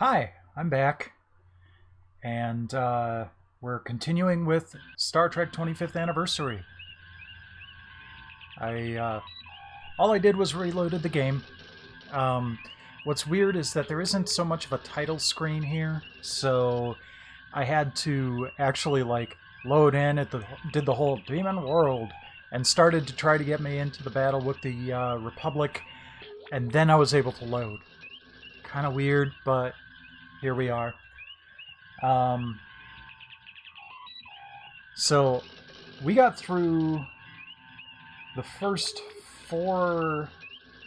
Hi, I'm back, and we're continuing with Star Trek 25th Anniversary. I all I did was reloaded the game. Um, what's weird is that there isn't so much of a title screen here, so I had to actually load in at the did the whole Demon World and started to try to get me into the battle with the Republic, and then I was able to load. Kind of weird, but here we are. Um, so we got through the first 4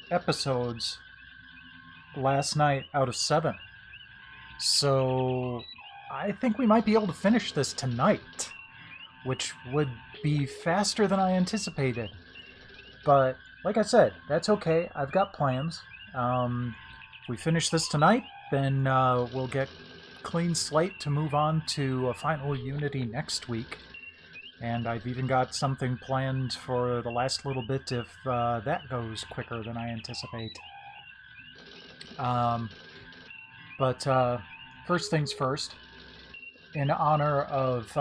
episodes last night out of 7. So I think we might be able to finish this tonight, which would be faster than I anticipated. But like I said, that's okay. I've got plans. If we finish this tonight, then we'll get clean slate to move on to a final Unity next week. And I've even got something planned for the last little bit if that goes quicker than I anticipate. But first things first, in honor of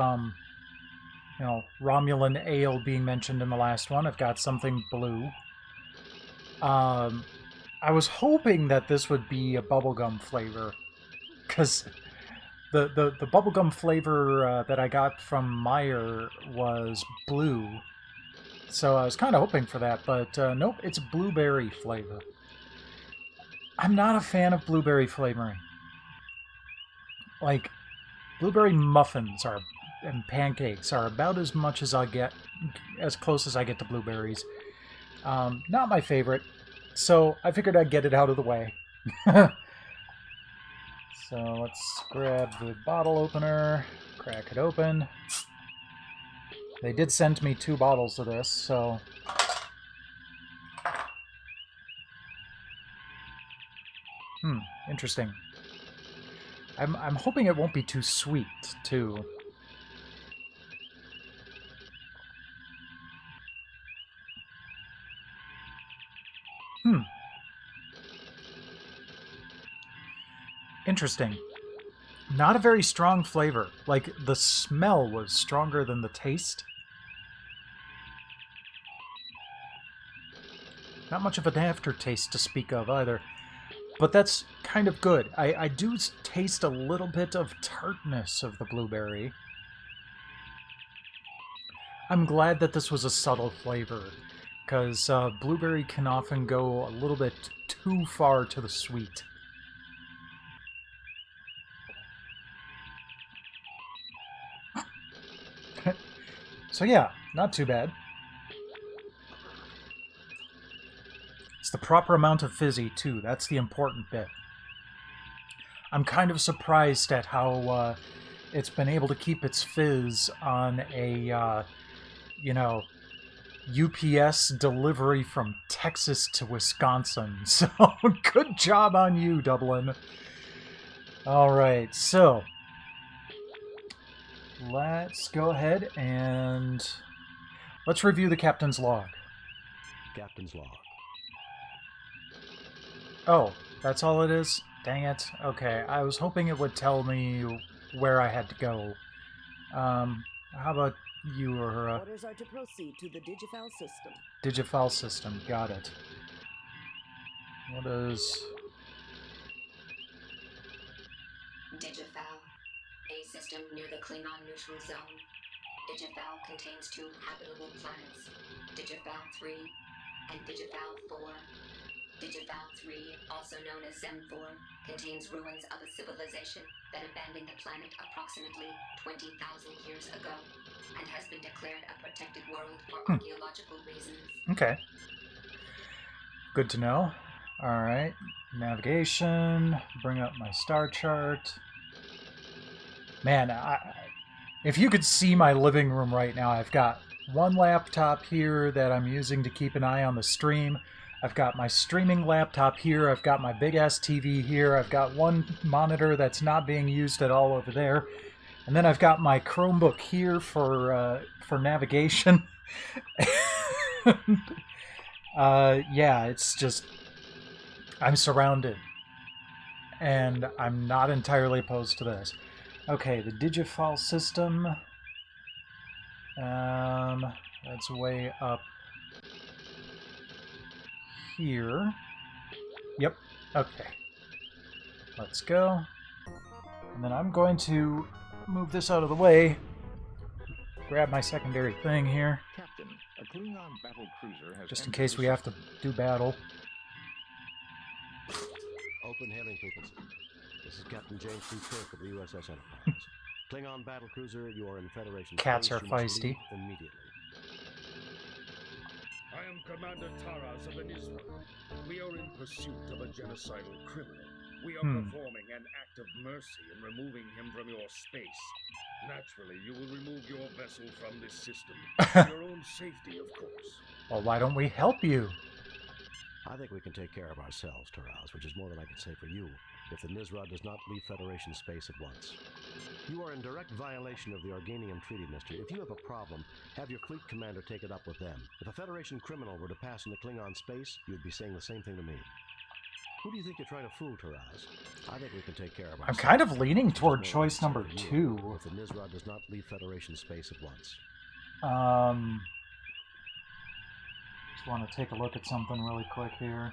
Romulan ale being mentioned in the last one, I've got something blue. I was hoping that this would be a bubblegum flavor, because the bubblegum flavor that I got from Meyer was blue. So I was kind of hoping for that, but nope, it's blueberry flavor. I'm not a fan of blueberry flavoring. Like, blueberry muffins and pancakes are about as much as I get, as close as I get to blueberries. Not my favorite, so I figured I'd get it out of the way. So let's grab the bottle opener, crack it open. They did send me 2 bottles of this, so... Interesting. I'm hoping it won't be too sweet, too. Interesting. Not a very strong flavor. Like, the smell was stronger than the taste. Not much of an aftertaste to speak of either. But that's kind of good. I do taste a little bit of tartness of the blueberry. I'm glad that this was a subtle flavor, because blueberry can often go a little bit too far to the sweet. So yeah, not too bad. It's the proper amount of fizzy, too. That's the important bit. I'm kind of surprised at how it's been able to keep its fizz on a, UPS delivery from Texas to Wisconsin. So, good job on you, Dublin. Alright, so... let's go ahead and... let's review the captain's log. Captain's log. Oh, that's all it is? Dang it. Okay, I was hoping it would tell me where I had to go. How about you, Uhura? Orders are to proceed to the Digifal system. Digifal system, got it. What is... Digifal, a system near the Klingon neutral zone. Digifal contains 2 habitable planets, Digifal 3 and Digifal 4. Digifal 3, also known as Zem-4, contains ruins of a civilization that abandoned the planet approximately 20,000 years ago and has been declared a protected world for archaeological reasons. Okay. Good to know. Alright. Navigation. Bring up my star chart. Man, if you could see my living room right now, I've got one laptop here that I'm using to keep an eye on the stream. I've got my streaming laptop here. I've got my big-ass TV here. I've got one monitor that's not being used at all over there. And then I've got my Chromebook here for navigation. Yeah, it's just... I'm surrounded. and I'm not entirely opposed to this. Okay, the digifile system. That's way up here. Yep. Okay. Let's go. And then I'm going to move this out of the way. Grab my secondary thing here. Captain, a Klingon battle cruiser has Just in entered case the we have to do battle. Open hailing frequency. This is Captain James T. Kirk of the USS Enterprise. Klingon battlecruiser, you are in Federation Cats space. are You must feisty. leave immediately. I am Commander Taras of Anisra. We are in pursuit of a genocidal criminal. We are performing an act of mercy in removing him from your space. Naturally, you will remove your vessel from this system. For your own safety, of course. Well, why don't we help you? I think we can take care of ourselves, Taraz, which is more than I can say for you, if the Nizra does not leave Federation space at once. You are in direct violation of the Organian Treaty, mister. If you have a problem, have your fleet commander take it up with them. If a Federation criminal were to pass into Klingon space, you'd be saying the same thing to me. Who do you think you're trying to fool, Taraz? I think we can take care of ourselves. I'm kind of leaning Which is toward more choice than I number can say for you, 2. if the Nizra does not leave Federation space at once. Just want to take a look at something really quick here.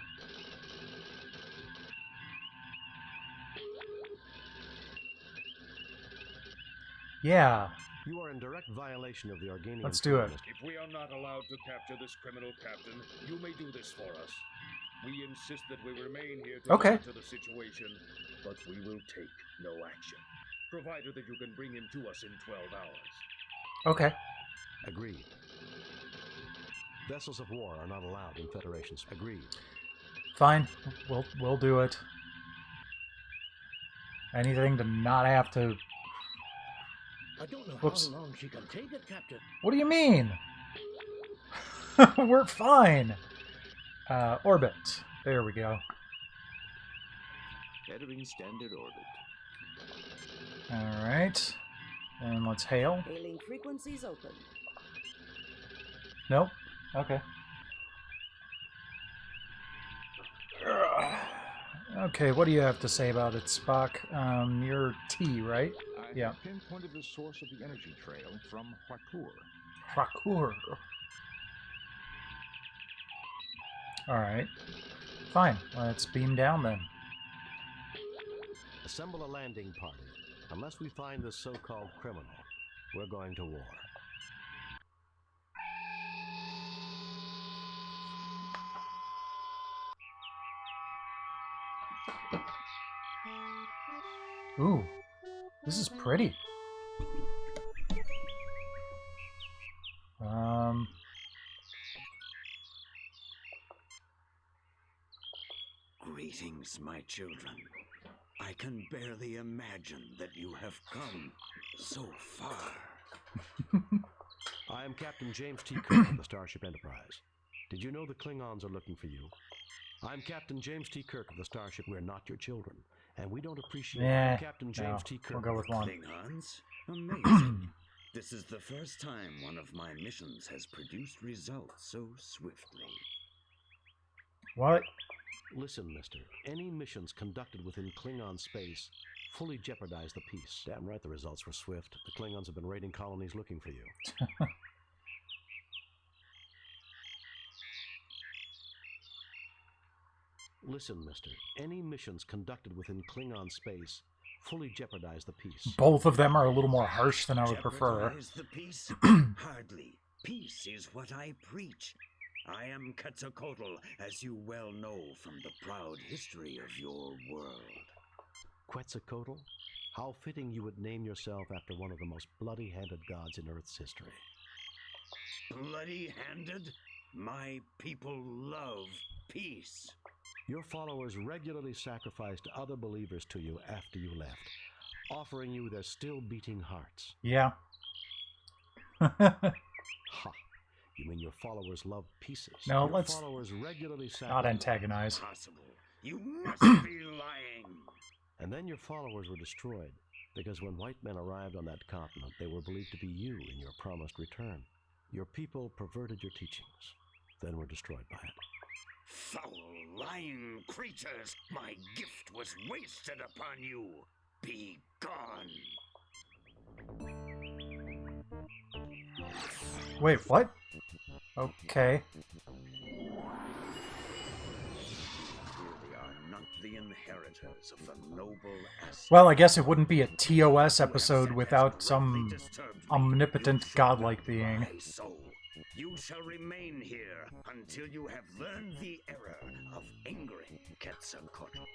Yeah, You are in direct violation of the Organian let's do Treaty, it. mister. If we are not allowed to capture this criminal, Captain, you may do this for us. We insist that we remain here to Okay. monitor the situation, but we will take no action, provided that you can bring him to us in 12 hours. Okay. Agreed. Vessels of war are not allowed in Federation space. Agreed. Fine. We'll do it. Anything to not have to... I don't know Whoops. how long she can take it, Captain. What do you mean? We're fine. Orbit. There we go. entering standard orbit. Alright. And let's hail. Hailing frequencies open. Nope. Okay. Okay, what do you have to say about it, Spock? You're T, right? I Yeah. have pinpointed the source of the energy trail from Huakur. Hakur. Alright. Fine. Let's beam down then. Assemble a landing party. Unless we find this so-called criminal, we're going to war. Ooh. This is pretty. Greetings, my children. I can barely imagine that you have come so far. I am Captain James T. Kirk of the Starship Enterprise. Did you know the Klingons are looking for you? I'm Captain James T. Kirk of the Starship. We're not your children, and we don't appreciate Nah, Captain James T. Kirk. we'll go with one. Klingons? Amazing. This is the first time one of my missions has produced results so swiftly. What? Listen, mister. Any missions conducted within Klingon space fully jeopardize the peace. Damn right the results were swift. The Klingons have been raiding colonies looking for you. Listen, mister. Any missions conducted within Klingon space fully jeopardize the peace. Both of them are a little more harsh than I would prefer. Jeopardize the peace? Hardly. Peace is what I preach. I am Quetzalcoatl, as you well know from the proud history of your world. Quetzalcoatl? How fitting you would name yourself after one of the most bloody-handed gods in Earth's history. Bloody-handed? My people love peace. Your followers regularly sacrificed other believers to you after you left, offering you their still-beating hearts. Yeah. Ha! You mean your followers love pieces? No, your let's followers regularly not sacrificed. antagonize. Impossible. You must be lying. And then your followers were destroyed, because when white men arrived on that continent, they were believed to be you in your promised return. Your people perverted your teachings, then were destroyed by it. Foul, lying creatures! My gift was wasted upon you! Be gone! Wait, what? Okay. They are not the inheritors of the noble asset. Well, I guess it wouldn't be a TOS episode without some omnipotent godlike being. So, you shall remain here until you have learned the error of angering Quetzalcoatl.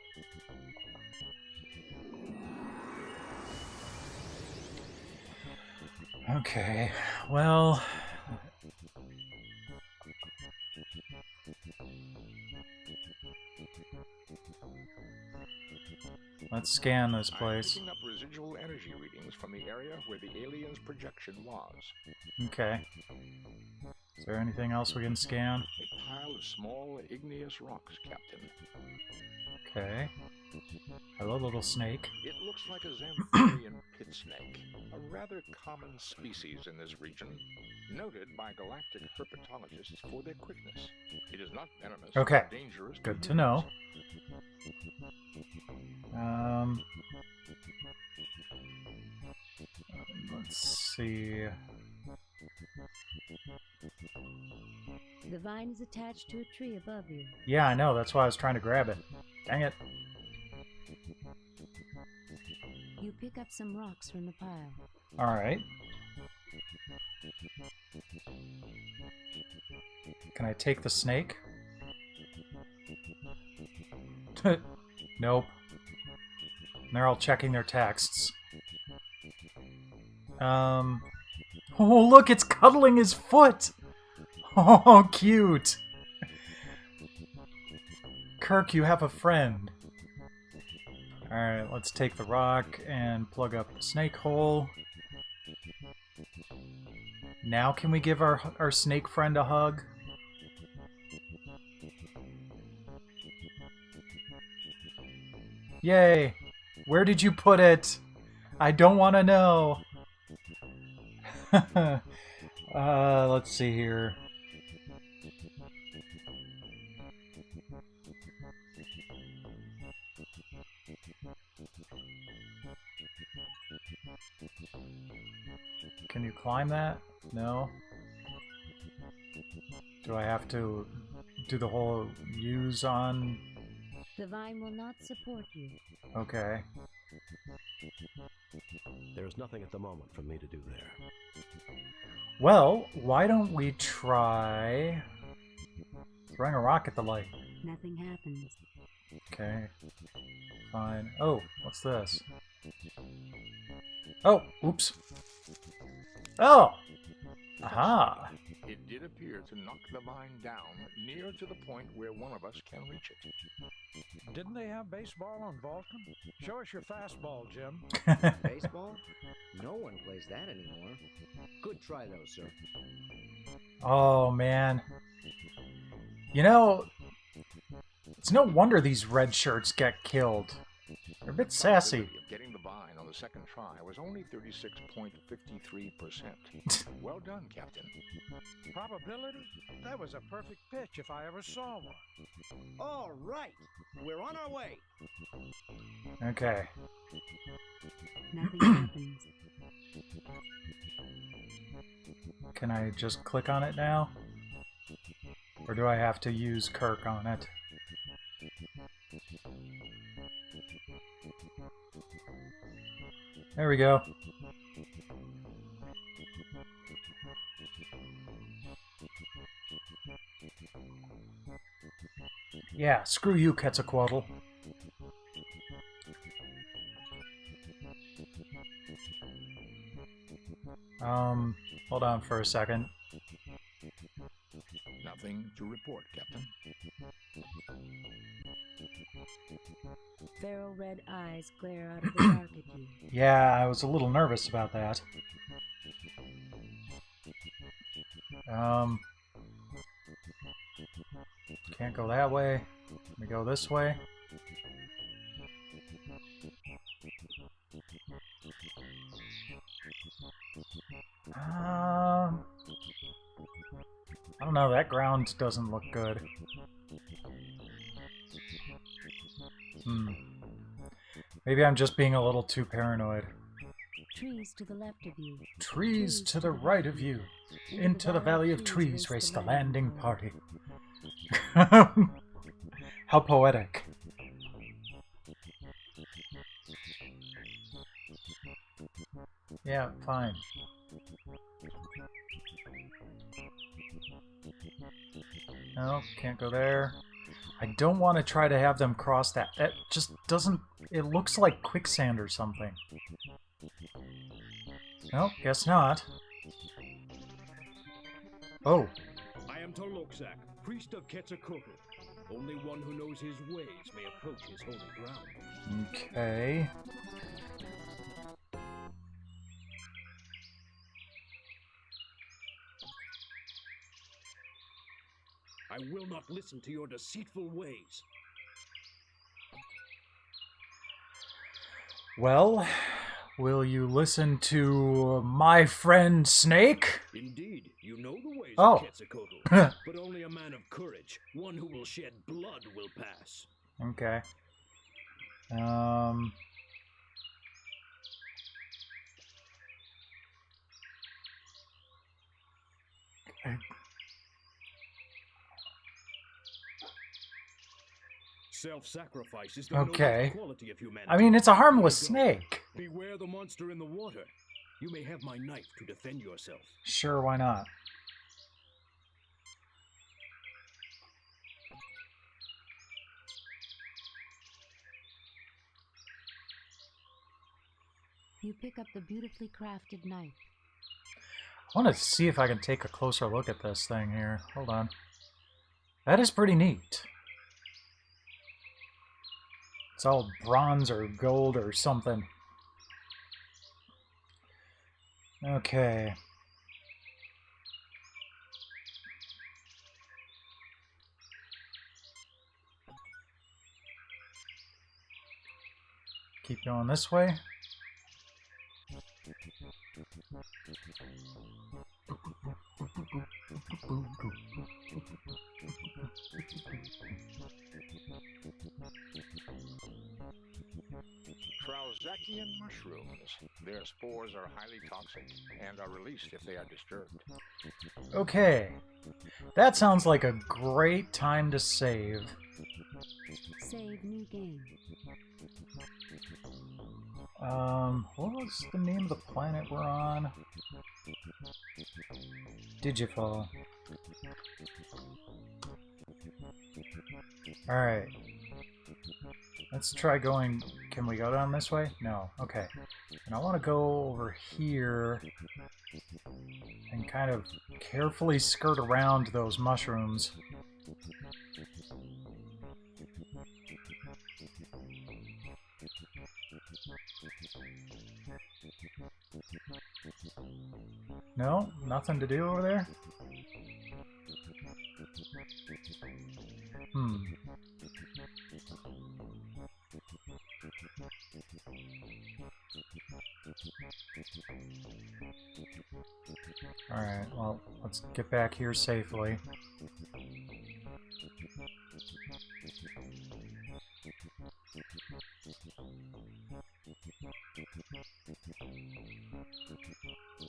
Okay, well... let's scan this place. I'm picking up residual energy readings from the area where the alien's projection was. Okay. Is there anything else we can scan? A pile of small igneous rocks, Captain. Okay. Hello, little snake. It looks like a Zamphirian pit snake, a rather common species in this region, noted by galactic herpetologists for their quickness. It is not venomous Okay. or dangerous. Good to know. Let's see. The vine is attached to a tree above you. Yeah, I know. That's why I was trying to grab it. Dang it. You pick up some rocks from the pile. Alright. Can I take the snake? Nope. They're all checking their texts. Oh, look, it's cuddling his foot! Oh, cute! Kirk, you have a friend. Alright, let's take the rock and plug up the snake hole. Now can we give our snake friend a hug? Yay! Where did you put it? I don't want to know. Let's see here. Can you climb that? No. Do I have to do the whole use on? The vine will not support you. Okay. There's nothing at the moment for me to do there. Well, why don't we try throwing a rock at the light? Nothing happens. Okay. Fine. Oh, what's this? Oh, oops. Oh! Aha! It did appear to knock the vine down near to the point where one of us can reach it. Didn't they have baseball on Vulcan? Show us your fastball, Jim. Baseball? No one plays that anymore. Good try, though, sir. Oh, man. You know, it's no wonder these red shirts get killed. They're a bit sassy. The probability of getting the vine on the second try was only 36.53%. Well done, Captain. Probability? That was a perfect pitch if I ever saw one. All right. We're on our way. Okay. Nothing happens. Can I just click on it now? Or do I have to use Kirk on it? There we go. Yeah, screw you, Quetzalcoatl. Hold on for a second. Nothing to report, Captain. Feral red eyes glare out of the dark at you. Yeah, I was a little nervous about that. Can't go that way. Let me go this way. I don't know, that ground doesn't look good. Hmm. Maybe I'm just being a little too paranoid. Trees to the left of you. Trees to the right of you. Into the valley of trees race the landing party. How poetic. Yeah, fine. No, can't go there. I don't want to try to have them cross that. That just doesn't... It looks like quicksand or something. No, guess not. Oh. I am Tolokzak, priest of Quetzalcoatl. Only one who knows his ways may approach his holy ground. Okay. I will not listen to your deceitful ways. Well, will you listen to my friend Snake? Indeed, you know the ways Oh. of Quetzalcoatl, but only a man of courage, one who will shed blood, will pass. Okay. Self-sacrifice is the Okay. noblest quality of humanity. I mean, it's a harmless Here we go. snake. Beware the monster in the water. You may have my knife to defend yourself. Sure, why not? You pick up the beautifully crafted knife. I want to see if I can take a closer look at this thing here. Hold on. That is pretty neat. It's all bronze or gold or something. Okay. Keep going this way. Trauzakian mushrooms. Their spores are highly toxic and are released if they are disturbed. Okay. That sounds like a great time to save. Save new game. What was the name of the planet we're on? Digifall. Alright. Let's try going... Can we go down this way? No. Okay. And I want to go over here and kind of carefully skirt around those mushrooms. No? Nothing to do over there? Alright, well, let's get back here safely.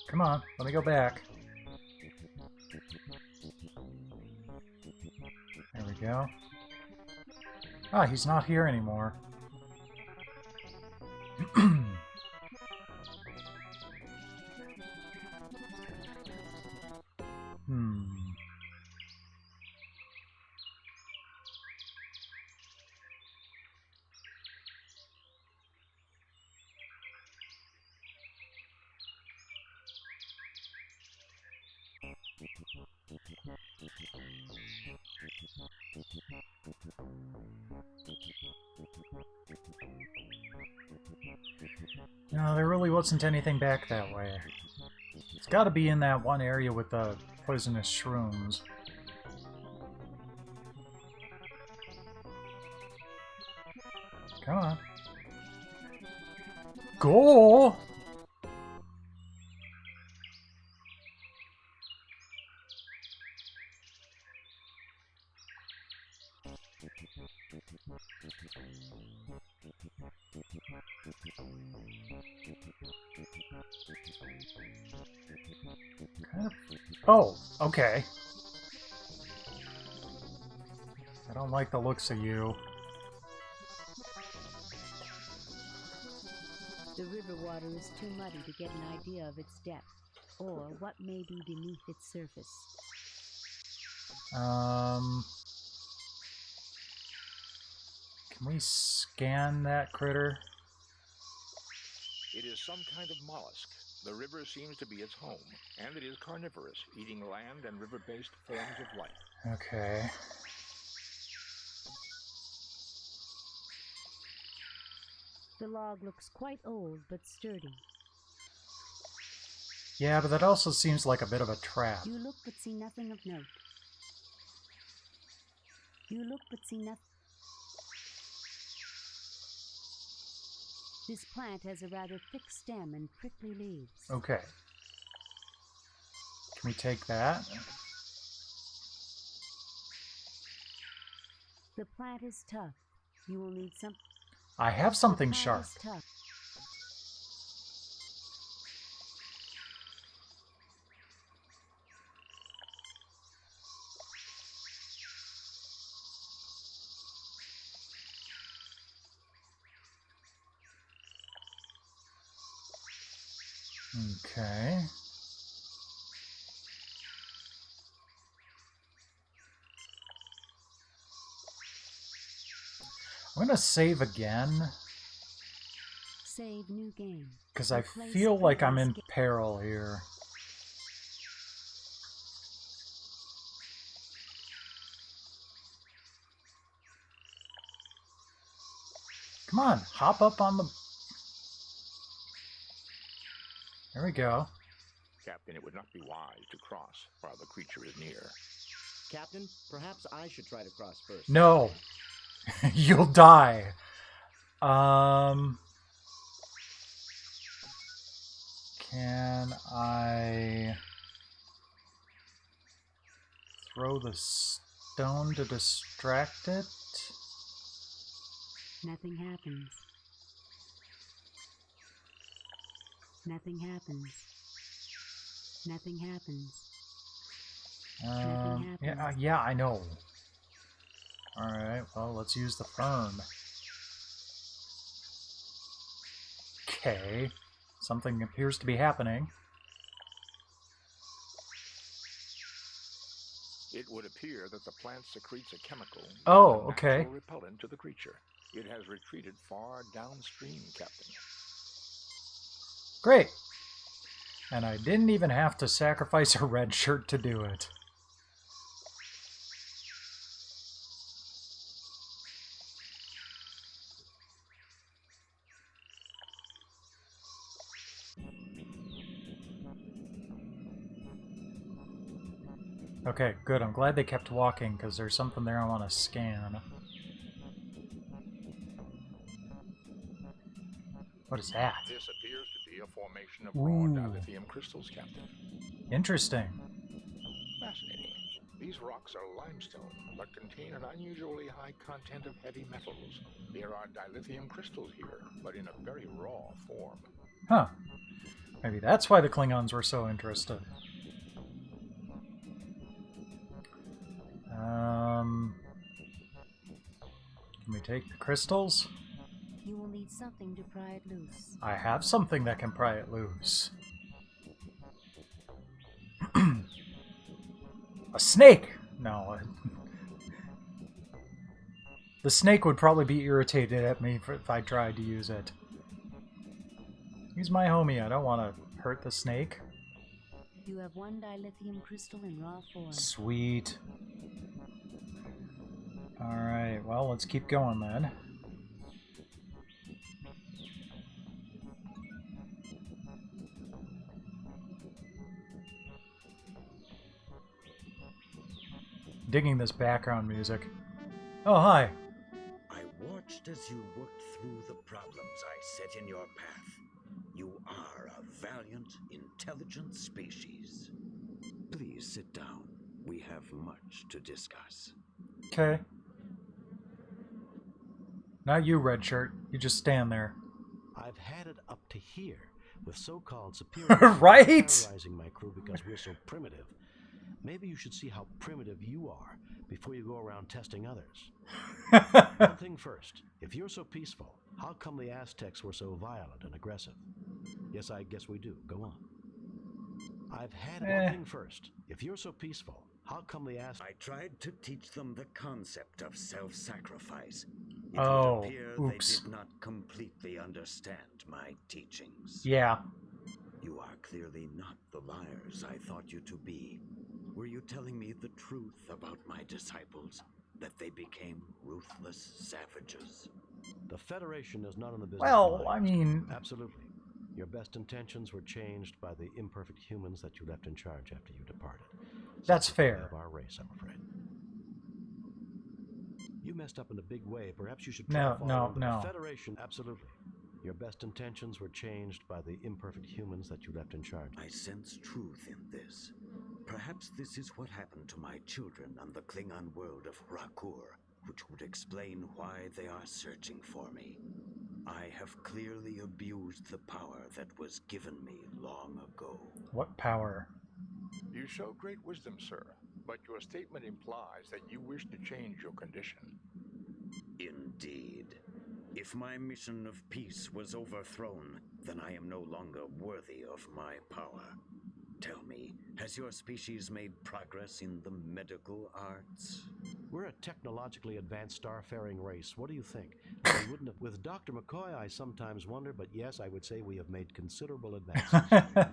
Come on, let me go back. There we go. Ah, he's not here anymore. No, there really wasn't anything back that way. It's got to be in that one area with the poisonous shrooms. Come on. Go! Oh, okay. I don't like the looks of you. The river water is too muddy to get an idea of its depth, or what may be beneath its surface. Can we scan that critter? It is some kind of mollusk. The river seems to be its home, and it is carnivorous, eating land and river-based forms of life. Okay. The log looks quite old but sturdy. Yeah, but that also seems like a bit of a trap. You look but see nothing of note. You look but see nothing. This plant has a rather thick stem and prickly leaves. Okay. Can we take that? The plant is tough. You will need some. I have something sharp. Is tough. Okay. I'm gonna save again. Save new game. Because I feel like I'm in peril here. Come on, hop up on the... There we go. Captain, it would not be wise to cross while the creature is near. Captain, perhaps I should try to cross first. No. You'll die. Can I throw the stone to distract it? Nothing happens. Nothing happens. Nothing happens. Nothing happens. Yeah, I know. Alright, well, let's use the fern. Okay. Something appears to be happening. It would appear that the plant secretes a chemical that Oh, is a okay. natural repellent to the creature. It has retreated far downstream, Captain. Great! And I didn't even have to sacrifice a red shirt to do it. Okay, good. I'm glad they kept walking, because there's something there I want to scan. What is that? This appears to be a formation of raw dilithium crystals, Captain. Interesting. Fascinating. These rocks are limestone, but contain an unusually high content of heavy metals. There are dilithium crystals here, but in a very raw form. Huh. Maybe that's why the Klingons were so interested. Can we take the crystals? You will need something to pry it loose. I have something that can pry it loose. A snake! No. The snake would probably be irritated at me if I tried to use it. He's my homie. I don't want to hurt the snake. You have one dilithium crystal in raw form. Sweet. Alright, well, let's keep going then. Digging this background music. Oh, hi. I watched as you worked through the problems I set in your path. You are a valiant, intelligent species. Please sit down. We have much to discuss. Okay. Not you, red shirt. You just stand there. I've had it up to here with so-called superiors Right? terrorizing my crew because we're so primitive. Maybe you should see how primitive you are before you go around testing others. One thing first. If you're so peaceful, how come the Aztecs were so violent and aggressive? Yes, I guess we do. Go on. I've had one thing first. If you're so peaceful, how come the Aztecs... I tried to teach them the concept of self-sacrifice. It Oh, would appear oops. they did not completely understand my teachings. Yeah. You are clearly not the liars I thought you to be. Were you telling me the truth about my disciples? That they became ruthless savages? The Federation is not in the business Well, of I lying. mean... Absolutely. Your best intentions were changed by the imperfect humans that you left in charge after you departed. That's fair. Of our race, I'm afraid. You messed up in a big way. Perhaps you should No, try no, the no. Federation. Absolutely. Your best intentions were changed by the imperfect humans that you left in charge. I sense truth in this. Perhaps this is what happened to my children on the Klingon world of Rakur, which would explain why they are searching for me. I have clearly abused the power that was given me long ago. What power? You show great wisdom, sir, but your statement implies that you wish to change your condition. Indeed. If my mission of peace was overthrown, then I am no longer worthy of my power. Tell me, has your species made progress in the medical arts? We're a technologically advanced starfaring race. What do you think? We wouldn't have... With Dr. McCoy, I sometimes wonder, but yes, I would say we have made considerable advances.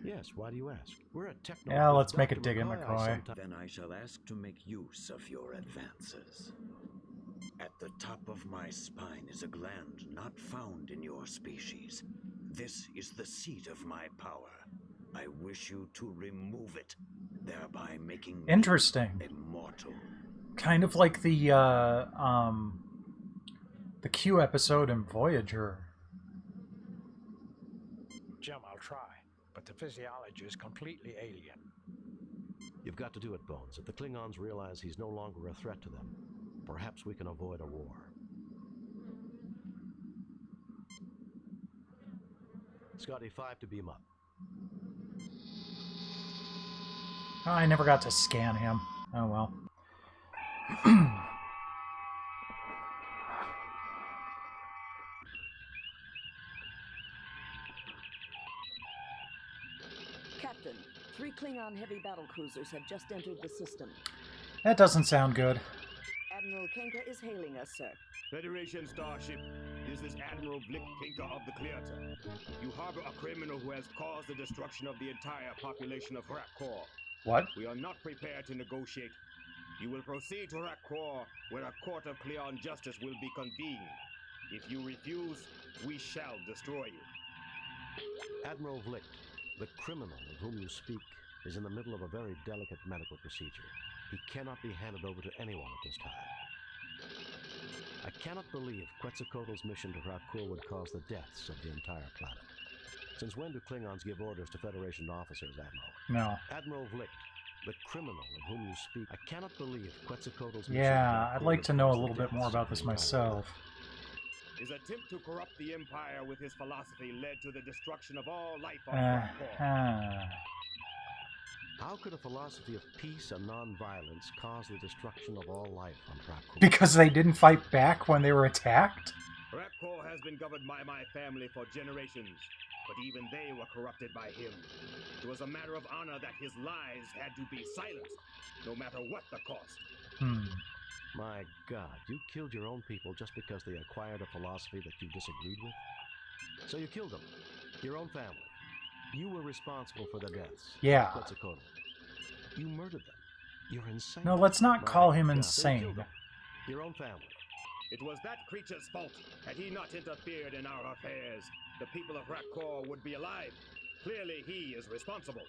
Yes, why do you ask? We're a technological... Yeah, let's make a dig at McCoy. Then I shall ask to make use of your advances. At the top of my spine is a gland not found in your species. This is the seat of my power. I wish you to remove it, thereby making me immortal. Kind of like the Q episode in Voyager. Jim, I'll try, but the physiology is completely alien. You've got to do it, Bones. If the Klingons realize he's no longer a threat to them, perhaps we can avoid a war. Scotty, 5 to beam up. Oh, I never got to scan him. Oh well. Captain, 3 Klingon heavy battle cruisers have just entered the system. That doesn't sound good. Admiral Kenka is hailing us, sir. Federation Starship, this is Admiral Blick Kinka of the Clearta. You harbor a criminal who has caused the destruction of the entire population of Rakkor. What? We are not prepared to negotiate. You will proceed to Rakkor, where a court of Cleon justice will be convened. If you refuse, we shall destroy you. Admiral Vlick, the criminal of whom you speak is in the middle of a very delicate medical procedure. He cannot be handed over to anyone at this time. I cannot believe Quetzalcoatl's mission to Rakkor would cause the deaths of the entire planet. Since when do Klingons give orders to Federation officers, Admiral? No. Admiral Vlick, the criminal of whom you speak. I cannot believe Quetzalcoatl's Yeah, I'd like to know a little bit more about this myself. His attempt to corrupt the Empire with his philosophy led to the destruction of all life on Rakkor. How could a philosophy of peace and non-violence cause the destruction of all life on Rakkor? Because they didn't fight back when they were attacked? Rakkor has been governed by my family for generations, but even they were corrupted by him. It was a matter of honor that his lies had to be silenced, no matter what the cost. My God, you killed your own people just because they acquired a philosophy that you disagreed with? So you killed them, your own family. You were responsible for the deaths. Yeah. Quetzalcoatl. You murdered them. You're insane. No, let's not call him insane. Your own family. It was that creature's fault. Had he not interfered in our affairs, the people of Rakkor would be alive. Clearly, he is responsible.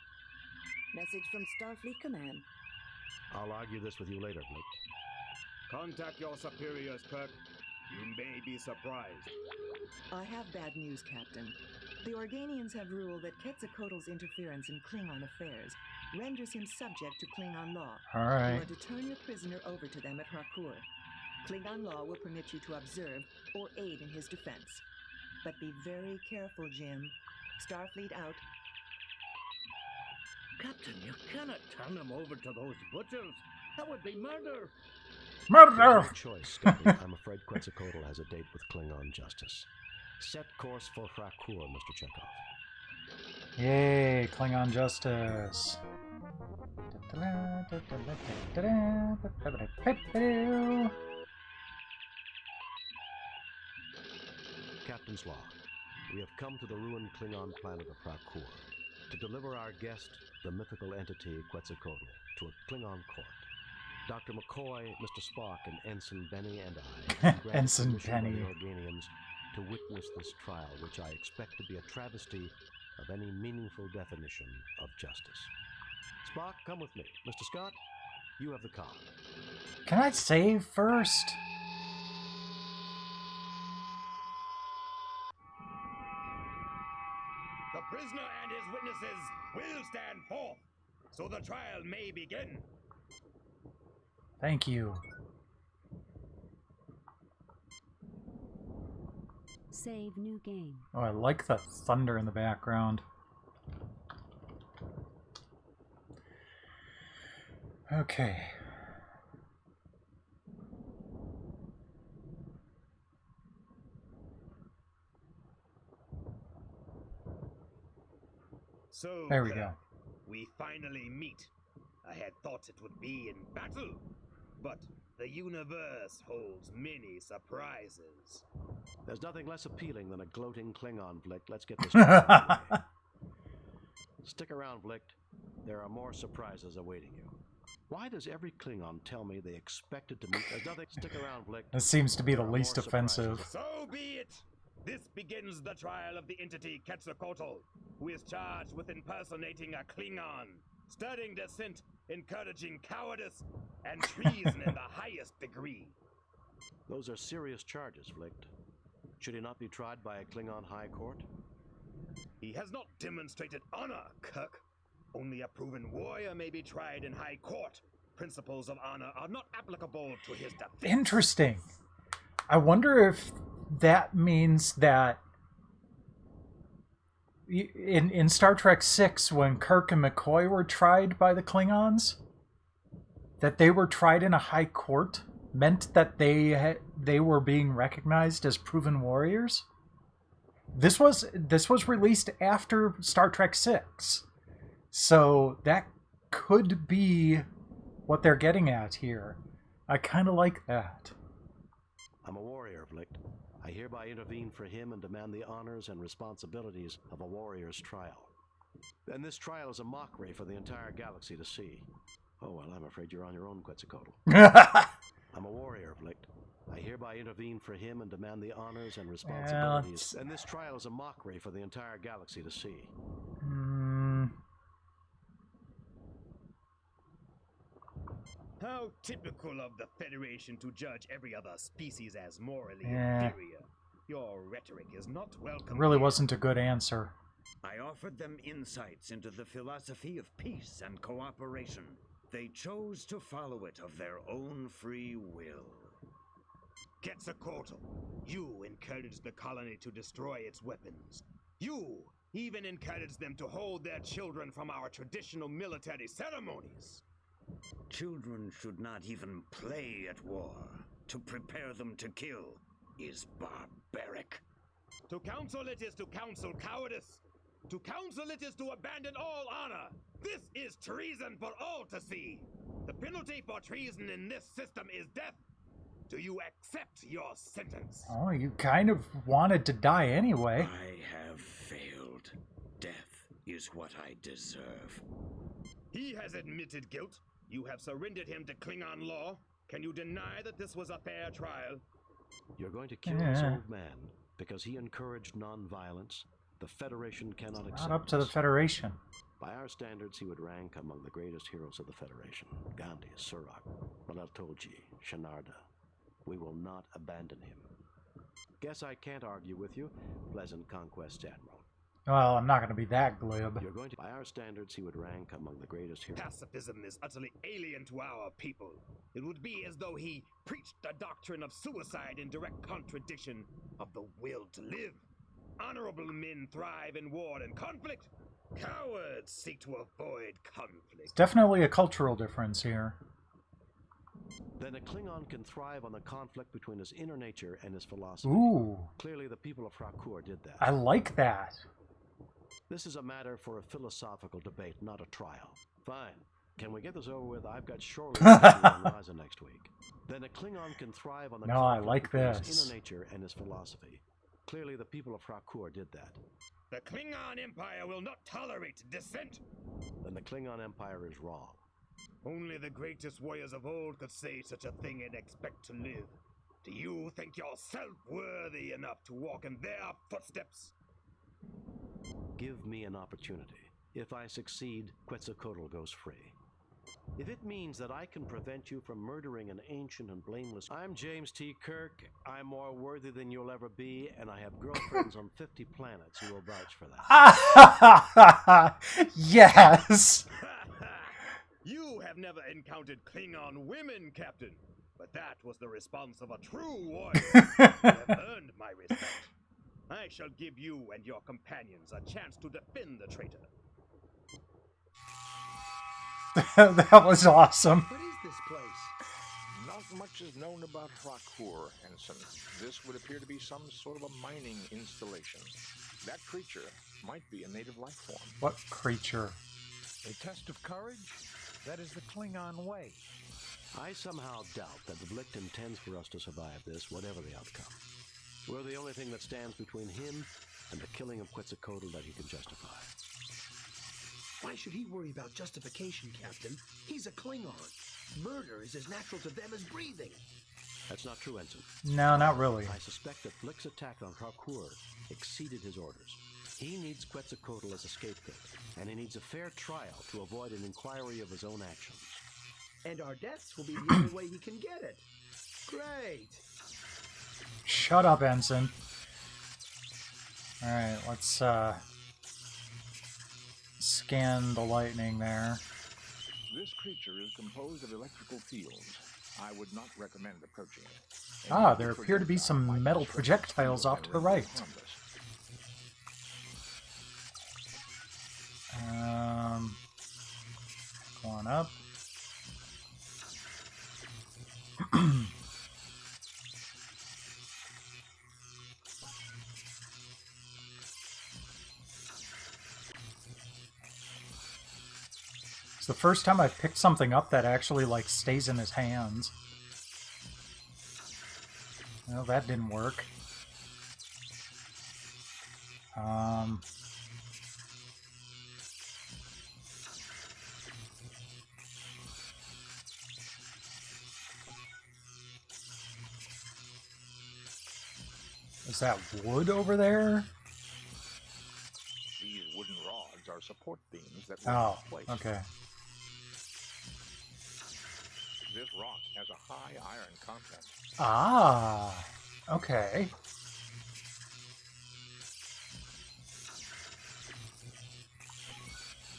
Message from Starfleet Command. I'll argue this with you later, Blake. Contact your superiors, Kirk. You may be surprised. I have bad news, Captain. The Organians have ruled that Quetzalcoatl's interference in Klingon affairs renders him subject to Klingon law. All right. You are to turn your prisoner over to them at Rakkor. Klingon law will permit you to observe or aid in his defense. But be very careful, Jim. Starfleet out. Captain, you cannot turn them over to those butchers. That would be murder. There's Murder! no choice, Scotty. I'm afraid Quetzalcoatl has a date with Klingon justice. Set course for Frakur, Mr. Chekhov. Yay, Klingon justice. Captain's log. We have come to the ruined Klingon planet of Frakur to deliver our guest, the mythical entity Quetzalcoatl, to a Klingon court. Dr. McCoy, Mr. Spock, and Ensign Benny and I have granted Ensign permission by Benny. the Organians to witness this trial, which I expect to be a travesty of any meaningful definition of justice. Spock, come with me. Mr. Scott, you have the car. Can I save first? The prisoner and his witnesses will stand forth, so the trial may begin. Thank you. Save new game. Oh, I like the thunder in the background. Okay. So, There we go. we finally meet. I had thought it would be in battle, but the universe holds many surprises. There's nothing less appealing than a gloating Klingon, Vlick. Let's get this started. Stick around, Vlick. There are more surprises awaiting you. Why does every Klingon tell me they expected to meet? There's nothing. Stick around, Vlick. This seems to be the There are least more surprises. offensive. So be it! This begins the trial of the entity Quetzalcoatl, who is charged with impersonating a Klingon, stirring dissent, encouraging cowardice, and treason in the highest degree. Those are serious charges, Vlick. Should he not be tried by a Klingon High Court? He has not demonstrated honor, Kirk. Only a proven warrior may be tried in High Court. Principles of honor are not applicable to his defense. Interesting. I wonder if that means that in Star Trek VI, when Kirk and McCoy were tried by the Klingons, that they were tried in a high court meant that they were being recognized as proven warriors. This was released after Star Trek VI, so that could be what they're getting at here. I kind of like that. I'm a warrior, Vlick. I hereby intervene for him and demand the honors and responsibilities of a warrior's trial. And this trial is a mockery for the entire galaxy to see. Oh, well, I'm afraid you're on your own, Quetzalcoatl. I'm a warrior, Vlick. I hereby intervene for him and demand the honors and responsibilities. And this trial is a mockery for the entire galaxy to see. How typical of the Federation to judge every other species as morally inferior. Your rhetoric is not welcome. It really wasn't a good answer. I offered them insights into the philosophy of peace and cooperation. They chose to follow it of their own free will. Quetzalcoatl, you encouraged the colony to destroy its weapons. You even encouraged them to hold their children from our traditional military ceremonies. Children should not even play at war. To prepare them to kill is barbaric. To counsel it is to counsel cowardice. To counsel it is to abandon all honor. This is treason for all to see. The penalty for treason in this system is death. Do you accept your sentence? Oh, you kind of wanted to die anyway. I have failed. Death is what I deserve. He has admitted guilt. You have surrendered him to Klingon law. Can you deny that this was a fair trial? You're going to kill this old man because he encouraged non-violence. The Federation cannot accept. Not up to the Federation. By our standards, he would rank among the greatest heroes of the Federation. Gandhi, Surak, Malatolji, Shenarda. We will not abandon him. Guess I can't argue with you. Pleasant conquest, Admiral. Well, I'm not going to be that glib. You're going to, by our standards, he would rank among the greatest heroes. Pacifism is utterly alien to our people. It would be as though he preached the doctrine of suicide in direct contradiction of the will to live. Honorable men thrive in war and conflict. Cowards seek to avoid conflict. It's definitely a cultural difference here. Then a Klingon can thrive on the conflict between his inner nature and his philosophy. Ooh. Clearly, the people of Frakur did that. I like that. This is a matter for a philosophical debate, not a trial. Fine. Can we get this over with? I've got shore leave on Raza next week. Then a Klingon can thrive on the conflict between his inner nature and his philosophy. Clearly, the people of Frakur did that. The Klingon Empire will not tolerate dissent. Then the Klingon Empire is wrong. Only the greatest warriors of old could say such a thing and expect to live. Do you think yourself worthy enough to walk in their footsteps? Give me an opportunity. If I succeed, Quetzalcoatl goes free. If it means that I can prevent you from murdering an ancient and blameless... I'm James T. Kirk. I'm more worthy than you'll ever be, and I have girlfriends on 50 planets who will vouch for that. Yes! You have never encountered Klingon women, Captain, but that was the response of a true warrior. You have earned my respect. I shall give you and your companions a chance to defend the traitor. That was awesome. What is this place? Not much is known about Frakur, Ensign. This would appear to be some sort of a mining installation. That creature might be a native life form. What creature? A test of courage? That is the Klingon way. I somehow doubt that Vlicht intends for us to survive this, whatever the outcome. We're the only thing that stands between him and the killing of Quetzalcoatl that he can justify. Why should he worry about justification, Captain? He's a Klingon. Murder is as natural to them as breathing. That's not true, Ensign. No, not really. I suspect that Vlicht's attack on Frakur exceeded his orders. He needs Quetzalcoatl as a scapegoat, and he needs a fair trial to avoid an inquiry of his own actions. And our deaths will be the only way he can get it. Great. Shut up, Ensign. Alright, let's scan the lightning there. This creature is composed of electrical fields. I would not recommend approaching it. Ah, there appear to be some metal projectiles off to the right. Go on up. It's the first time I've picked something up that actually, like, stays in his hands. Well, that didn't work. Is that wood over there? These wooden rods are support beams that will Oh, place. okay. This rock has a high iron content. Ah, okay.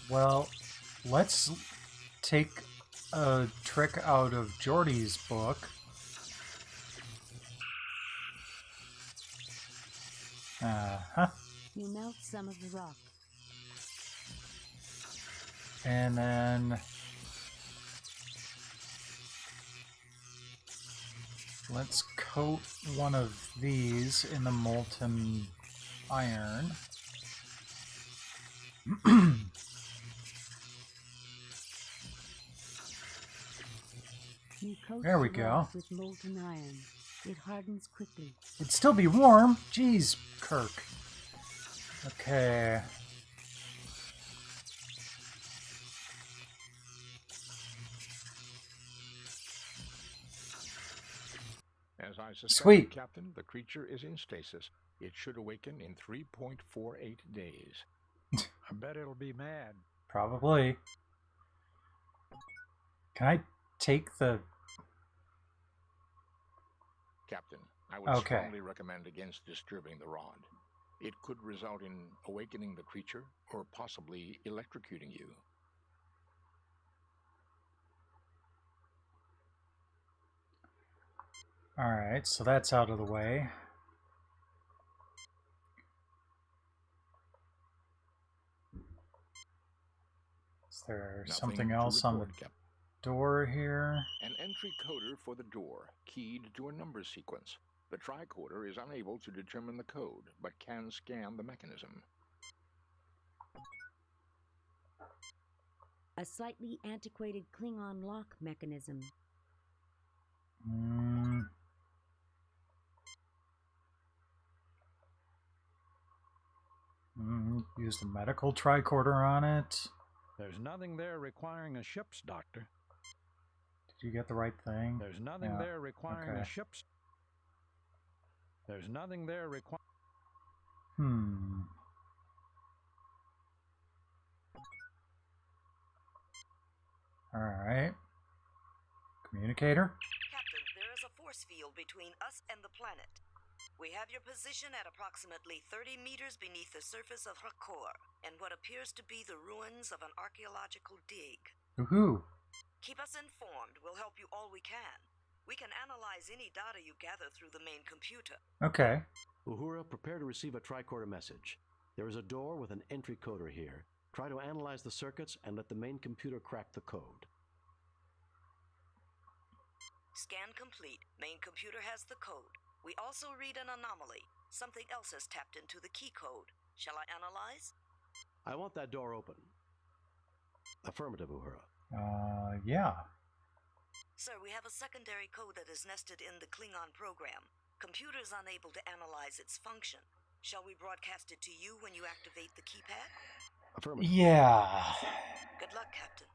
Well, let's take a trick out of Geordie's book. You melt some of the rock. And then let's coat one of these in the molten iron. You coat There we the go. rock with molten iron. It hardens quickly. It'd still be warm. Jeez, Kirk. Okay. As I suspect, Sweet. Captain, the creature is in stasis. It should awaken in 3.48 days. I bet it'll be mad. Probably. Can I take the... Captain, I would strongly recommend against disturbing the rod. It could result in awakening the creature or possibly electrocuting you. Alright, so that's out of the way. Is there something else on the door here? An entry coder for the door, keyed to a number sequence. The tricorder is unable to determine the code, but can scan the mechanism. A slightly antiquated Klingon lock mechanism. Use the medical tricorder on it. There's nothing there requiring a ship's doctor. Did you get the right thing? There's nothing there requiring a ship's... There's nothing there requiring... Alright. Communicator? Captain, there is a force field between us and the planet. We have your position at approximately 30 meters beneath the surface of Hakor, in what appears to be the ruins of an archaeological dig. Woohoo! Keep us informed. We'll help you all we can. We can analyze any data you gather through the main computer. Okay. Uhura, prepare to receive a tricorder message. There is a door with an entry coder here. Try to analyze the circuits and let the main computer crack the code. Scan complete. Main computer has the code. We also read an anomaly. Something else has tapped into the key code. Shall I analyze? I want that door open. Affirmative, Uhura. Yeah. Sir, we have a secondary code that is nested in the Klingon program. Computer is unable to analyze its function. Shall we broadcast it to you when you activate the keypad? Affirmative. Yeah. Good luck, Captain.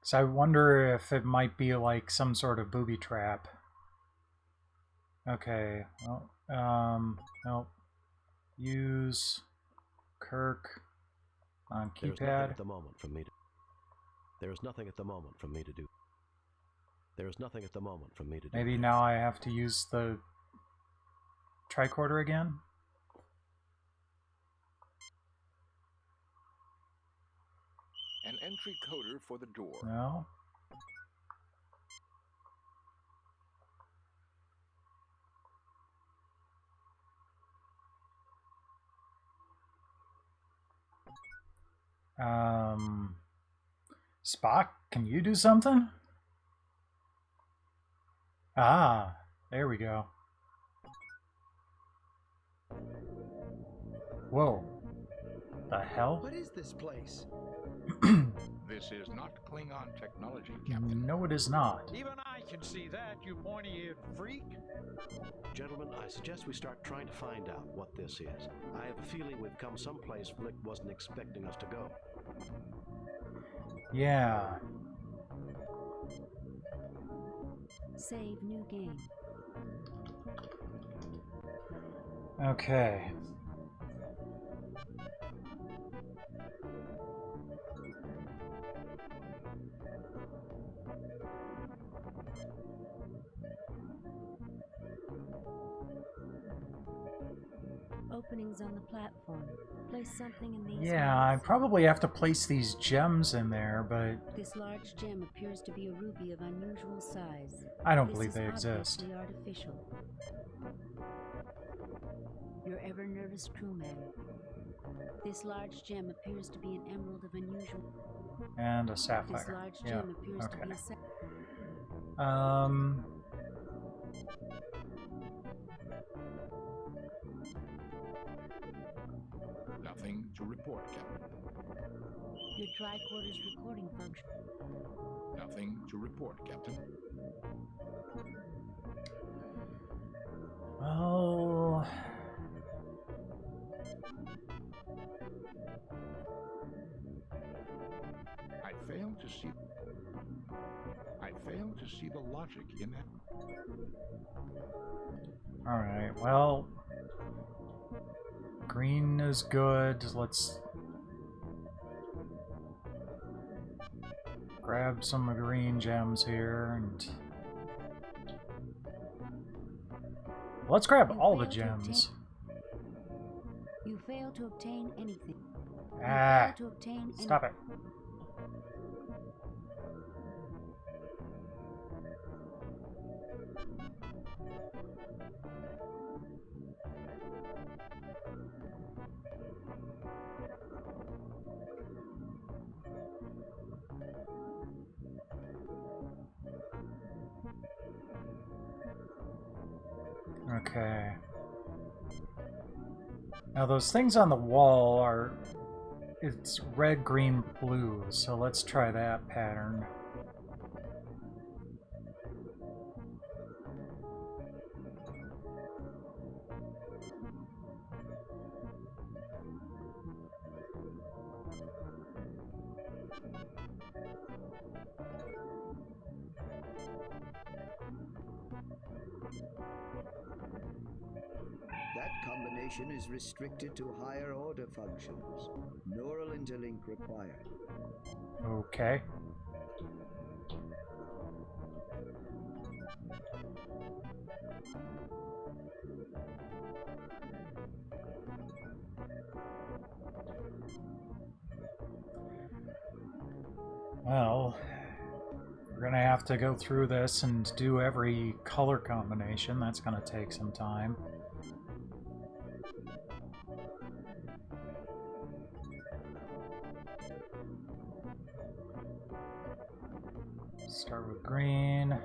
So I wonder if it might be like some sort of booby trap. Okay. Well, nope. Use Kirk on keypad. There's nothing at the moment for me to. There's nothing at the moment for me to do. There's nothing at the moment for me to do. Maybe now I have to use the tricorder again? An entry coder for the door. No. Spock, can you do something? Ah, there we go. Whoa. The hell? What is this place? This is not Klingon technology, Captain. No, it is not. Even I can see that, you pointy-eared freak. Gentlemen, I suggest we start trying to find out what this is. I have a feeling we've come someplace Flick wasn't expecting us to go. Yeah. Save new game. Okay. Openings on the platform. Place something in these. Yeah, I probably have to place these gems in there, but This large gem appears to be a ruby of unusual size. I don't This believe is they exist. obviously artificial. Your ever nervous crewman. This large gem appears to be an emerald of unusual. And a This sapphire. large Yeah. gem appears to be a Nothing to report, Captain. Your tricorder's recording function. Nothing to report, Captain. Oh. I fail to see the logic in that. Alright, well. Green is good. Let's grab some green gems here and let's grab all the gems. to obtain anything. Ah, You fail to obtain stop it. Okay. Now those things on the wall are... It's red, green, blue, so let's try that pattern. That combination is restricted to higher order functions. Neural interlink required. Okay. Well, we're gonna have to go through this and do every color combination. That's gonna take some time. Start with green. This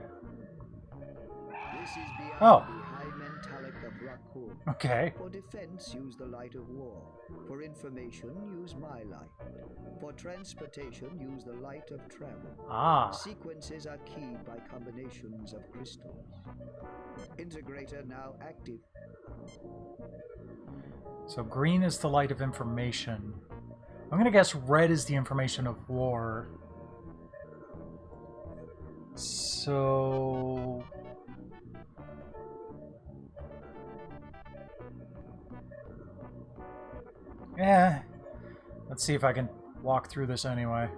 is beyond Oh. the high mentalic of Rakul. Okay. For defense, use the light of war. For information, use my light. For transportation, use the light of travel. Ah. Sequences are keyed by combinations of crystals. Integrator now active. So green is the light of information. I'm gonna guess red is the information of war. So... yeah. Let's see if I can walk through this anyway.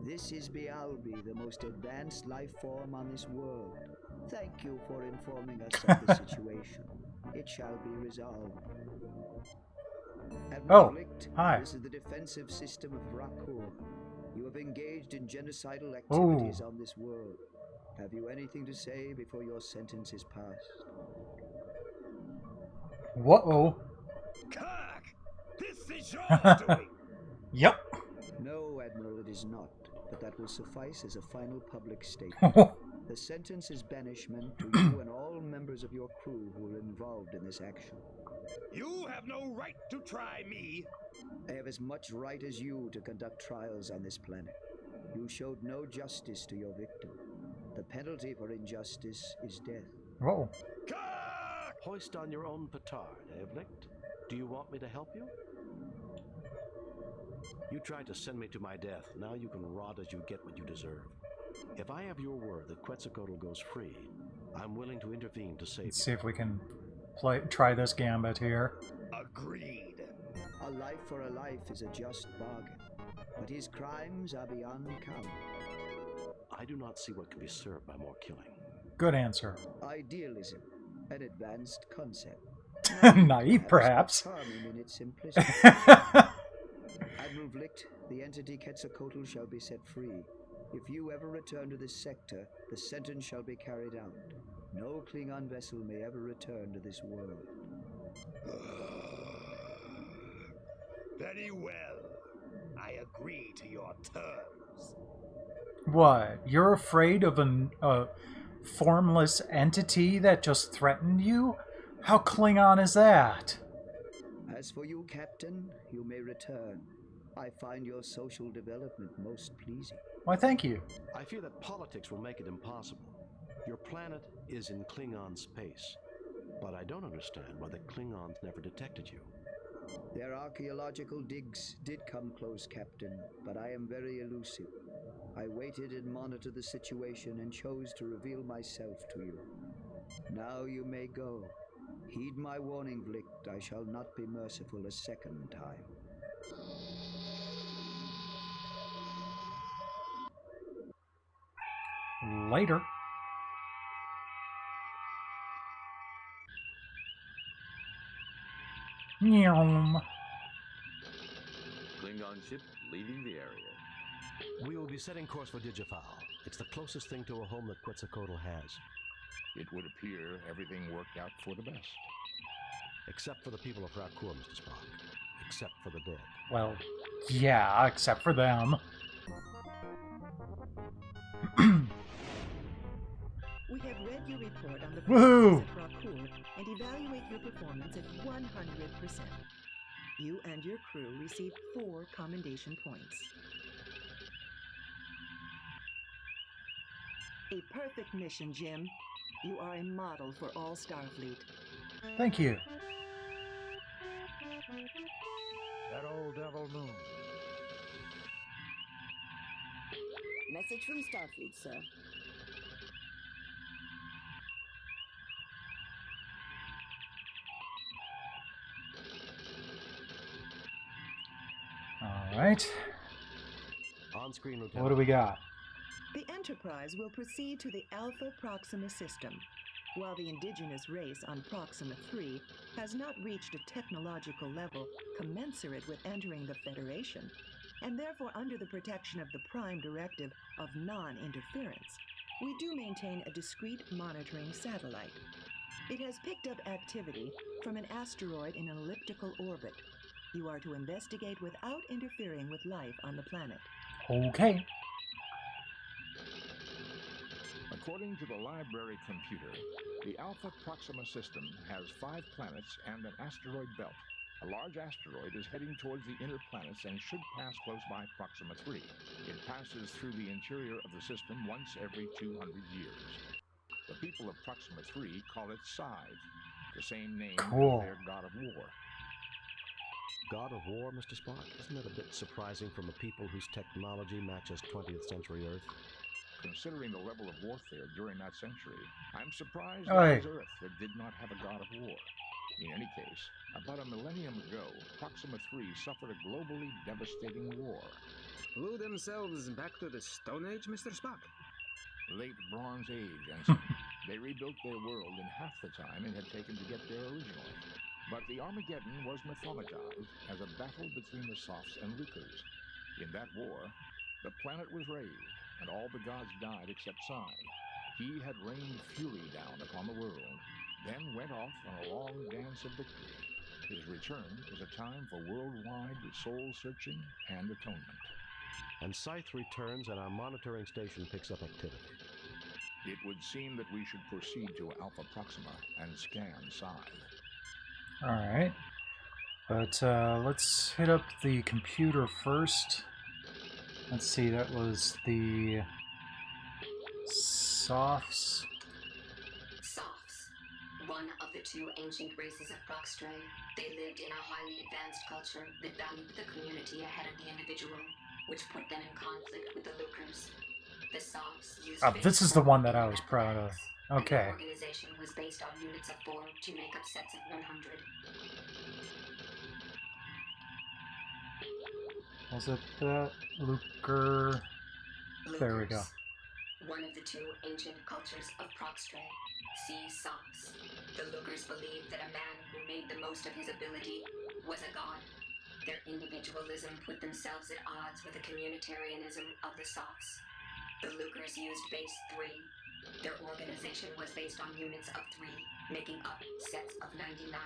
This is Bialbi, the most advanced life form on this world. Thank you for informing us of the situation. It shall be resolved. Oh, Licht, hi. This is the defensive system of Rakur. You have engaged in genocidal activities on this world. Have you anything to say before your sentence is passed? Whoa. Kirk! This is your doing! Yep. No, Admiral, it is not. But that will suffice as a final public statement. The sentence is banishment to you and all members of your crew who were involved in this action. You have no right to try me! I have as much right as you to conduct trials on this planet. You showed no justice to your victim. The penalty for injustice is death. Whoa. Hoist on your own petard, Avlicht. Do you want me to help you? You tried to send me to my death. Now you can rot as you get what you deserve. If I have your word that Quetzalcoatl goes free, I'm willing to intervene to save Let's you. see if we can try this gambit here. Agreed. A life for a life is a just bargain, but his crimes are beyond count. I do not see what can be served by more killing. Good answer. Idealism, an advanced concept. Naive, perhaps. Charming in its simplicity. Admiral Vlicht, the entity Quetzalcoatl shall be set free. If you ever return to this sector, the sentence shall be carried out. No Klingon vessel may ever return to this world. Very well. I agree to your terms. What? You're afraid of a formless entity that just threatened you? How Klingon is that? As for you, Captain, you may return. I find your social development most pleasing. Why, thank you. I fear that politics will make it impossible. Your planet is in Klingon space, but I don't understand why the Klingons never detected you. Their archaeological digs did come close, Captain, but I am very elusive. I waited and monitored the situation and chose to reveal myself to you. Now you may go. Heed my warning, Vlicht. I shall not be merciful a second time. Later. Nyom. Klingon ship leaving the area. We will be setting course for Digifal. It's the closest thing to a home that Quetzalcoatl has. It would appear everything worked out for the best. Except for the people of Rakur, Mr. Spock. Except for the dead. Well, yeah, except for them. We have read your report on the Woohoo! performance at Rakur and evaluate your performance at 100%. You and your crew receive 4 commendation points. A perfect mission, Jim. You are a model for all Starfleet. Thank you. That old devil moon. Message from Starfleet, sir. All right. On-screen, Lieutenant. What do we got? The Enterprise will proceed to the Alpha Proxima system. While the indigenous race on Proxima 3 has not reached a technological level commensurate with entering the Federation, and therefore under the protection of the Prime Directive of non-interference, we do maintain a discrete monitoring satellite. It has picked up activity from an asteroid in an elliptical orbit. You are to investigate without interfering with life on the planet. Okay. According to the library computer, the Alpha Proxima system has 5 planets and an asteroid belt. A large asteroid is heading towards the inner planets and should pass close by Proxima 3. It passes through the interior of the system once every 200 years. The people of Proxima 3 call it Scythe, the same name Cool. as their god of war. God of War, Mr. Spock? Isn't that a bit surprising from a people whose technology matches 20th century Earth? Considering the level of warfare during that century, I'm surprised Aye. it was Earth that did not have a god of war. In any case, about a millennium ago, Proxima 3 suffered a globally devastating war. Blew themselves back to the Stone Age, Mr. Spock? Late Bronze Age, Ensign. They rebuilt their world in half the time it had taken to get there originally. But the Armageddon was mythologized as a battle between the Sophs and Lucres. In that war, the planet was razed, and all the gods died except Scythe. He had rained fury down upon the world, then went off on a long dance of victory. His return is a time for worldwide soul-searching and atonement. And Scythe returns and our monitoring station picks up activity. It would seem that we should proceed to Alpha Proxima and scan Scythe. All right. But let's hit up the computer first. Let's see, that was the Sophs. Sophs, one of the 2 ancient races of Proxtre. They lived in a highly advanced culture that valued the community ahead of the individual, which put them in conflict with the Lucres. The Sophs used This is the one that I was proud of. Okay. The organization was based on units of 4 to make up sets of 100. Was it that? Lucre? There we go. One of the 2 ancient cultures of Proxtre. See Sophs. The Lucres believed that a man who made the most of his ability was a god. Their individualism put themselves at odds with the communitarianism of the Sophs. The Lucres used base 3. Their organization was based on units of 3, making up sets of 99.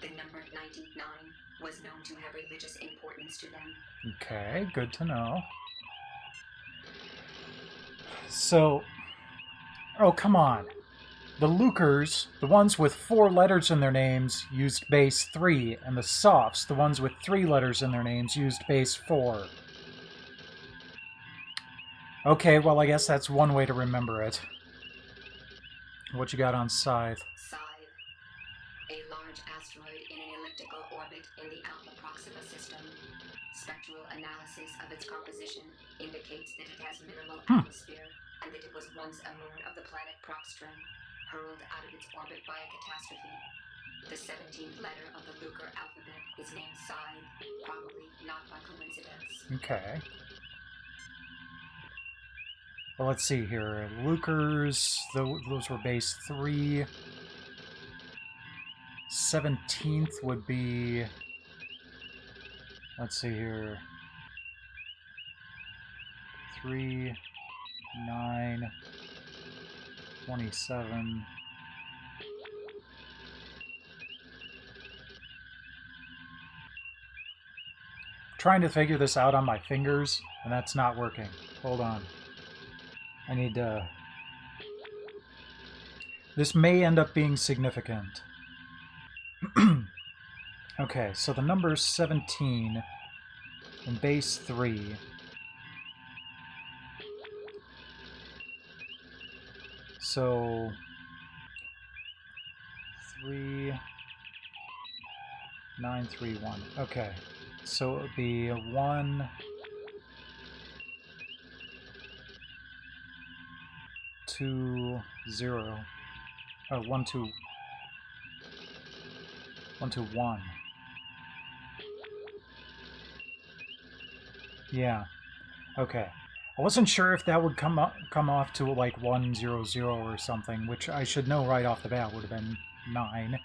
The number 99 was known to have religious importance to them. Okay, good to know. So, oh, come on. The Lucres, the ones with 4 letters in their names, used base 3, and the Sophs, the ones with 3 letters in their names, used base 4. Okay, well, I guess that's one way to remember it. What you got on Scythe? Scythe, a large asteroid in an elliptical orbit in the Alpha Proxima system. Spectral analysis of its composition indicates that it has minimal atmosphere and that it was once a moon of the planet Proxtre, hurled out of its orbit by a catastrophe. The 17th letter of the Lucre alphabet is named Scythe, probably not by coincidence. Okay. Well, let's see here. Lucres, those were base 3. 17th would be, let's see here, 3, 9, 27. Trying to figure this out on my fingers, and that's not working. Hold on. I need to... This may end up being significant. Okay, so the number 17 in base 3. So 3, 9, 3, 1. Okay, so it would be 1, 2, 0. Oh, 1, 2, 1, 2, 1. Yeah. Okay. I wasn't sure if that would come off to like 1, 0, 0 or something, which I should know right off the bat would have been 9.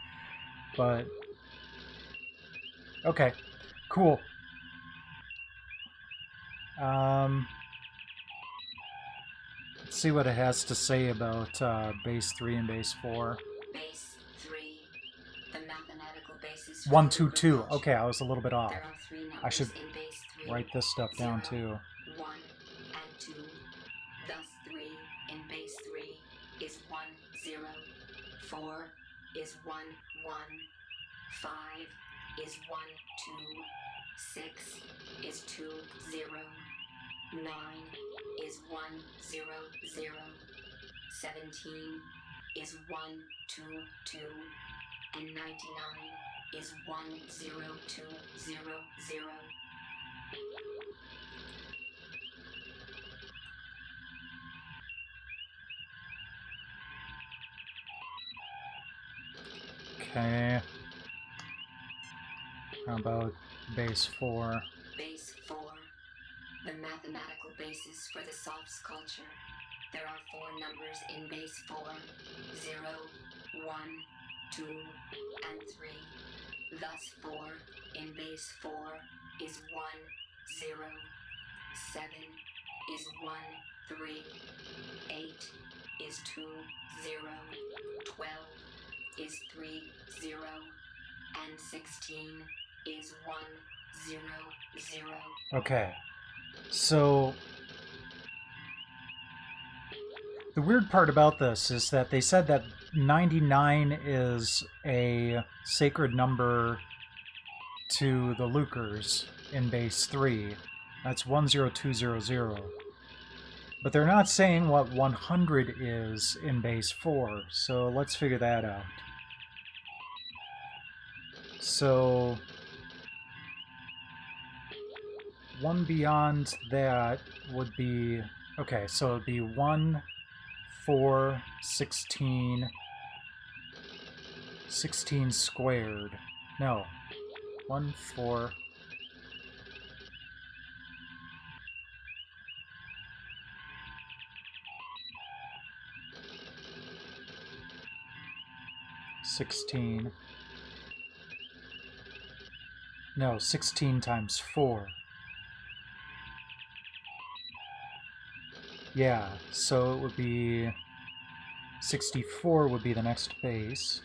But okay, cool. Let's see what it has to say about base 3 and base 4. Base 3. The mathematical basis. 1, 2, 2. Okay, I was a little bit off. There are 3 numbers I should in base 3. write this stuff down too. 1 and 2. Thus 3 in base 3 is 1, 0. 4 is 1, 1. 5 is 1, 2. 6 is 2, 0. 9 is 1, 0, 0. 17 is 1, 2, 2. And 99 is 1, 0, 2, 0, 0. Okay. How about base 4? Base 4. The mathematical basis for the Sophs culture. There are 4 numbers in base 4. 0, 1, 2, and 3. Thus 4 in base 4 is 1, 0. 7 is 1, 3. 8 is 2, 0. 12 is 3, 0. And 16 is 1, 0, 0. Okay. So the weird part about this is that they said that 99 is a sacred number to the Lucers in base 3. That's 10200. But they're not saying what 100 is in base 4, so let's figure that out. So one beyond that would be, okay, so it'd be 1, 4, 16, 16 squared. No, 1, 4. No, 16 times 4. Yeah, so it would be 64 would be the next base.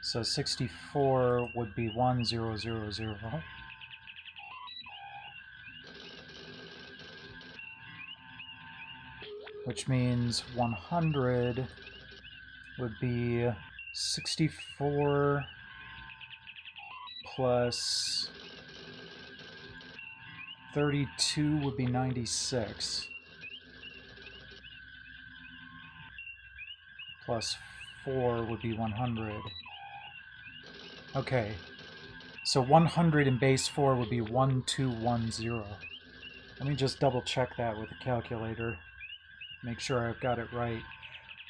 So 64 would be 1000. Which means 100 would be 64 plus 32 would be 96. Plus 4 would be 100. Okay, so 100 in base 4 would be 1210. Let me just double check that with the calculator. Make sure I've got it right.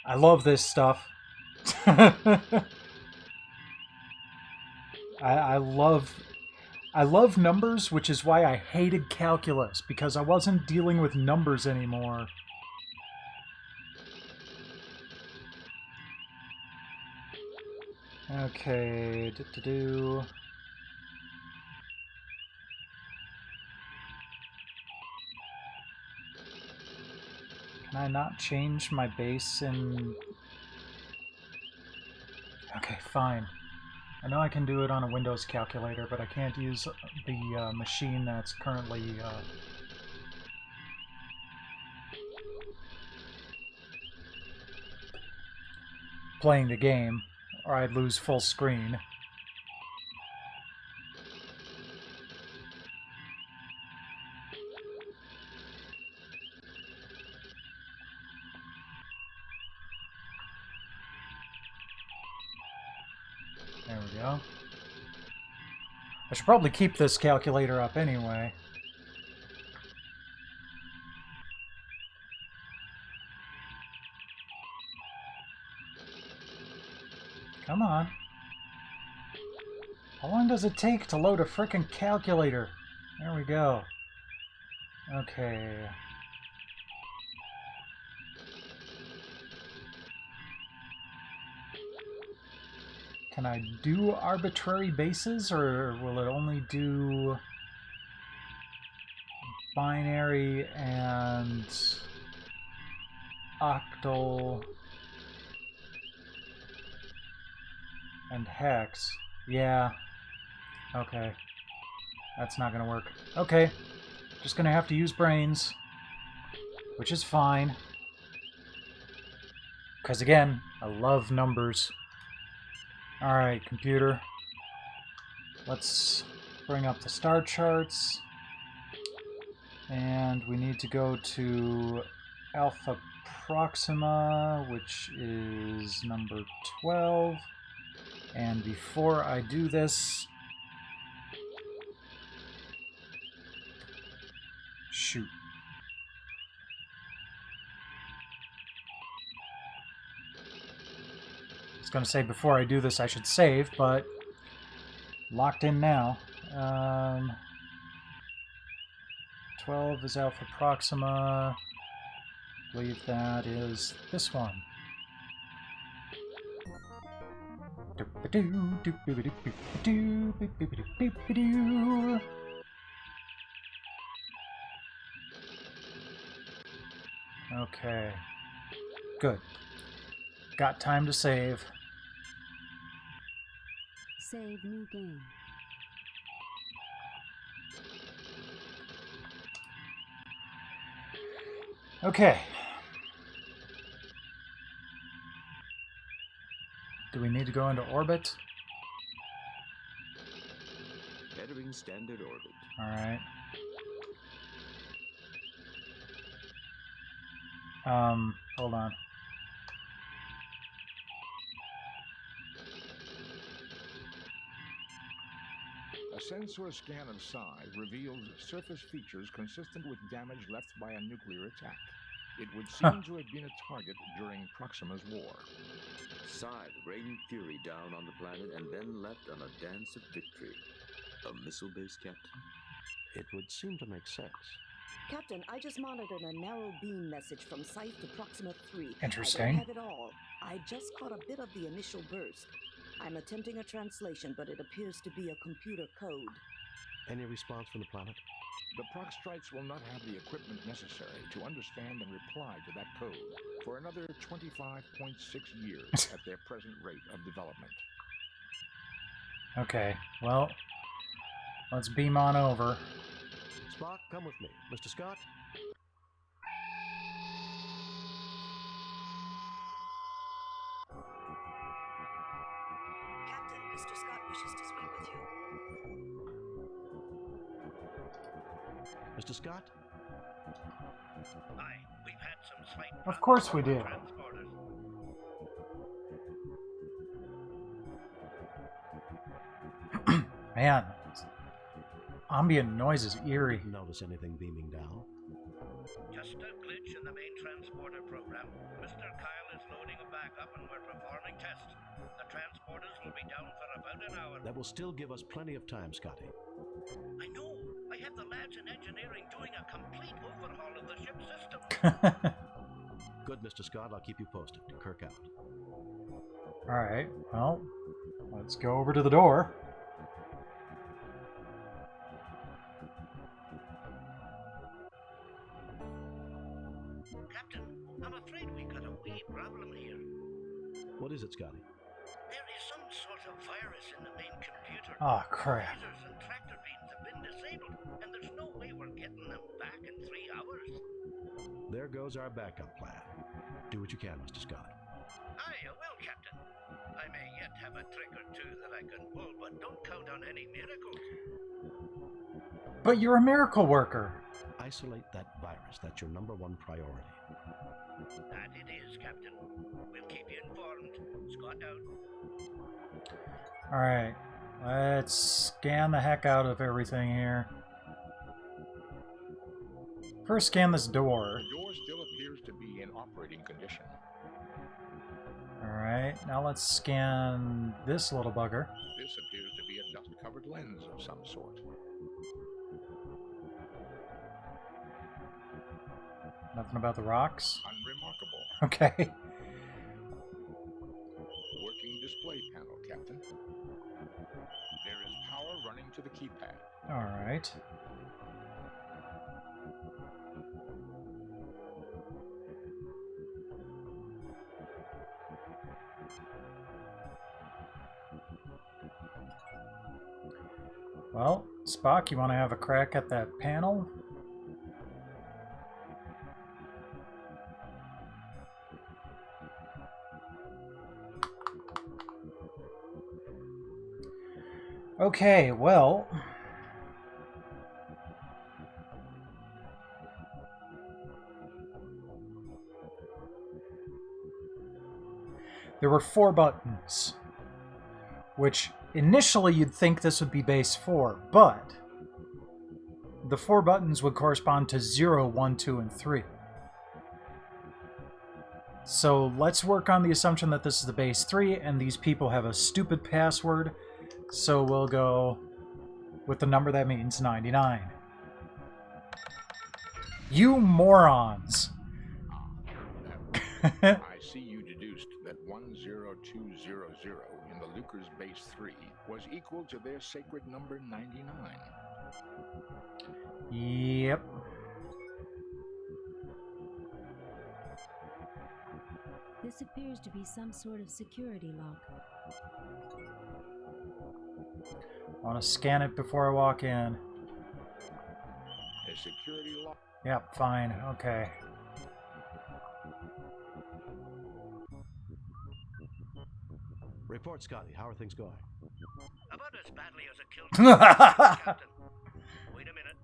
I love this stuff. I love numbers, which is why I hated calculus, because I wasn't dealing with numbers anymore. Okay, do. Can I not change my base in... Okay, fine. I know I can do it on a Windows calculator, but I can't use the machine that's currently... playing the game, or I'd lose full screen. There we go. I should probably keep this calculator up anyway. Come on. How long does it take to load a frickin' calculator? There we go. Okay. Can I do arbitrary bases, or will it only do binary and octal and hex? Yeah. Okay. That's not gonna work. Okay. Just gonna have to use brains, which is fine. Because again, I love numbers. Alright, computer. Let's bring up the star charts. And we need to go to Alpha Proxima, which is number 12. And before I do this... Shoot. I was going to say before I do this I should save, but locked in now. 12 is Alpha Proxima. I believe that is this one. Okay. Good. Got time to save. Save new game. Okay. Do we need to go into orbit? Entering standard orbit. Alright. Hold on. A sensor scan of Psi reveals surface features consistent with damage left by a nuclear attack. It would seem to have been a target during Proxima's war. Psi rained fury down on the planet and then left on a dance of victory. A missile base, Captain? It would seem to make sense. Captain, I just monitored a narrow beam message from Scythe to Proxima 3. Interesting. I don't have it all. I just caught a bit of the initial burst. I'm attempting a translation, but it appears to be a computer code. Any response from the planet? The Proxtrites will not have the equipment necessary to understand and reply to that code for another 25.6 years at their present rate of development. Okay, well, let's beam on over. Spock, come with me. Mr. Scott? Captain, Mr. Scott wishes to speak with you. Mr. Scott? Aye, we've had some slight Of course we did. transporters. Man, ambient noise is eerie. Notice anything beaming down? Just a glitch in the main transporter program. Mr. Kyle is loading a backup and we're performing tests. The transporters will be down for about an hour. That will still give us plenty of time, Scotty. I know. I have the lads in engineering doing a complete overhaul of the ship system. Good, Mr. Scott. I'll keep you posted. Kirk out. Alright, well, let's go over to the door. Captain, I'm afraid we got a wee problem here. What is it, Scotty? There is some sort of virus in the main computer. Oh, crap. Lasers and tractor beams have been disabled, and there's no way we're getting them back in 3 hours. There goes our backup plan. Do what you can, Mr. Scott. I will, Captain. I may yet have a trick or two that I can pull, but don't count on any miracles. But you're a miracle worker. Isolate that virus. That's your #1 priority. That it is, Captain. We'll keep you informed. Scott out. Alright, let's scan the heck out of everything here. First, scan this door. The door still appears to be in operating condition. Alright, now let's scan this little bugger. This appears to be a dust-covered lens of some sort. Nothing about the rocks? Unremarkable. Okay. Working display panel, Captain. There is power running to the keypad. Alright. Well, Spock, you want to have a crack at that panel? Okay, well... there were 4 buttons, which initially you'd think this would be base 4, but the 4 buttons would correspond to 0, 1, 2, and 3. So let's work on the assumption that this is the base 3, and these people have a stupid password, so we'll go with the number that means 99. You morons! I see you deduced that 10200 in the Lucre's base 3 was equal to their sacred number 99. Yep. This appears to be some sort of security lock. I want to scan it before I walk in. A security lock. Yep, fine. Okay. Report, Scotty. How are things going? About as badly as a killed Captain. Wait a minute.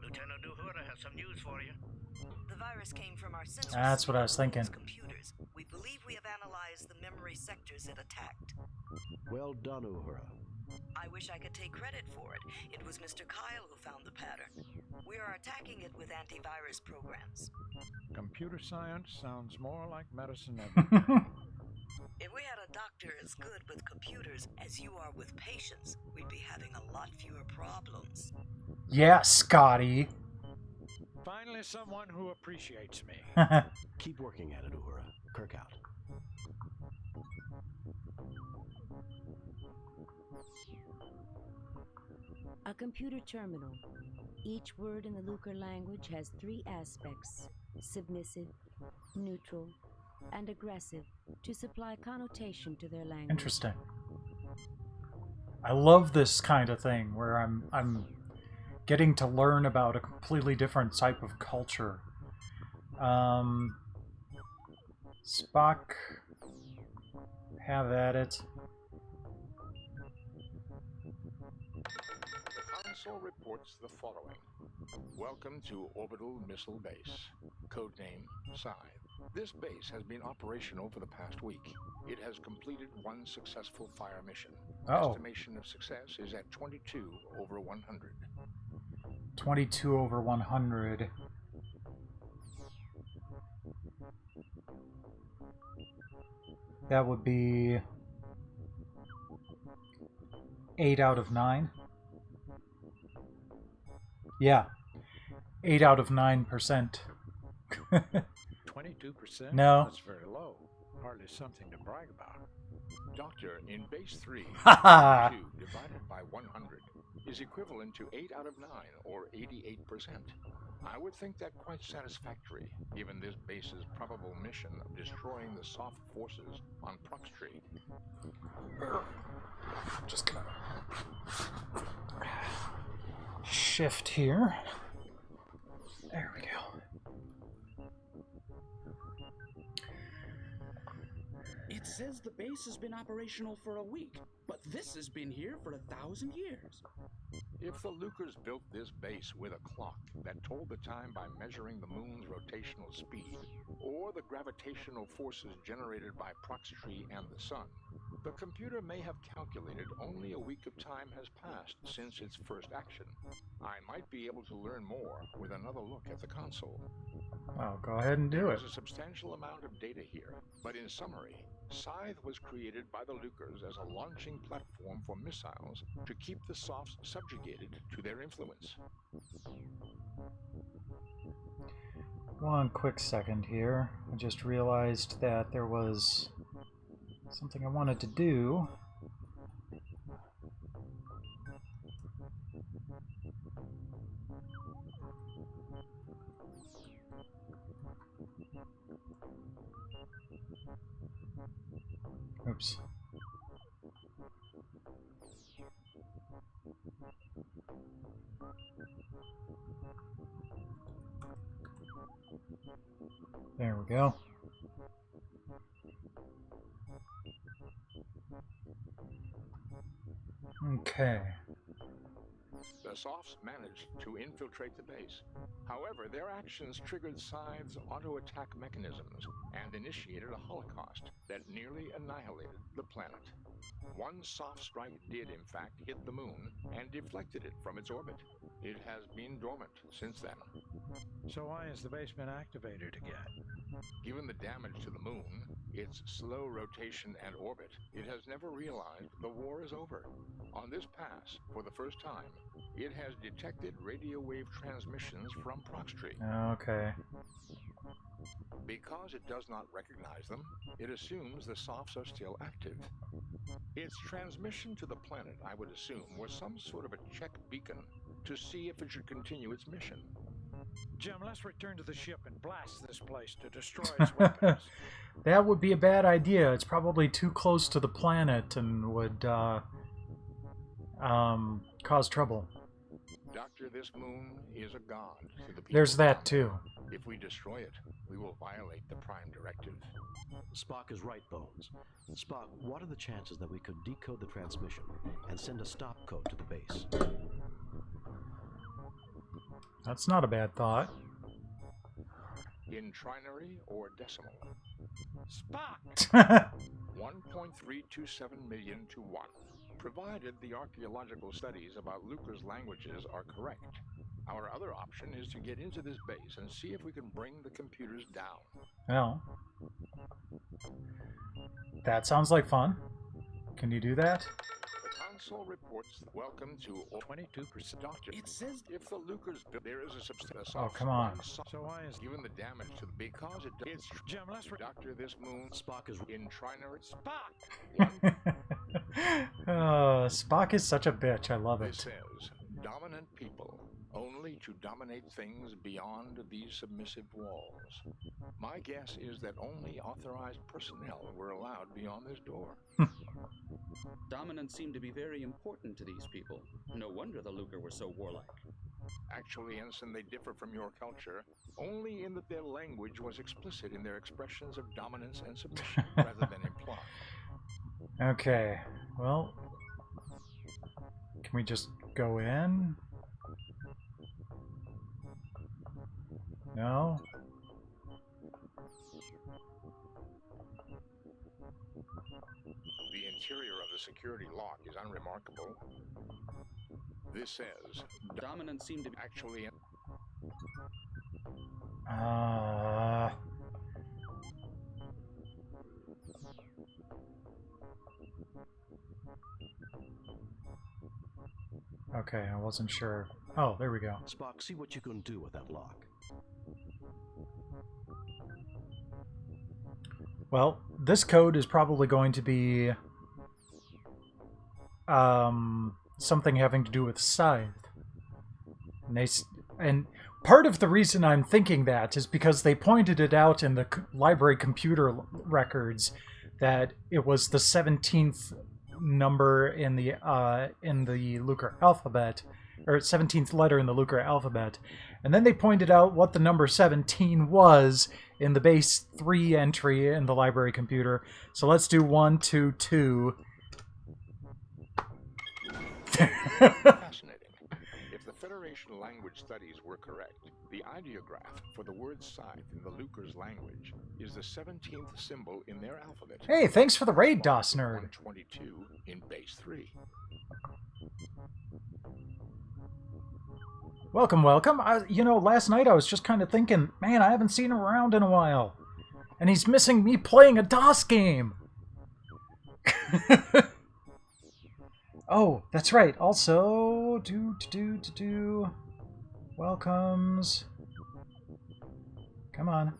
Lieutenant Uhura has some news for you. The virus came from our sensor That's what I was thinking. computers. We believe we have analyzed the memory sectors it attacked. Well done, Uhura. I wish I could take credit for it. It was Mr. Kyle who found the pattern. We are attacking it with antivirus programs. Computer science sounds more like medicine than... If we had a doctor as good with computers as you are with patients, we'd be having a lot fewer problems. Yeah, Scotty. Finally, someone who appreciates me. Keep working at it, Uhura. Kirk out. A computer terminal. Each word in the Lucre language has 3 aspects: submissive, neutral, and aggressive, to supply connotation to their language. Interesting. I love this kind of thing where I'm getting to learn about a completely different type of culture. Spock, have at it. The console reports the following. Welcome to Orbital Missile Base. Codename Scythe. This base has been operational for the past week. It has completed 1 successful fire mission. Estimation of success is at 22 over 100. 22 over 100. That would be 8 out of 9. Yeah. 8 out of 9%. 22%? No. That's very low. Hardly something to brag about. Doctor, in base 3, Haha. 2 divided by 100 is equivalent to 8 out of 9, or 88%. I would think that quite satisfactory, given this base's probable mission of destroying the soft forces on Proxtree. Just gonna shift here. There we go. It says the base has been operational for a week, but this has been here for 1,000 years. If the Lucas built this base with a clock that told the time by measuring the moon's rotational speed, or the gravitational forces generated by Proxtree and the sun, the computer may have calculated only a week of time has passed since its first action. I might be able to learn more with another look at the console. Oh, go ahead and do it. There's a substantial amount of data here, but in summary, Scythe was created by the Lucas as a launching platform for missiles to keep the Softs subjugated to their influence. One quick second here. I just realized that there was something I wanted to do. Oops. There we go. Okay. The Softs managed to infiltrate the base. However, their actions triggered Scythe's auto-attack mechanisms and initiated a holocaust that nearly annihilated the planet. One soft strike did, in fact, hit the moon and deflected it from its orbit. It has been dormant since then. So why has the base been activated again? Given the damage to the moon, its slow rotation and orbit, it has never realized the war is over. On this pass, for the first time, it has detected radio wave transmissions from Proxtree. Okay. Because it does not recognize them, it assumes the Softs are still active. Its transmission to the planet, I would assume, was some sort of a check beacon to see if it should continue its mission. Jim, let's return to the ship and blast this place to destroy its weapons. That would be a bad idea. It's probably too close to the planet and would cause trouble. Doctor, this moon is a god to the people. There's that too. If we destroy it, we will violate the Prime Directive. Spock is right, Bones. Spock, what are the chances that we could decode the transmission and send a stop code to the base? That's not a bad thought. In trinary or decimal? Spock! 1.327 million to 1. Provided the archaeological studies about Luca's languages are correct. Our other option is to get into this base and see if we can bring the computers down. Well, that sounds like fun. Can you do that? The console reports welcome to 22% Doctor. It says if the Lucas there is a substantial. Oh, come on. So why is given the damage to the because it's Jim, let's Doctor, this moon Spock is in trinary. Spock. Spock is such a bitch. I love This it. says dominant people only to dominate things beyond these submissive walls. My guess is that only authorized personnel were allowed beyond this door. Dominants seem to be very important to these people. No wonder the Lucre were so warlike. Actually, Ensign, they differ from your culture only in that their language was explicit in their expressions of dominance and submission rather than implied. Okay, well, can we just go in? No? The interior of the security lock is unremarkable. This says Dominants seem to be actually. Okay, I wasn't sure. Oh, there we go. Spock, see what you can do with that lock. Well, this code is probably going to be something having to do with Scythe. And part of the reason I'm thinking that is because they pointed it out in the library computer records that it was the 17th number in the Lucre alphabet, or 17th letter in the Lucre alphabet. And then they pointed out what the number 17 was in the base 3 entry in the library computer. So let's do 1, 2, 2. Fascinating. If the Federation language studies were correct, the ideograph for the word scythe in the Lucre's language is the 17th symbol in their alphabet. Hey, thanks for the raid, DOS Nerd. 122 in base 3. Welcome, welcome. You know, last night I was just kind of thinking, man, I haven't seen him around in a while. And he's missing me playing a DOS game. Oh, that's right. Also, welcomes. Come on.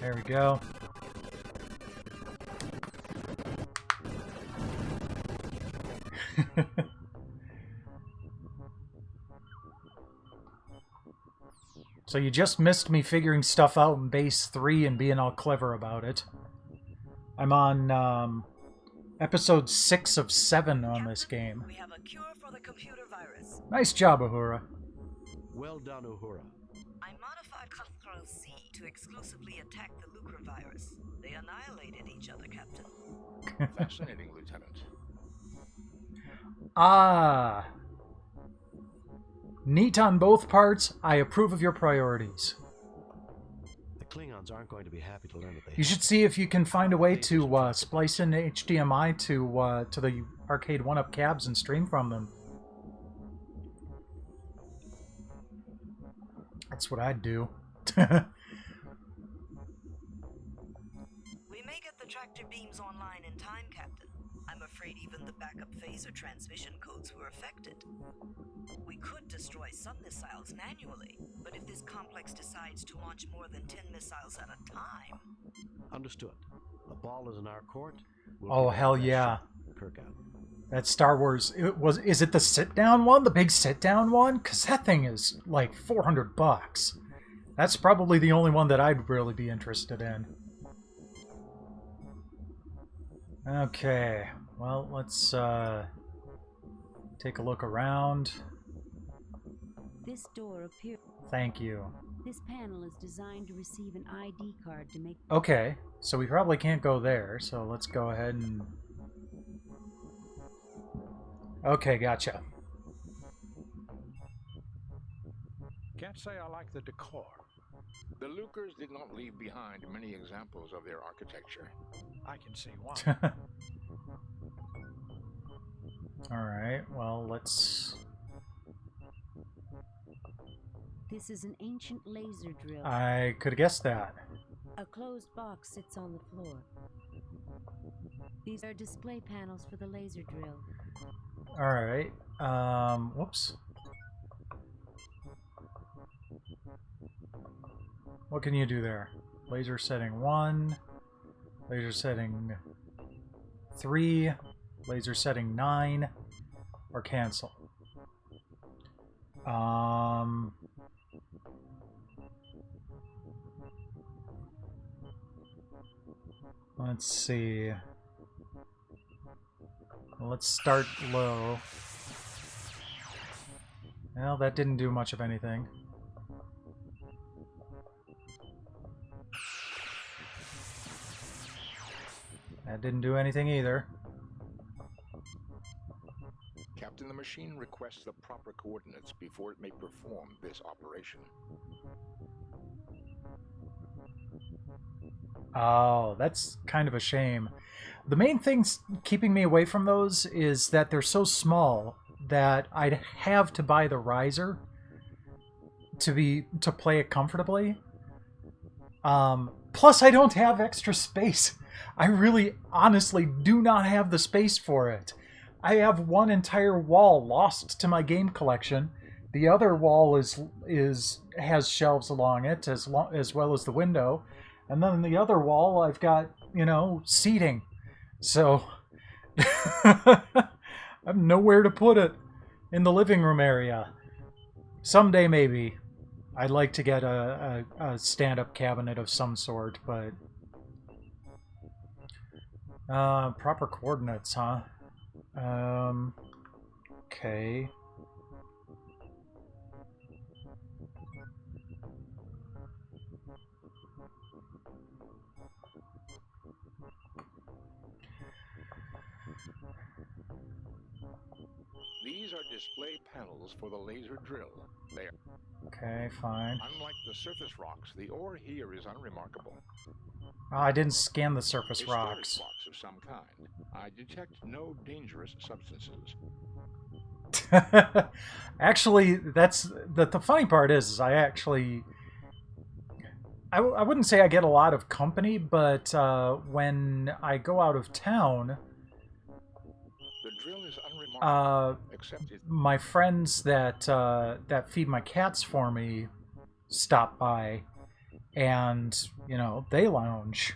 There we go. So you just missed me figuring stuff out in base 3 and being all clever about it. I'm on episode 6 of 7 on this game. We have a cure for the computer virus. Nice job, Uhura. Well done, Uhura. I modified Control-C to exclusively attack the Lucre virus. They annihilated each other, Captain. Fascinating, Lieutenant. Ah. Neat on both parts. I approve of your priorities. The Klingons aren't going to be happy to learn that they... You should see if you can find a way to splice in HDMI to the arcade 1-up cabs and stream from them. That's what I'd do. We may get the tractor beams online in time, Captain. I'm afraid even the backup phaser transmission codes were affected. We could destroy some missiles manually, but if this complex decides to launch more than 10 missiles at a time... Understood. The ball is in our court. Oh, hell yeah. Kirk out. That Star Wars, is it the sit-down one? The big sit-down one? Because that thing is like $400. That's probably the only one that I'd really be interested in. Okay, well, let's take a look around. This door appears. Thank you. This panel is designed to receive an ID card to make. Okay, so we probably can't go there, so let's go ahead and... Okay, gotcha. Can't say I like the decor. The Lucres did not leave behind many examples of their architecture. I can see one. Alright, well, let's... This is an ancient laser drill. I could have guessed that. A closed box sits on the floor. These are display panels for the laser drill. Alright, whoops. What can you do there? Laser setting 1, laser setting 3, laser setting 9, or cancel. Let's see. Let's start low. Well, that didn't do much of anything. That didn't do anything either. Captain, the machine requests the proper coordinates before it may perform this operation. Oh, that's kind of a shame. The main thing keeping me away from those is that they're so small that I'd have to buy the riser to play it comfortably. Plus, I don't have extra space. I really, honestly do not have the space for it. I have one entire wall lost to my game collection, The other wall has shelves along it as well as the window, and then the other wall I've got, you know, seating. So I have nowhere to put it in the living room area. Someday maybe I'd like to get a stand-up cabinet of some sort, but proper coordinates, huh? Okay. These are display panels for the laser drill. They are... Okay, fine. Unlike the surface rocks, the ore here is unremarkable. Oh, I didn't scan the surface rocks. Rocks of some kind. I detect no dangerous substances. Actually, that's the funny part is I actually I wouldn't say I get a lot of company, but when I go out of town, the drill is unremarkable, my friends that feed my cats for me stop by, and you know, they lounge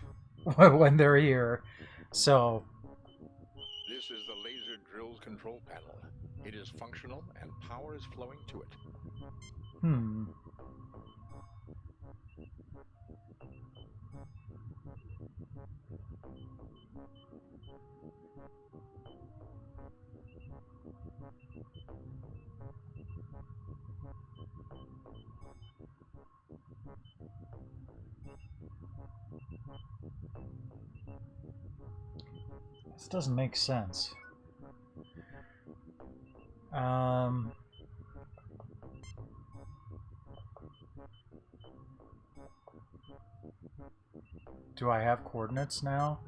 when they're here. So this is the laser drill's control panel. It is functional and power is flowing to it. This doesn't make sense. Do I have coordinates now?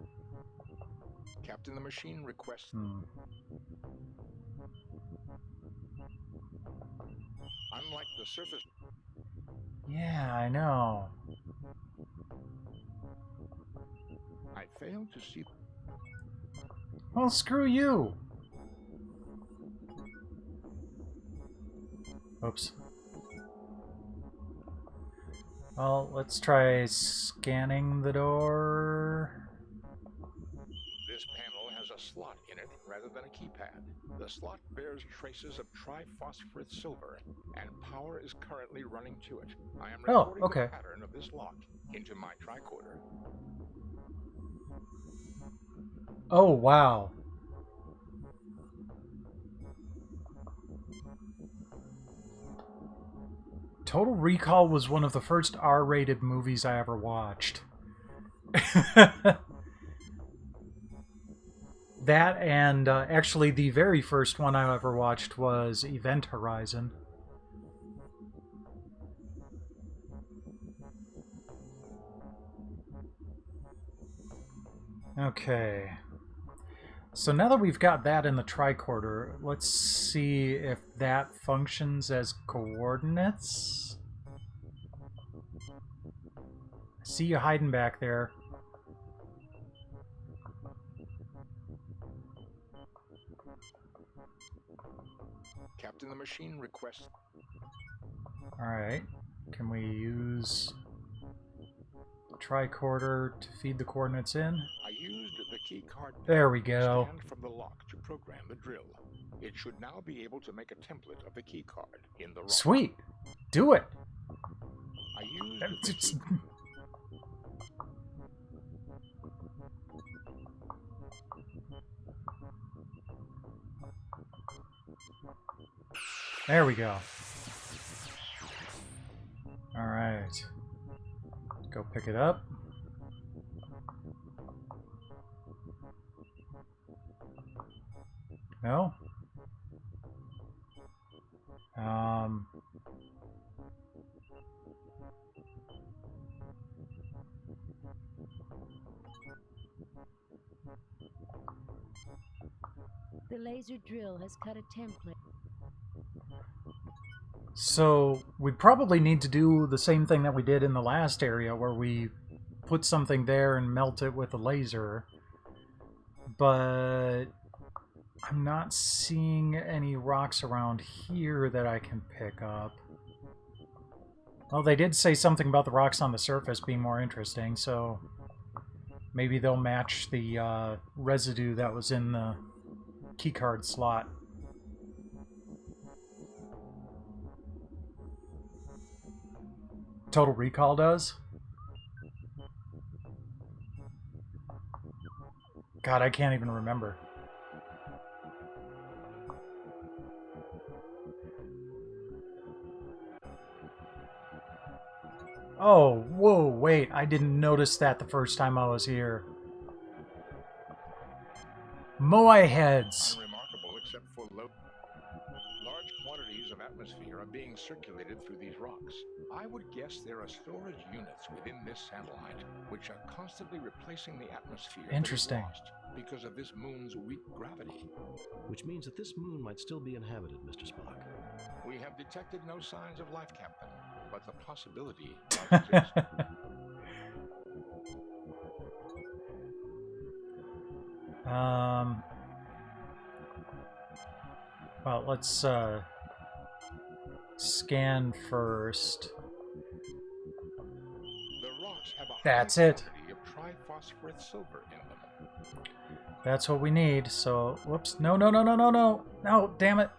Captain, the machine requests... Unlike the surface... Yeah, I know. I failed to see... Well, screw you! Oops. Well, let's try scanning the door. This panel has a slot in it rather than a keypad. The slot bears traces of triphosphorus silver, and power is currently running to it. I am recording the pattern of this lock into my tricorder. Oh, wow. Total Recall was one of the first R-rated movies I ever watched. That and actually the very first one I ever watched was Event Horizon. Okay. So now that we've got that in the tricorder, let's see if that functions as coordinates. I see you hiding back there. Captain, the machine requests... Alright. Can we use tricorder to feed the coordinates in? I used the key card. There we go. Scanned from the lock to program the drill. It should now be able to make a template of the key card in the rock. Sweet. Do it. I used There we go. Alright. Go pick it up. No? The laser drill has cut a template. So we probably need to do the same thing that we did in the last area where we put something there and melt it with a laser. But I'm not seeing any rocks around here that I can pick up. Well, they did say something about the rocks on the surface being more interesting, so maybe they'll match the residue that was in the keycard slot. Total Recall does? God, I can't even remember. Oh, whoa, wait, I didn't notice that the first time I was here. Moai heads. Unremarkable except for large quantities of atmosphere are being circulated through these rocks. I would guess there are storage units within this satellite which are constantly replacing the atmosphere Interesting. that is lost because of this moon's weak gravity. Which means that this moon might still be inhabited, Mr. Spock. We have detected no signs of life, Captain, but the possibility does exist. Well, let's scan first. The rocks have a That's high it. quantity of triphosphorus silver in them. That's what we need. So, whoops. No, no, no, no, no, no. No, damn it.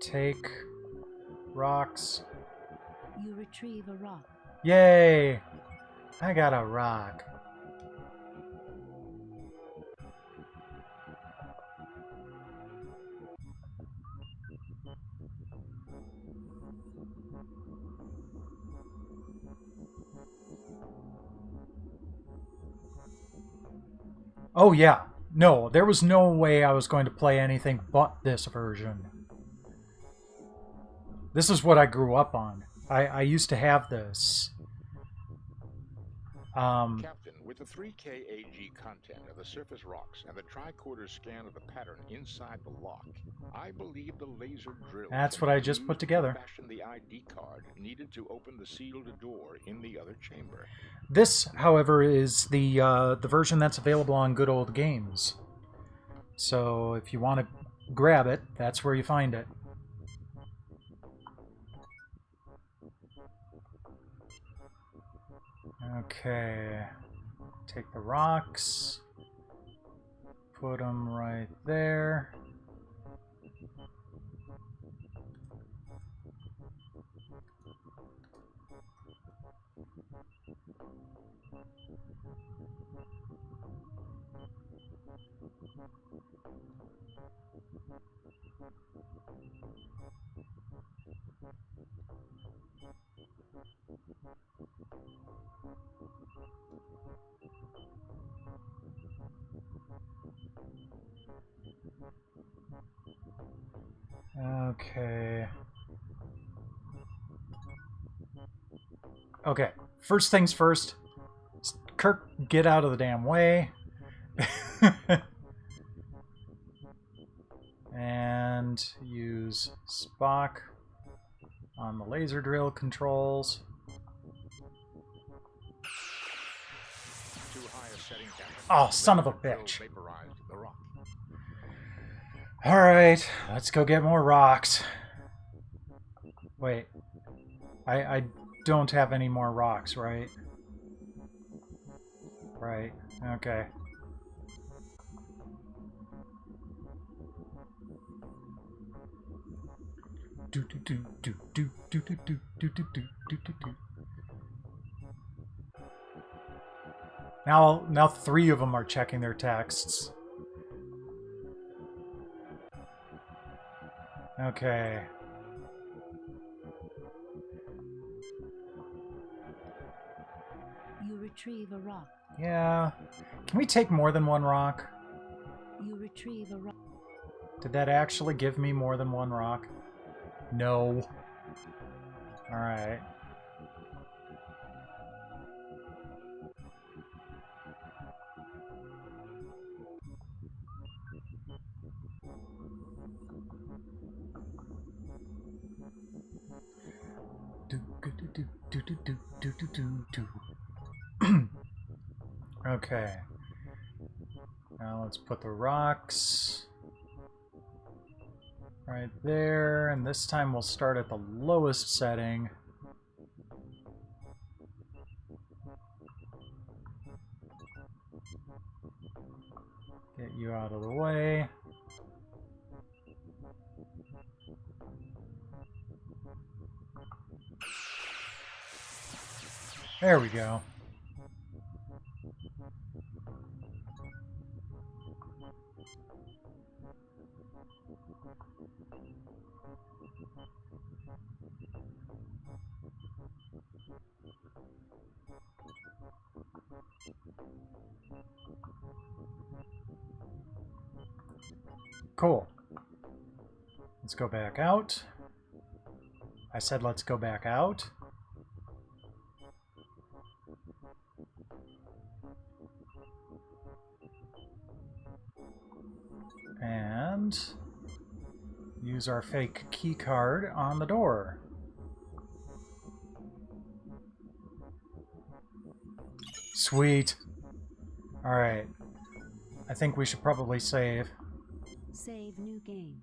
Take rocks. You retrieve a rock. Yay! I got a rock. Oh yeah. No, there was no way I was going to play anything but this version. This is what I grew up on. I used to have this. Captain, with the 3K AG content of the surface rocks and the tricorder scan of the pattern inside the lock, I believe the laser drill. That's what I just put together. Fashion the ID card needed to open the sealed door in the other chamber. This, however, is the version that's available on Good Old Games. So if you want to grab it, that's where you find it. Okay, take the rocks, put them right there. Okay. Okay, first things first. Kirk, get out of the damn way. And use Spock on the laser drill controls. Too high a setting, Captain. Oh, son of a bitch. Vaporized the rock. Alright, let's go get more rocks. Wait. I don't have any more rocks, right? Right, okay. Now 3 of them are checking their texts. Okay. You retrieve a rock. Yeah. Can we take more than one rock? You retrieve a rock. Did that actually give me more than one rock? No. Alright. Okay. Now let's put the rocks right there, and this time we'll start at the lowest setting. Get you out of the way. There we go. Cool. Let's go back out. I said let's go back out. And use our fake key card on the door. Sweet. Alright. I think we should probably save. Save new game.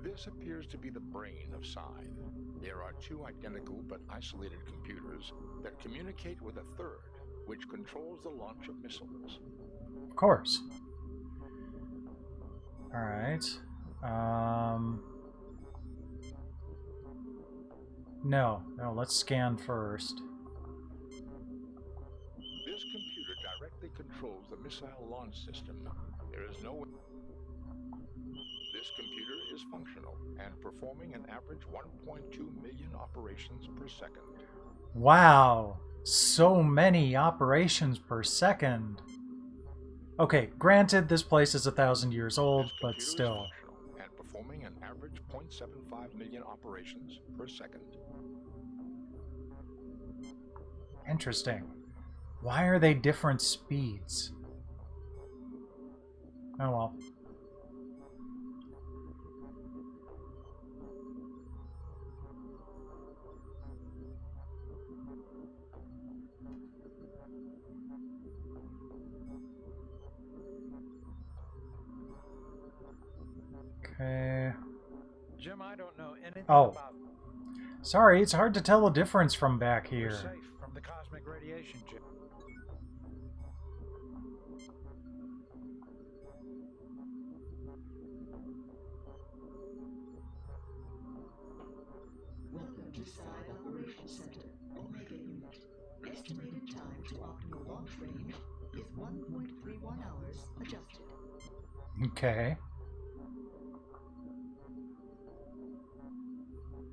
This appears to be the brain of Scythe. There are two identical but isolated computers that communicate with a third, which controls the launch of missiles. Of course. Alright. No, let's scan first. This computer directly controls the missile launch system. There is no... This computer is functional and performing an average 1.2 million operations per second. Wow! So many operations per second. Okay, granted this place is 1,000 years old, but still. And performing an average 0.75 million operations per second. Interesting. Why are they different speeds? Oh well. Okay. Jim, I don't know anything Oh. about... Sorry, it's hard to tell the difference from back You're here. safe from the cosmic radiation, Jim. Welcome to Side Operations Center, Omega Unit. Estimated time to optimal launch range is 1.31 hours adjusted. Okay.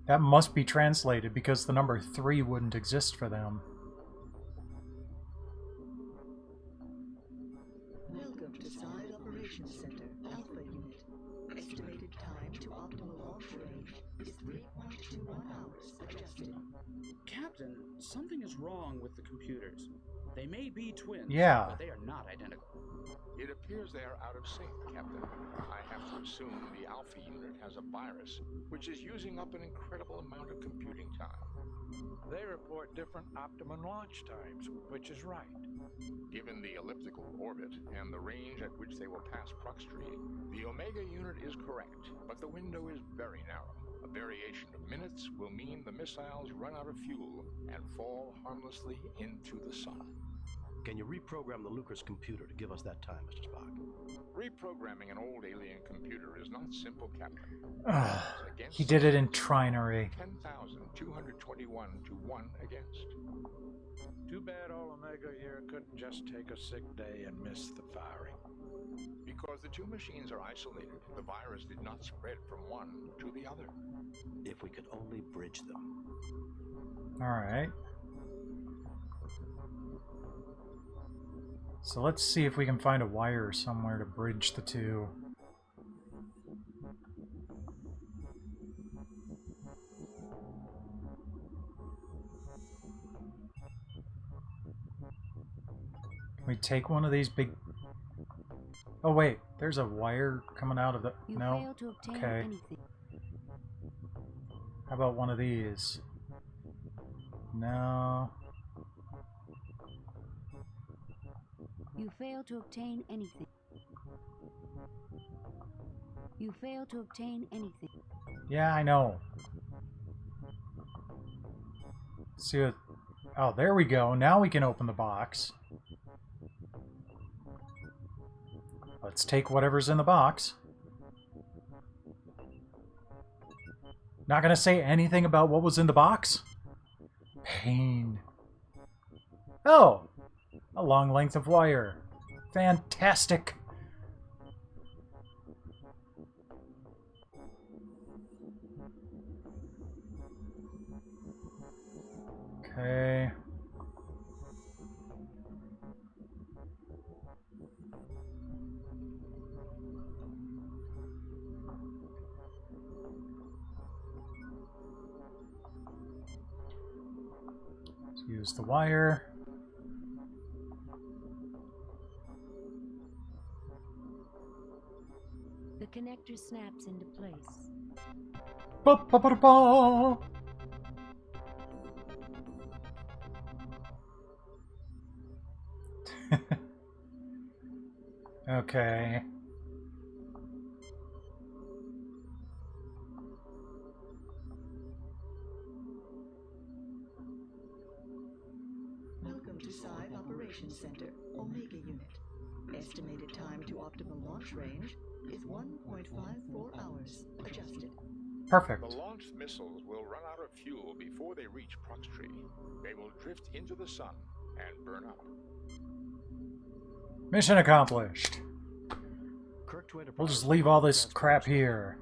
That must be translated because the number 3 wouldn't exist for them. Welcome to Side Operations Center, Alpha Unit. Estimated time to optimal launch range is 3.21 hours adjusted. Captain, something is wrong with the computers. They may be twins, Yeah. but they are not identical. It appears they are out of sync, Captain. I have to assume the Alpha unit has a virus, which is using up an incredible amount of computing time. They report different optimum launch times, which is right. Given the elliptical orbit and the range at which they will pass Proxtree, the Omega unit is correct, but the window is very narrow. A variation of minutes will mean the missiles run out of fuel and fall harmlessly into the sun. Can you reprogram the Lucas computer to give us that time, Mr. Spock? Reprogramming an old alien computer is not simple, Captain. He did it in trinary. 10,221 to 1 against. Too bad all Omega here couldn't just take a sick day and miss the firing. Because the two machines are isolated, the virus did not spread from one to the other. If we could only bridge them. Alright. So let's see if we can find a wire somewhere to bridge the two. Can we take one of these big Oh wait, there's a wire coming out of the... You no? fail to obtain Okay. anything. How about one of these? No. You fail to obtain anything. You fail to obtain anything. Yeah, I know. See what... Oh, there we go. Now we can open the box. Let's take whatever's in the box. Not gonna say anything about what was in the box? Pain. Oh! A long length of wire. Fantastic! Okay. Let's use the wire. The connector snaps into place. Ba ba ba ba. Okay. Welcome to Side Operations Center, Omega Unit. Estimated time to optimal launch range is 1.54 hours. Adjusted. Perfect. The launched missiles will run out of fuel before they reach Proxtree. They will drift into the sun and burn up. Mission accomplished. We'll just leave all this crap here.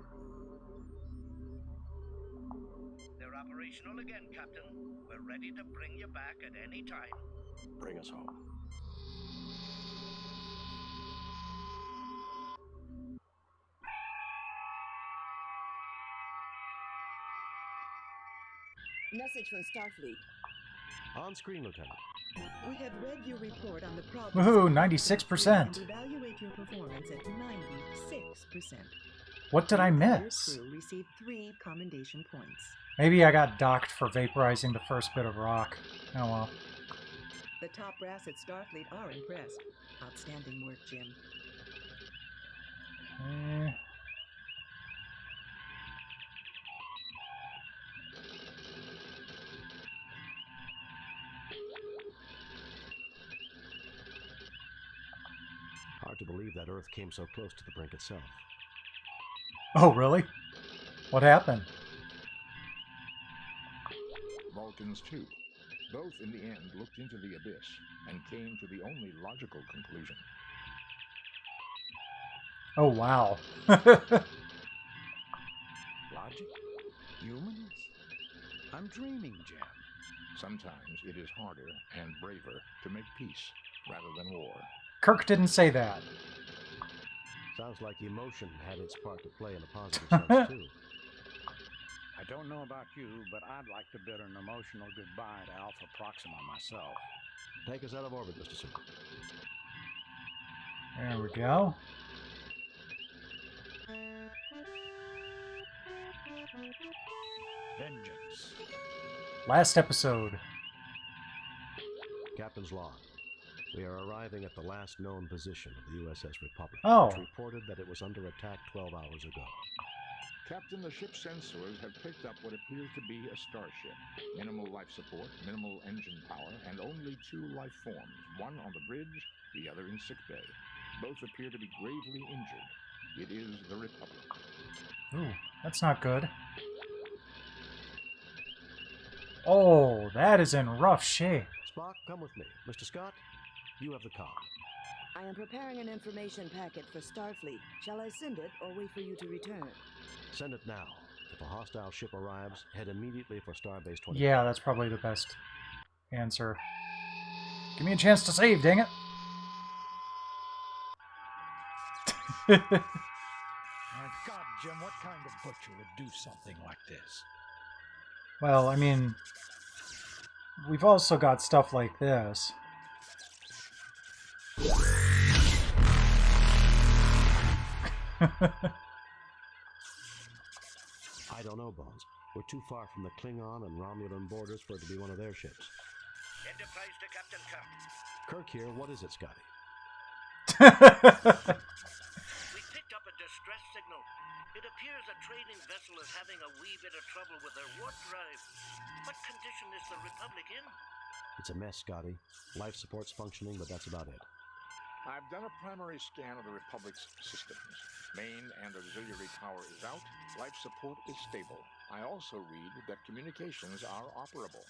They're operational again, Captain. We're ready to bring you back at any time. Bring us home. Message from Starfleet. On screen, Lieutenant. We have read your report on the progress. Woohoo, of 96%. and evaluate your performance at 96%. What did I Your miss? crew received 3 commendation points. Maybe I got docked for vaporizing the first bit of rock. Oh well. The top brass at Starfleet are impressed. Outstanding work, Jim. Okay. Hard to believe that Earth came so close to the brink itself. Oh, really? What happened? Vulcans, too. Both, in the end, looked into the abyss and came to the only logical conclusion. Oh, wow. Logic? Humans? I'm dreaming, Jim. Sometimes it is harder and braver to make peace rather than war. Kirk didn't say that. Sounds like emotion had its part to play in a positive sense, too. I don't know about you, but I'd like to bid an emotional goodbye to Alpha Proxima myself. Take us out of orbit, Mr. Super. There we go. Vengeance. Last episode. Captain's log. We are arriving at the last known position of the USS Republic. Oh. It's reported that it was under attack 12 hours ago. Captain, the ship's sensors have picked up what appears to be a starship. Minimal life support, minimal engine power, and only 2 life forms. One on the bridge, the other in sickbay. Both appear to be gravely injured. It is the Republic. Ooh, that's not good. Oh, that is in rough shape. Spock, come with me. Mr. Scott, you have the comm. I am preparing an information packet for Starfleet. Shall I send it or wait for you to return? Send it now. If a hostile ship arrives, head immediately for Starbase 20. Yeah, that's probably the best answer. Give me a chance to save, dang it. My God, Jim, what kind of butcher would do something like this? Well, I mean, we've also got stuff like this. I don't know, Bones. We're too far from the Klingon and Romulan borders for it to be one of their ships. Enterprise to Captain Kirk. Kirk here. What is it, Scotty? We picked up a distress signal. It appears a trading vessel is having a wee bit of trouble with their warp drive. What condition is the Republic in? It's a mess, Scotty. Life support's functioning, but that's about it. I've done a primary scan of the Republic's systems. Main and auxiliary power is out. Life support is stable. I also read that communications are operable.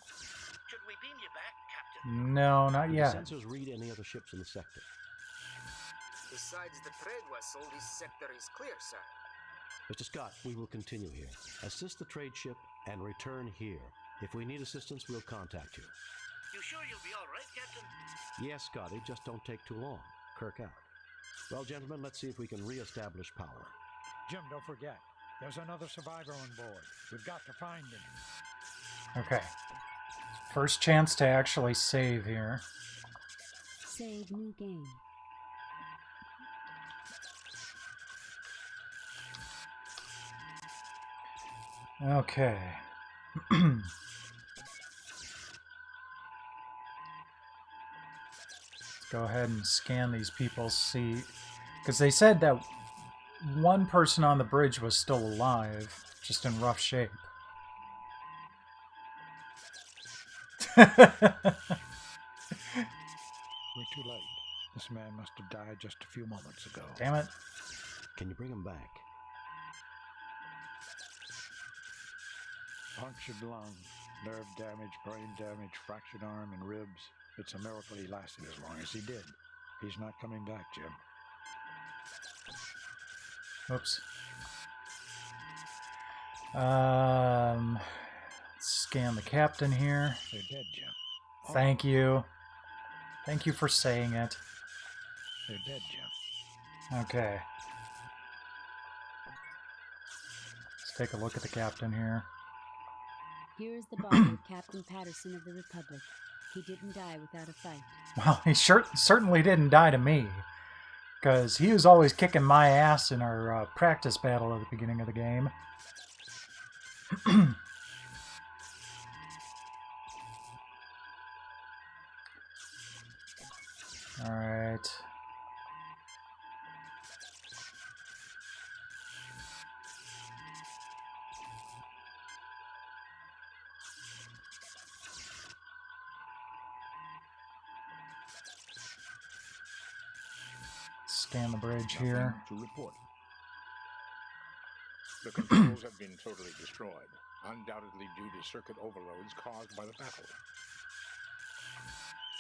Should we beam you back, Captain? No, not Do yet. the sensors read any other ships in the sector? Besides the trade vessel, this sector is clear, sir. Mr. Scott, we will continue here. Assist the trade ship and return here. If we need assistance, we'll contact you. You sure you'll be all right, Captain? Yes, Scotty, just don't take too long. Kirk out. Well, gentlemen, let's see if we can re-establish power. Jim, don't forget. There's another survivor on board. We've got to find him. Okay. First chance to actually save here. Save new game. Okay. Go ahead and scan these people, see, because they said that one person on the bridge was still alive, just in rough shape. We're too late. This man must have died just a few moments ago. Damn it. Can you bring him back? Punctured lung, nerve damage, brain damage, fractured arm and ribs. It's a miracle he lasted as long as he did. He's not coming back, Jim. Oops. Scan the captain here. They're dead, Jim. Thank you. Thank you for saying it. They're dead, Jim. Okay. Let's take a look at the captain here. Here is the body of Captain Patterson of the Republic. He didn't die without a fight. Well, he certainly didn't die to me, because he was always kicking my ass in our practice battle at the beginning of the game. All right. Scan the bridge here. To report. The controls have been totally destroyed, undoubtedly due to circuit overloads caused by the battle.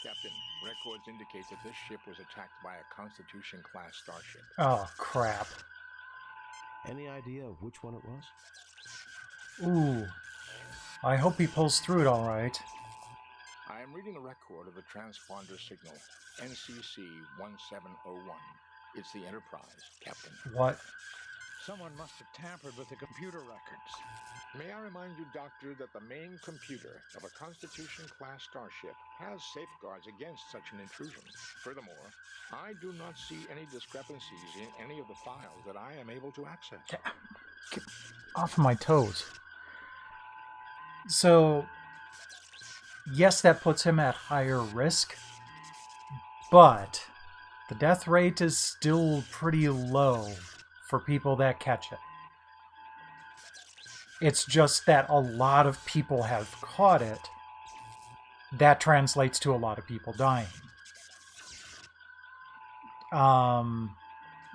Captain, records indicate that this ship was attacked by a Constitution-class starship. Oh, crap. Any idea of which one it was? Ooh. I hope he pulls through it all right. I am reading a record of the transponder signal, NCC 1701. It's the Enterprise, Captain. What? Someone must have tampered with the computer records. May I remind you, Doctor, that the main computer of a Constitution-class starship has safeguards against such an intrusion. Furthermore, I do not see any discrepancies in any of the files that I am able to access. Get off of my toes. So, yes, that puts him at higher risk, but the death rate is still pretty low for people that catch it. It's just that a lot of people have caught it. That translates to a lot of people dying.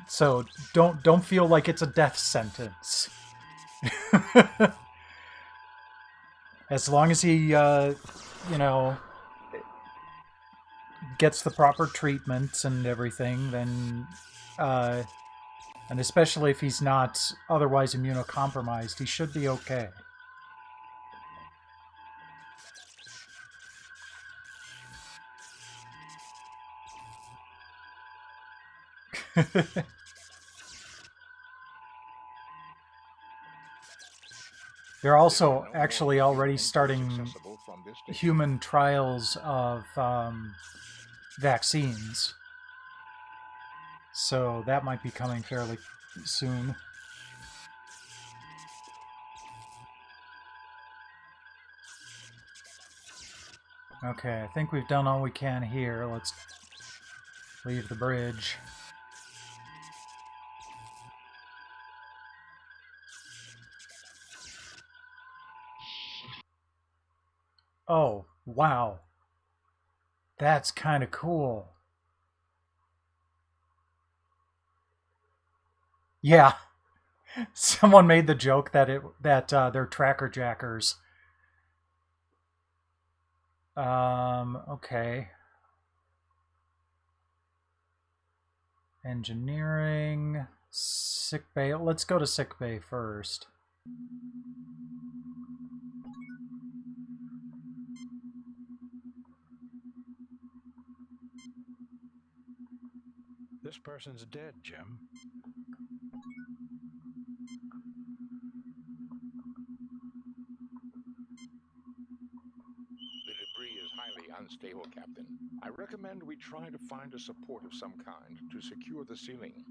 So don't feel like it's a death sentence. As long as he, gets the proper treatment and everything, then, and especially if he's not otherwise immunocompromised, he should be okay. They're also actually already starting human trials of vaccines. So that might be coming fairly soon. Okay, I think we've done all we can here. Let's leave the bridge. Oh, wow. That's kind of cool. Yeah. Someone made the joke that they're tracker jackers. Okay. Engineering, sick bay. Let's go to sick bay first. This person's dead, Jim. The debris is highly unstable, Captain. I recommend we try to find a support of some kind to secure the ceiling.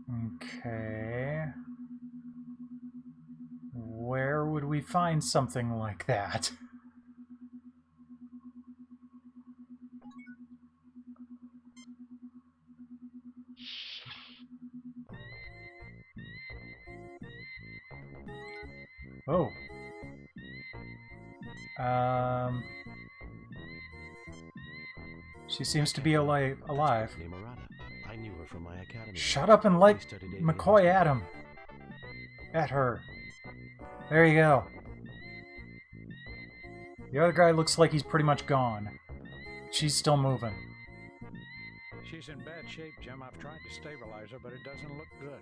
Okay. Where would we find something like that? Oh. She seems to be alive. I knew her from my academy. Shut up and let McCoy at him. At her. There you go. The other guy looks like he's pretty much gone. She's still moving. She's in bad shape, Jim. I've tried to stabilize her, but it doesn't look good.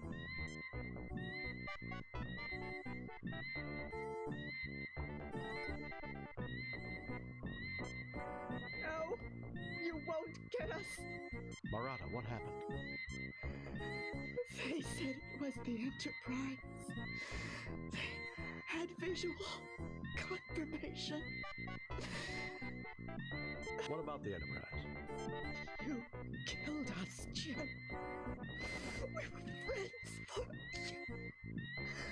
No, you won't get us. Murata, what happened? They said it was the Enterprise. They had visual confirmation. What about the Enterprise? You killed us, Jim. We were friends for you.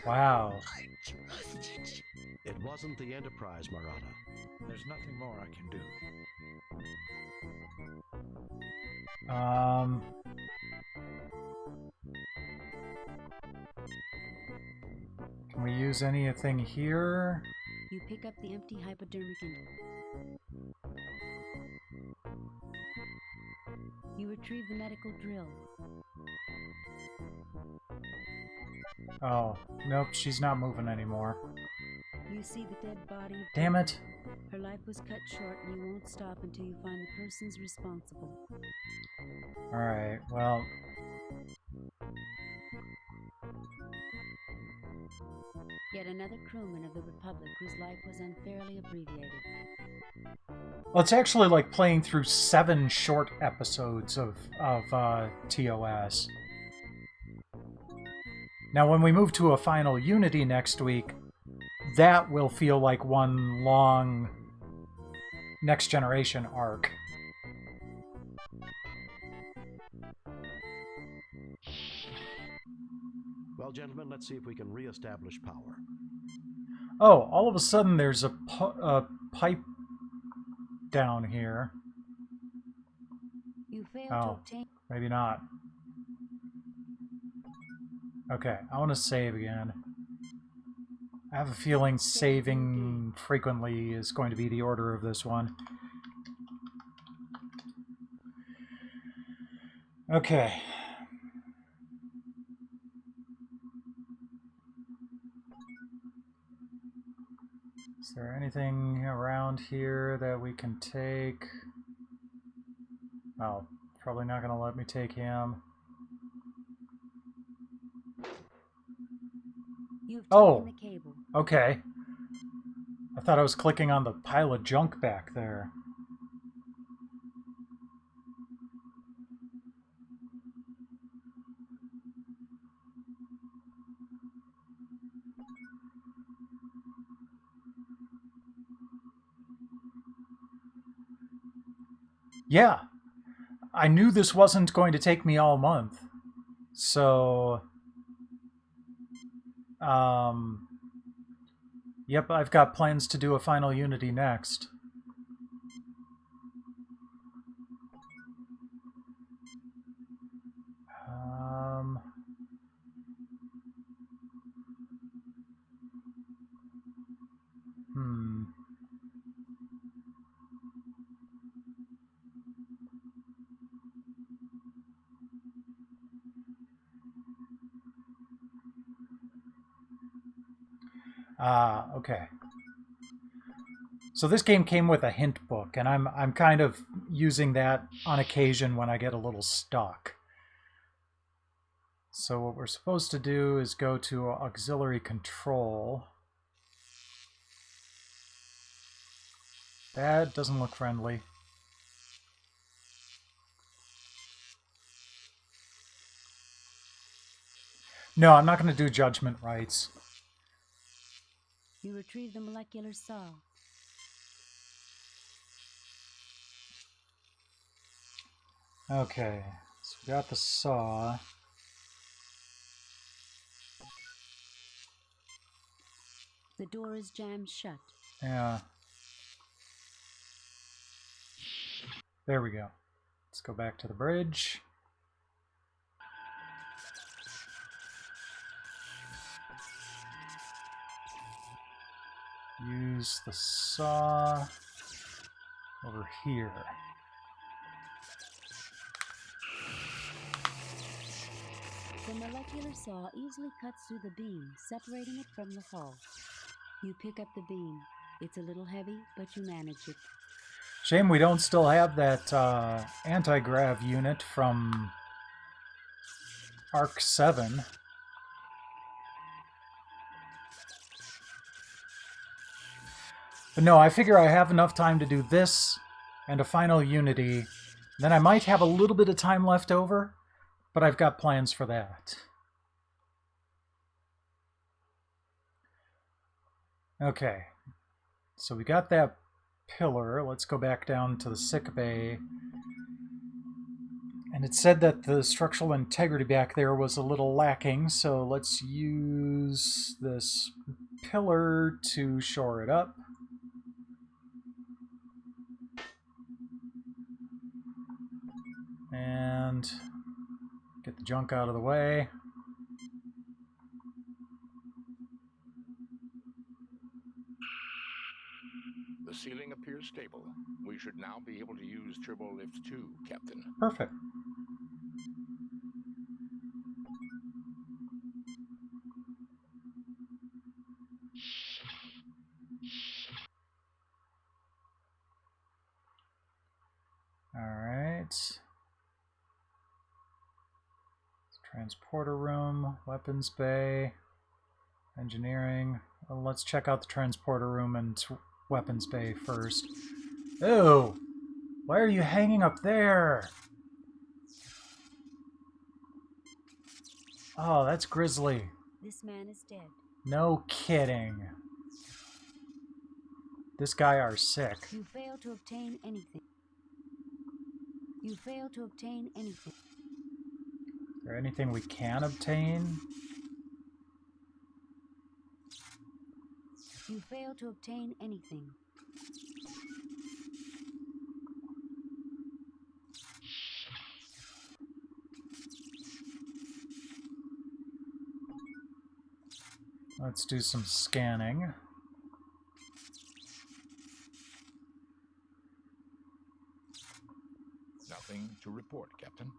Wow. I trusted you. It wasn't the Enterprise, Murata. There's nothing more I can do. Can we use anything here? You pick up the empty hypodermic and you retrieve the medical drill. Oh, nope, she's not moving anymore. You see the dead body. Damn it. Her life was cut short and you won't stop until you find the persons responsible. Alright, well... Yet another crewman of the Republic whose life was unfairly abbreviated. Well, it's actually like playing through 7 short episodes of TOS. Now, when we move to a final Unity next week, that will feel like one long Next Generation arc. Well, gentlemen, let's see if we can re-establish power. Oh, all of a sudden there's a pipe down here. You failed Oh, to obtain. maybe not. Okay, I want to save again. I have a feeling saving frequently is going to be the order of this one. Okay. Is there anything around here that we can take? Oh, probably not going to let me take him. You've Oh, taken the cable. okay. I thought I was clicking on the pile of junk back there. Yeah, I knew this wasn't going to take me all month, so Yep, I've got plans to do a final Unity next. Okay. So this game came with a hint book, and I'm kind of using that on occasion when I get a little stuck. So what we're supposed to do is go to auxiliary control. That doesn't look friendly. No, I'm not going to do judgment rights. You retrieve the molecular saw. Okay, so we got the saw. The door is jammed shut. Yeah. There we go. Let's go back to the bridge. Use the saw over here. The molecular saw easily cuts through the beam, separating it from the hull. You pick up the beam. It's a little heavy, but you manage it. Shame we don't still have that anti-grav unit from Arc 7. But no, I figure I have enough time to do this and a final Unity. Then I might have a little bit of time left over, but I've got plans for that. Okay, so we got that pillar. Let's go back down to the sick bay. And it said that the structural integrity back there was a little lacking, so let's use this pillar to shore it up. And get the junk out of the way. The ceiling appears stable. We should now be able to use Turbo Lift 2, Captain. Perfect. All right. Transporter room, weapons bay, engineering. Well, let's check out the transporter room and weapons bay first. Ew! Why are you hanging up there? Oh, that's grisly. This man is dead. No kidding. This guy are sick. You fail to obtain anything. You fail to obtain anything. Is there anything we can obtain? You fail to obtain anything. Let's do some scanning. Nothing to report, Captain.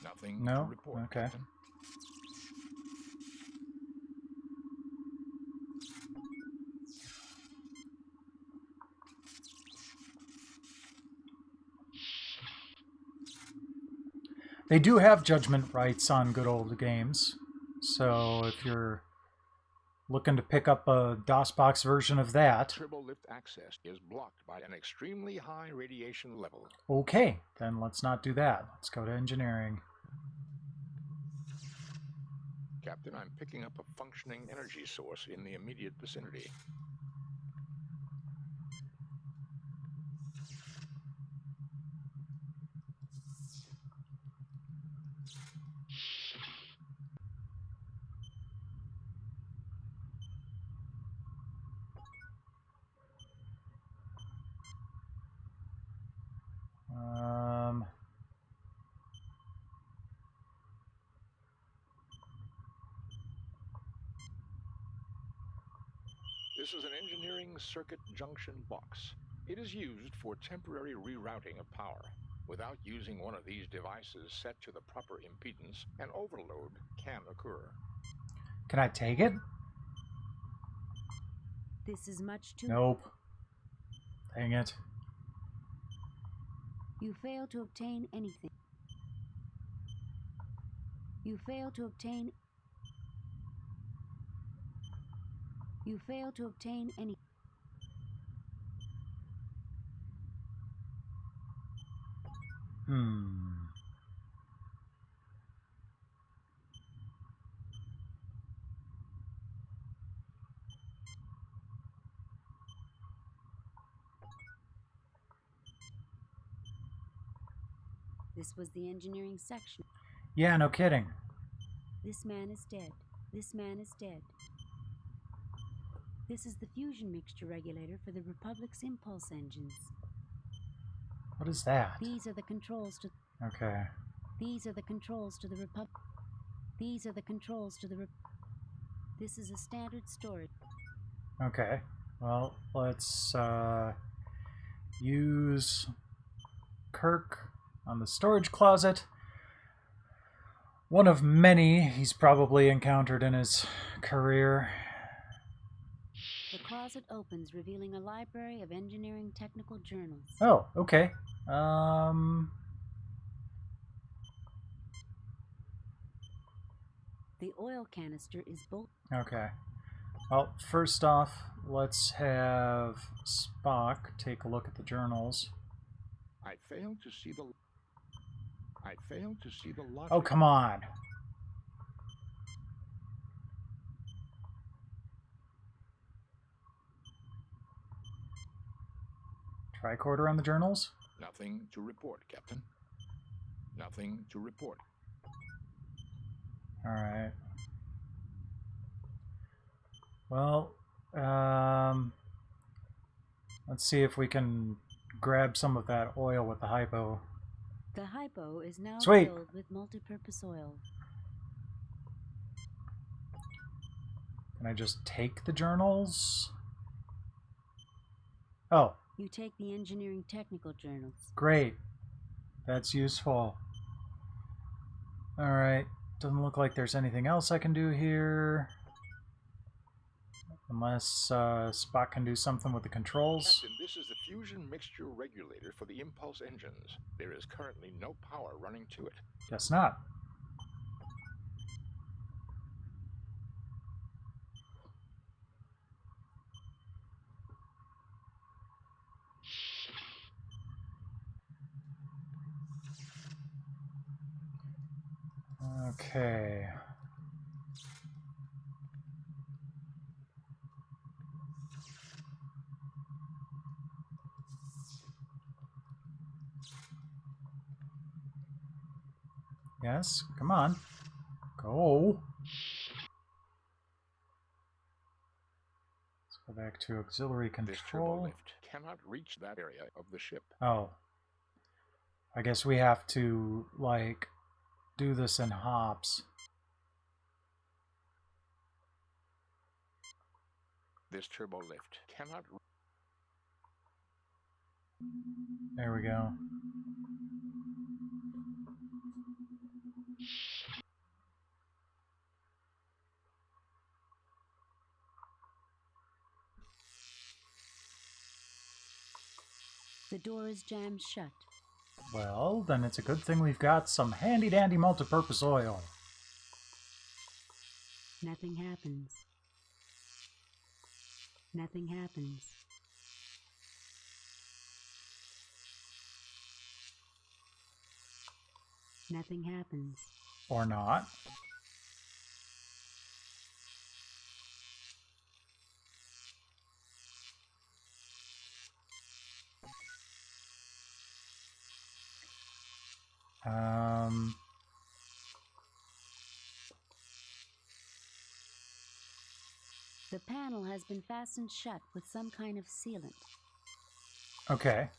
Nothing to report, okay. Captain. They do have judgment rights on good old games, so if you're looking to pick up a DOSBox version of that... Turbo lift access is blocked by an extremely high radiation level. Okay, then let's not do that. Let's go to engineering. Captain, I'm picking up a functioning energy source in the immediate vicinity. This is an engineering circuit junction box. It is used for temporary rerouting of power. Without using one of these devices set to the proper impedance, an overload can occur. Can I take it? This is much too... Nope. Dang it. You fail to obtain anything. You fail to obtain... You fail to obtain any... This was the engineering section. Yeah, no kidding. This man is dead. This man is dead. This is the fusion mixture regulator for the Republic's impulse engines. What is that? These are the controls to... Okay. These are the controls to the Republic. These are the controls to the This is a standard storage. Okay. Well, let's use Kirk on the storage closet. One of many he's probably encountered in his career. The closet opens, revealing a library of engineering technical journals. Oh, okay. The oil canister is both. Okay. Well, first off, let's have Spock take a look at the journals. I failed to see the logic. Oh, come on. Tricorder on the journals? Nothing to report, Captain. Nothing to report. Alright. Well, let's see if we can grab some of that oil with the hypo. The hypo is now Sweet. filled with multipurpose oil. Can I just take the journals? Oh. You take the engineering technical journals. Great. That's useful. Alright. Doesn't look like there's anything else I can do here. Unless Spock can do something with the controls. Captain, this is the fusion mixture regulator for the impulse engines. There is currently no power running to it. Guess not. Okay. Yes, come on. Go. Let's go back to auxiliary This turbo control. lift cannot reach that area of the ship. Oh. I guess we have to, like, do this in hops. This turbo lift cannot. There we go. The door is jammed shut. Well, then it's a good thing we've got some handy-dandy multipurpose oil. Nothing happens. Nothing happens. Nothing happens. Or not. The panel has been fastened shut with some kind of sealant. Okay.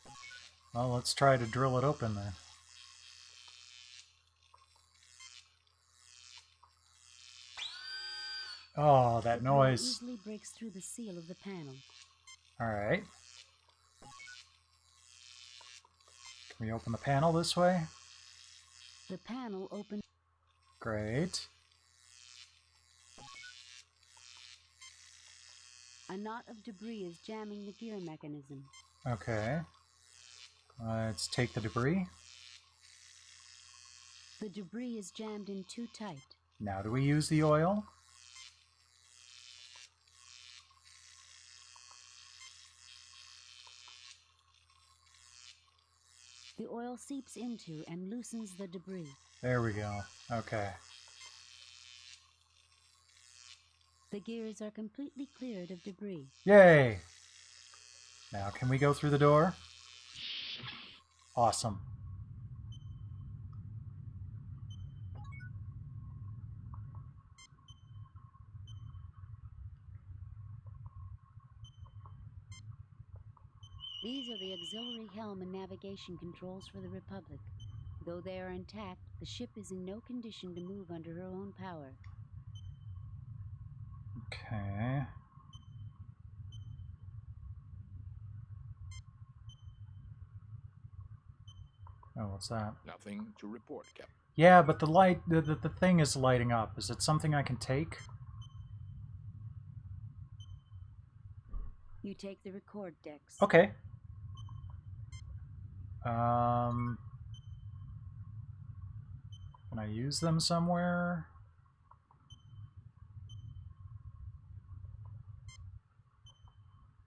Well, let's try to drill it open then. Oh, that The drill noise. easily breaks through the seal of the panel. Alright. Can we open the panel this way? The panel opens. Great. A knot of debris is jamming the gear mechanism. Okay. Let's take the debris. The debris is jammed in too tight. Now do we use the oil? The oil seeps into and loosens the debris. There we go. Okay. The gears are completely cleared of debris. Yay! Now can we go through the door? Awesome. These are the auxiliary helm and navigation controls for the Republic. Though they are intact, the ship is in no condition to move under her own power. Okay. Oh, what's that? Nothing to report, Captain. Yeah, but the light, the thing is lighting up. Is it something I can take? You take the record decks. Okay. Can I use them somewhere?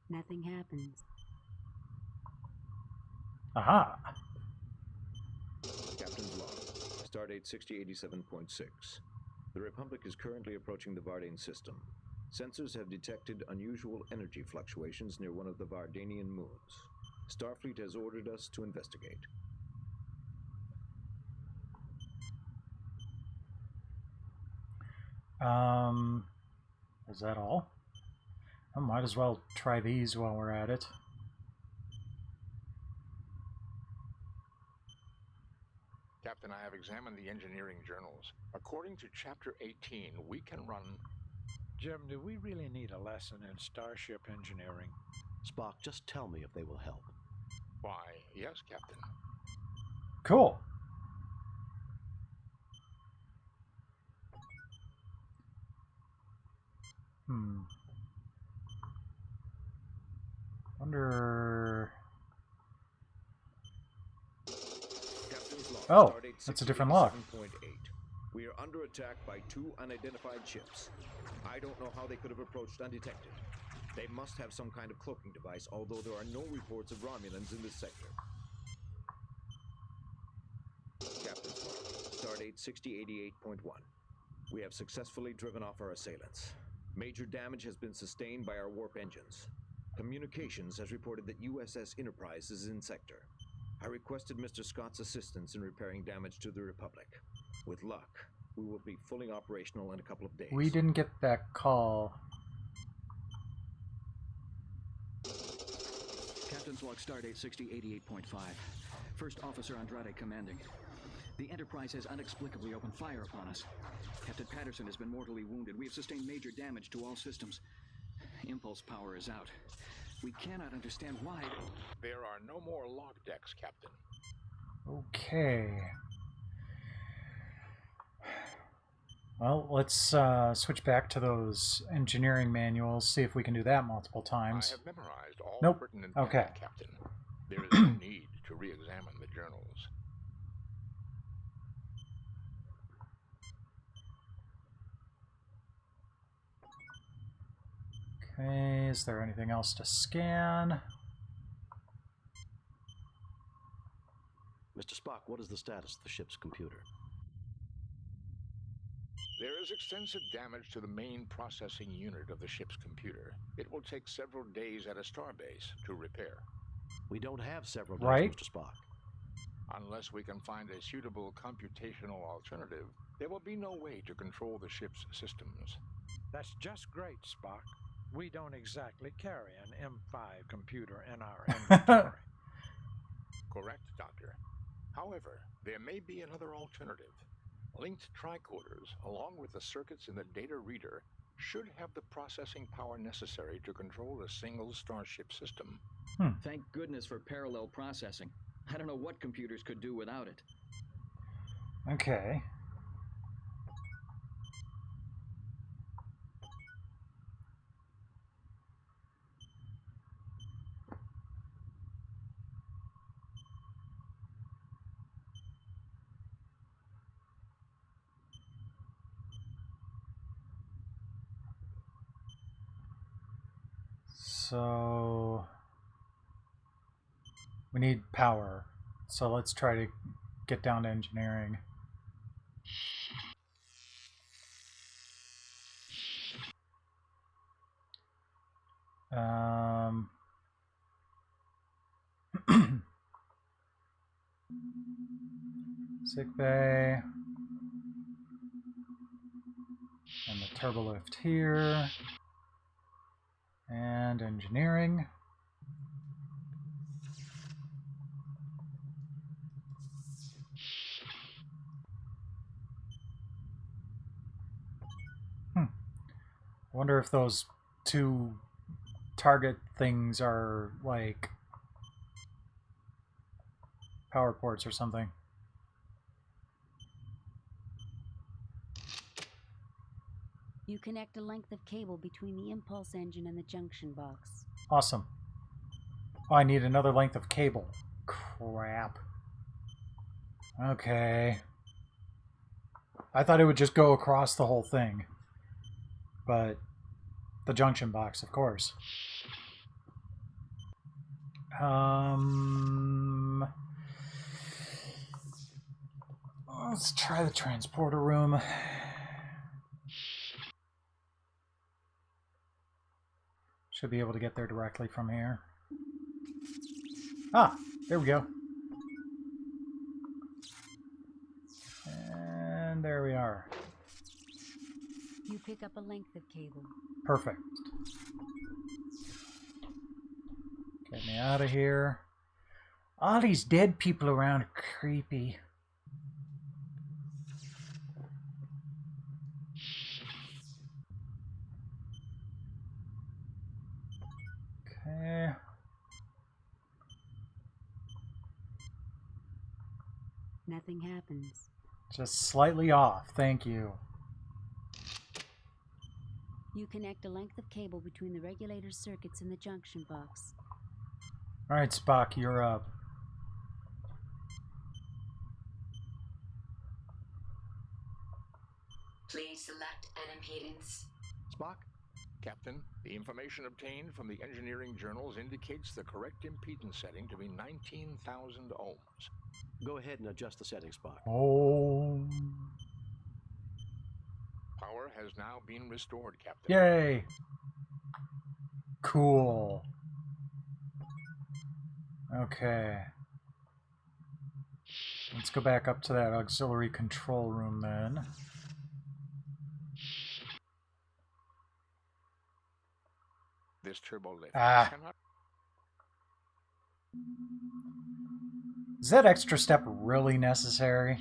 Nothing happens. Aha! Captain's log. Stardate 6087.6. The Republic is currently approaching the Vardane system. Sensors have detected unusual energy fluctuations near one of the Vardanian moons. Starfleet has ordered us to investigate. Is that all? I might as well try these while we're at it. Captain, I have examined the engineering journals. According to Chapter 18, we can run... Jim, do we really need a lesson in starship engineering? Spock, just tell me if they will help. Why, yes, Captain. Cool. Wonder... Oh, that's a different lock. We are under attack by 2 unidentified ships. I don't know how they could have approached undetected. They must have some kind of cloaking device, although there are no reports of Romulans in this sector. Captain's log. Stardate 6088.1. We have successfully driven off our assailants. Major damage has been sustained by our warp engines. Communications has reported that USS Enterprise is in sector. I requested Mr. Scott's assistance in repairing damage to the Republic. With luck, we will be fully operational in a couple of days. We didn't get that call. Captain's log, Stardate 6088.5. First Officer Andrade commanding. The Enterprise has inexplicably opened fire upon us. Captain Patterson has been mortally wounded. We have sustained major damage to all systems. Impulse power is out. We cannot understand why. There are no more log decks, Captain. Okay. Well, let's switch back to those engineering manuals, see if we can do that multiple times. I have memorized all Nope. pertinent Okay. data, Captain. There is no need to re-examine the journals. Okay, is there anything else to scan? Mr. Spock, what is the status of the ship's computer? There is extensive damage to the main processing unit of the ship's computer. It will take several days at a starbase to repair. We don't have several days, Right. Mr. Spock. Unless we can find a suitable computational alternative, there will be no way to control the ship's systems. That's just great, Spock. We don't exactly carry an M5 computer in our inventory. Correct, Doctor. However, there may be another alternative. Linked tricorders, along with the circuits in the data reader, should have the processing power necessary to control a single starship system. Thank goodness for parallel processing. I don't know what computers could do without it. Okay. So we need power. So let's try to get down to engineering. Sick bay. And the turbo lift here. And engineering. I wonder if those two target things are like power ports or something. You connect a length of cable between the impulse engine and the junction box. Awesome. Oh, I need another length of cable. Crap. Okay. I thought it would just go across the whole thing. But the junction box, of course. Let's try the transporter room. Should be able to get there directly from here. Ah, there we go. And there we are. You pick up a length of cable. Perfect. Get me out of here. All these dead people around are creepy. Okay. Nothing happens. Just slightly off, thank you. You connect a length of cable between the regulator circuits in the junction box. Alright, Spock, you're up. Please select an impedance. Spock? Captain, the information obtained from the engineering journals indicates the correct impedance setting to be 19,000 ohms. Go ahead and adjust the settings, Spock. Oh. Power has now been restored, Captain. Yay. Cool. Okay. Let's go back up to that auxiliary control room then. This turbo lift cannot... Is that extra step really necessary?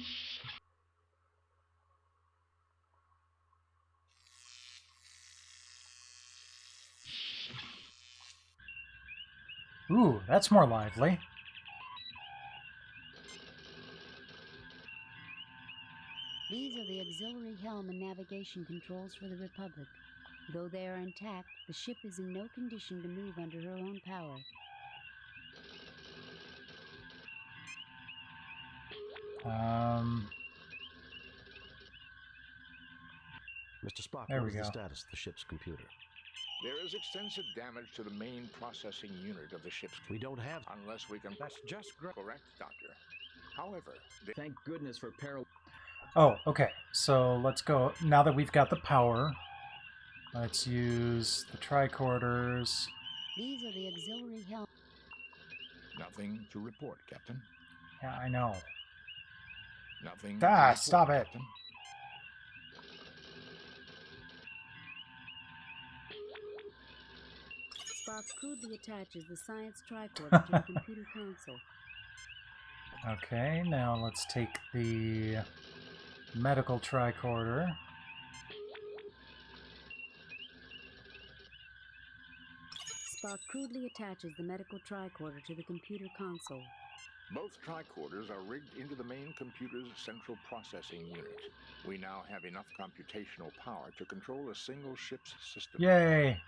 Ooh, that's more lively. These are the auxiliary helm and navigation controls for the Republic. Though they are intact, the ship is in no condition to move under her own power. Mr. Spock, there what we is go. The status of the ship's computer? There is extensive damage to the main processing unit of the ship's... We don't have... Unless we can... That's just correct, Doctor. However... Thank goodness for parallel... Oh, okay. So let's go. Now that we've got the power, let's use the tricorders. These are the auxiliary helm... Nothing to report, Captain. Yeah, I know. Nothing. Ah, stop it. Captain. Spock crudely attaches the science tricorder to the computer console. Okay, now let's take the medical tricorder. Spock crudely attaches the medical tricorder to the computer console. Both tricorders are rigged into the main computer's central processing unit. We now have enough computational power to control a single ship's system. Yay!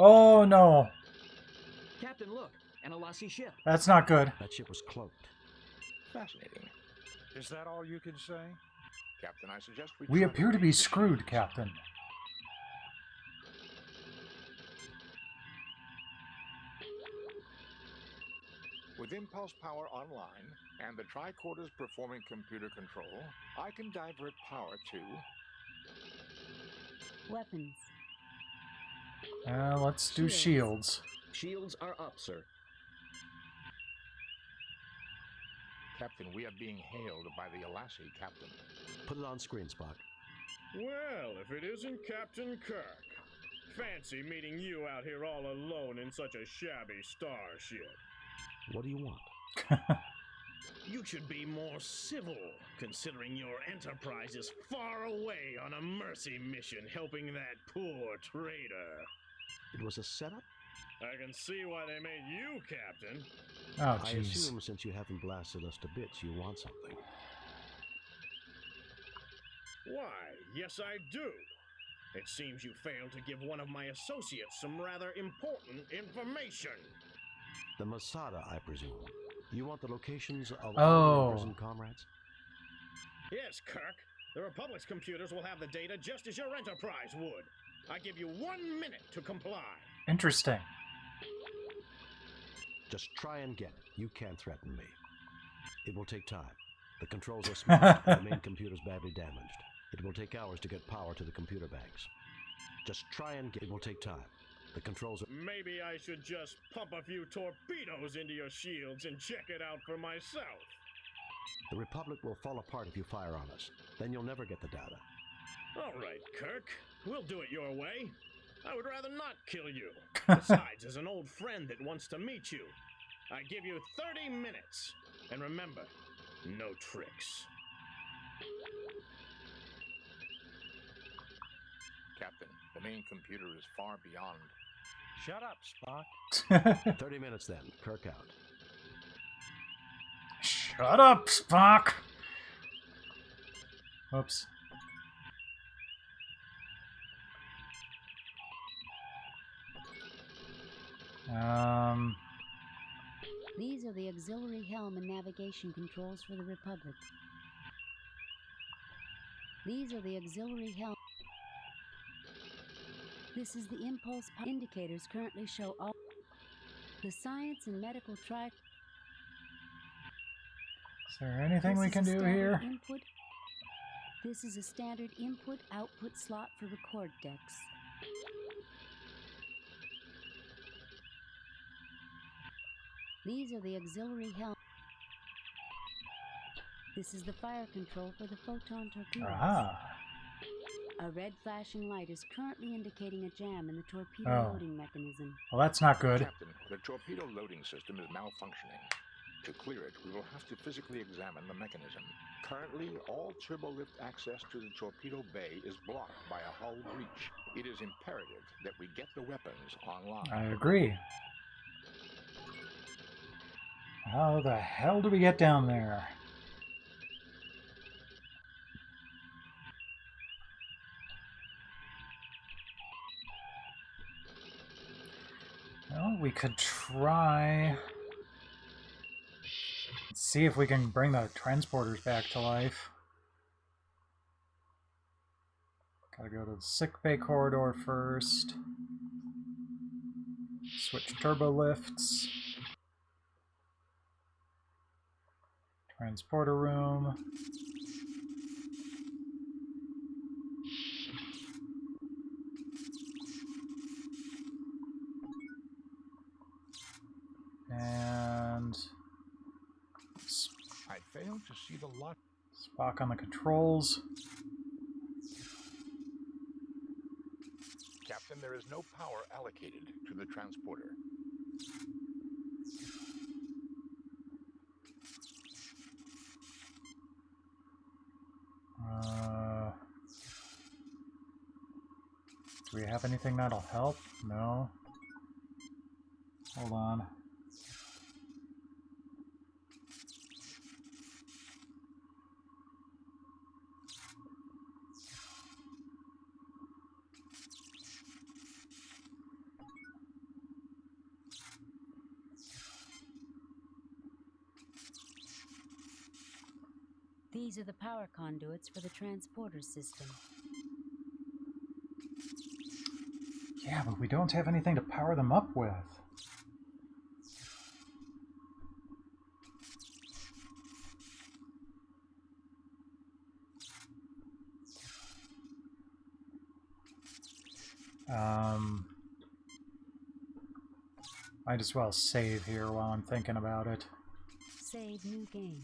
Oh no! Captain, look! An Alassi ship. That's not good. That ship was cloaked. Fascinating. Is that all you can say? Captain, I suggest We appear to be screwed, Captain. With impulse power online and the tricorders performing computer control, I can divert power to weapons. Let's do shields. Shields are up, sir. Captain, we are being hailed by the Alassi, Captain. Put it on screen, Spock. Well, if it isn't Captain Kirk. Fancy meeting you out here all alone in such a shabby starship. What do you want? You should be more civil, considering your enterprise is far away on a mercy mission helping that poor traitor. It was a setup? I can see why they made you captain. Oh, I jeez. assume since you haven't blasted us to bits, you want something. Why, yes I do. It seems you failed to give one of my associates some rather important information. The Masada, I presume. You want the locations of all Oh. your prison comrades? Yes, Kirk. The Republic's computers will have the data just as your Enterprise would. I give you 1 minute to comply. Interesting. Just try and get it. You can't threaten me. It will take time. The controls are smashed and the main computer's badly damaged. It will take hours to get power to the computer banks. Just try and get it. It will take time. The controls are... Maybe I should just pump a few torpedoes into your shields and check it out for myself. The Republic will fall apart if you fire on us. Then you'll never get the data. All right, Kirk. We'll do it your way. I would rather not kill you. Besides, as an old friend that wants to meet you, I give you 30 minutes. And remember, no tricks. Captain, the main computer is far beyond. Shut up, Spock. 30 minutes then. Kirk out. Shut up, Spock! Oops. These are the auxiliary helm and navigation controls for the Republic. These are the auxiliary helm. This is the impulse indicators currently show all the science and medical track. Is there anything we can do here? Input. This is a standard input-output slot for record decks. These are the auxiliary helm. This is the fire control for the photon torpedoes. Ah. A red flashing light is currently indicating a jam in the torpedo loading mechanism. Well, that's not good. Captain, the torpedo loading system is malfunctioning. To clear it, we will have to physically examine the mechanism. Currently, all turbolift access to the torpedo bay is blocked by a hull breach. It is imperative that we get the weapons online. I agree. How the hell do we get down there? Well, we could try... Let's see if we can bring the transporters back to life. Gotta go to the sickbay corridor first. Switch turbo lifts. Transporter room. And I failed to see the lot. Spock on the controls. Captain, there is no power allocated to the transporter. Do we have anything that'll help? No. Hold on. These are the power conduits for the transporter system. Yeah, but we don't have anything to power them up with. Might as well save here while I'm thinking about it. Save new game.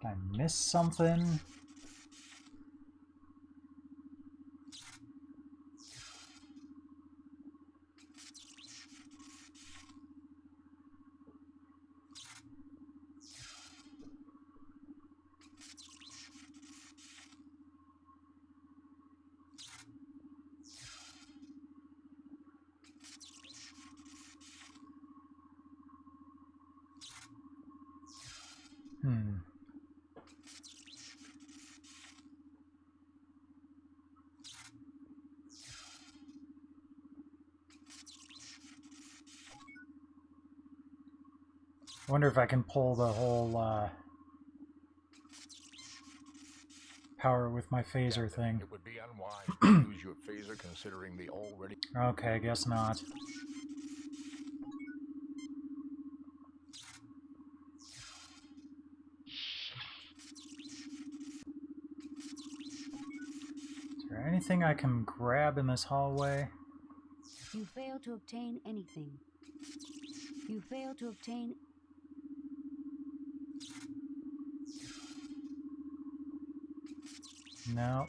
Did I miss something? I wonder if I can pull the whole power with my phaser thing. It would be unwise to use your phaser considering the already... Okay, I guess not. Is there anything I can grab in this hallway? You fail to obtain anything. You fail to obtain... No.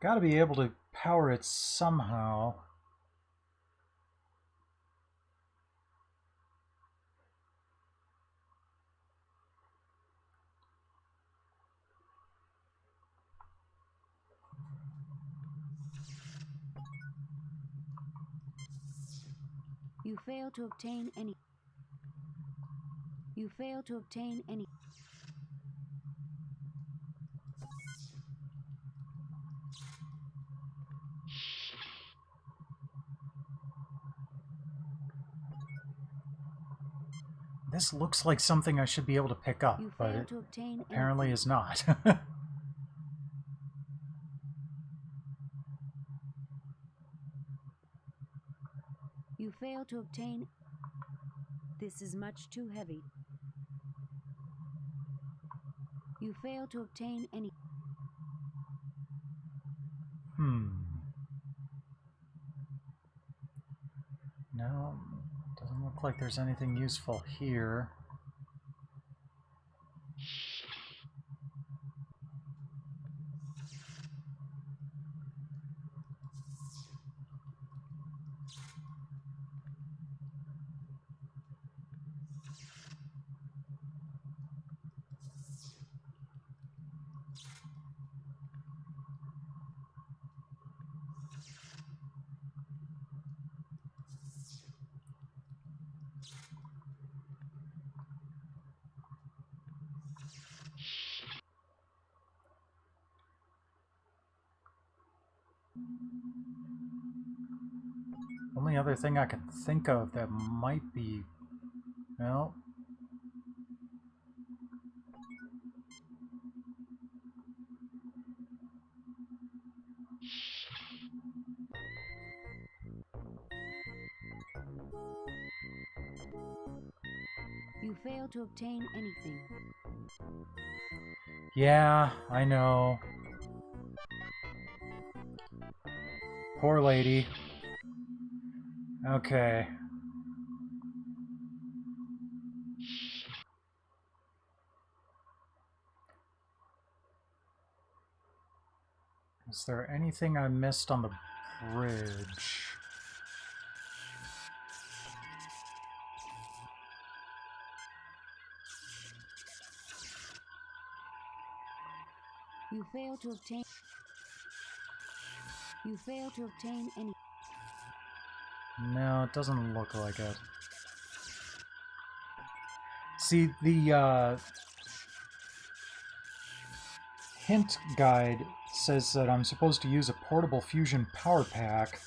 Gotta be able to power it somehow. You fail to obtain any... You fail to obtain any... This looks like something I should be able to pick up, You but fail it to obtain apparently anything. is not. You fail to obtain... This is much too heavy. You fail to obtain any... No, doesn't look like there's anything useful here. Only other thing I can think of that might be... Well... You fail to obtain anything. Yeah, I know. Poor lady. Okay. Is there anything I missed on the bridge? You fail to obtain... You fail to obtain any... No, it doesn't look like it. See, the hint guide says that I'm supposed to use a portable fusion power pack,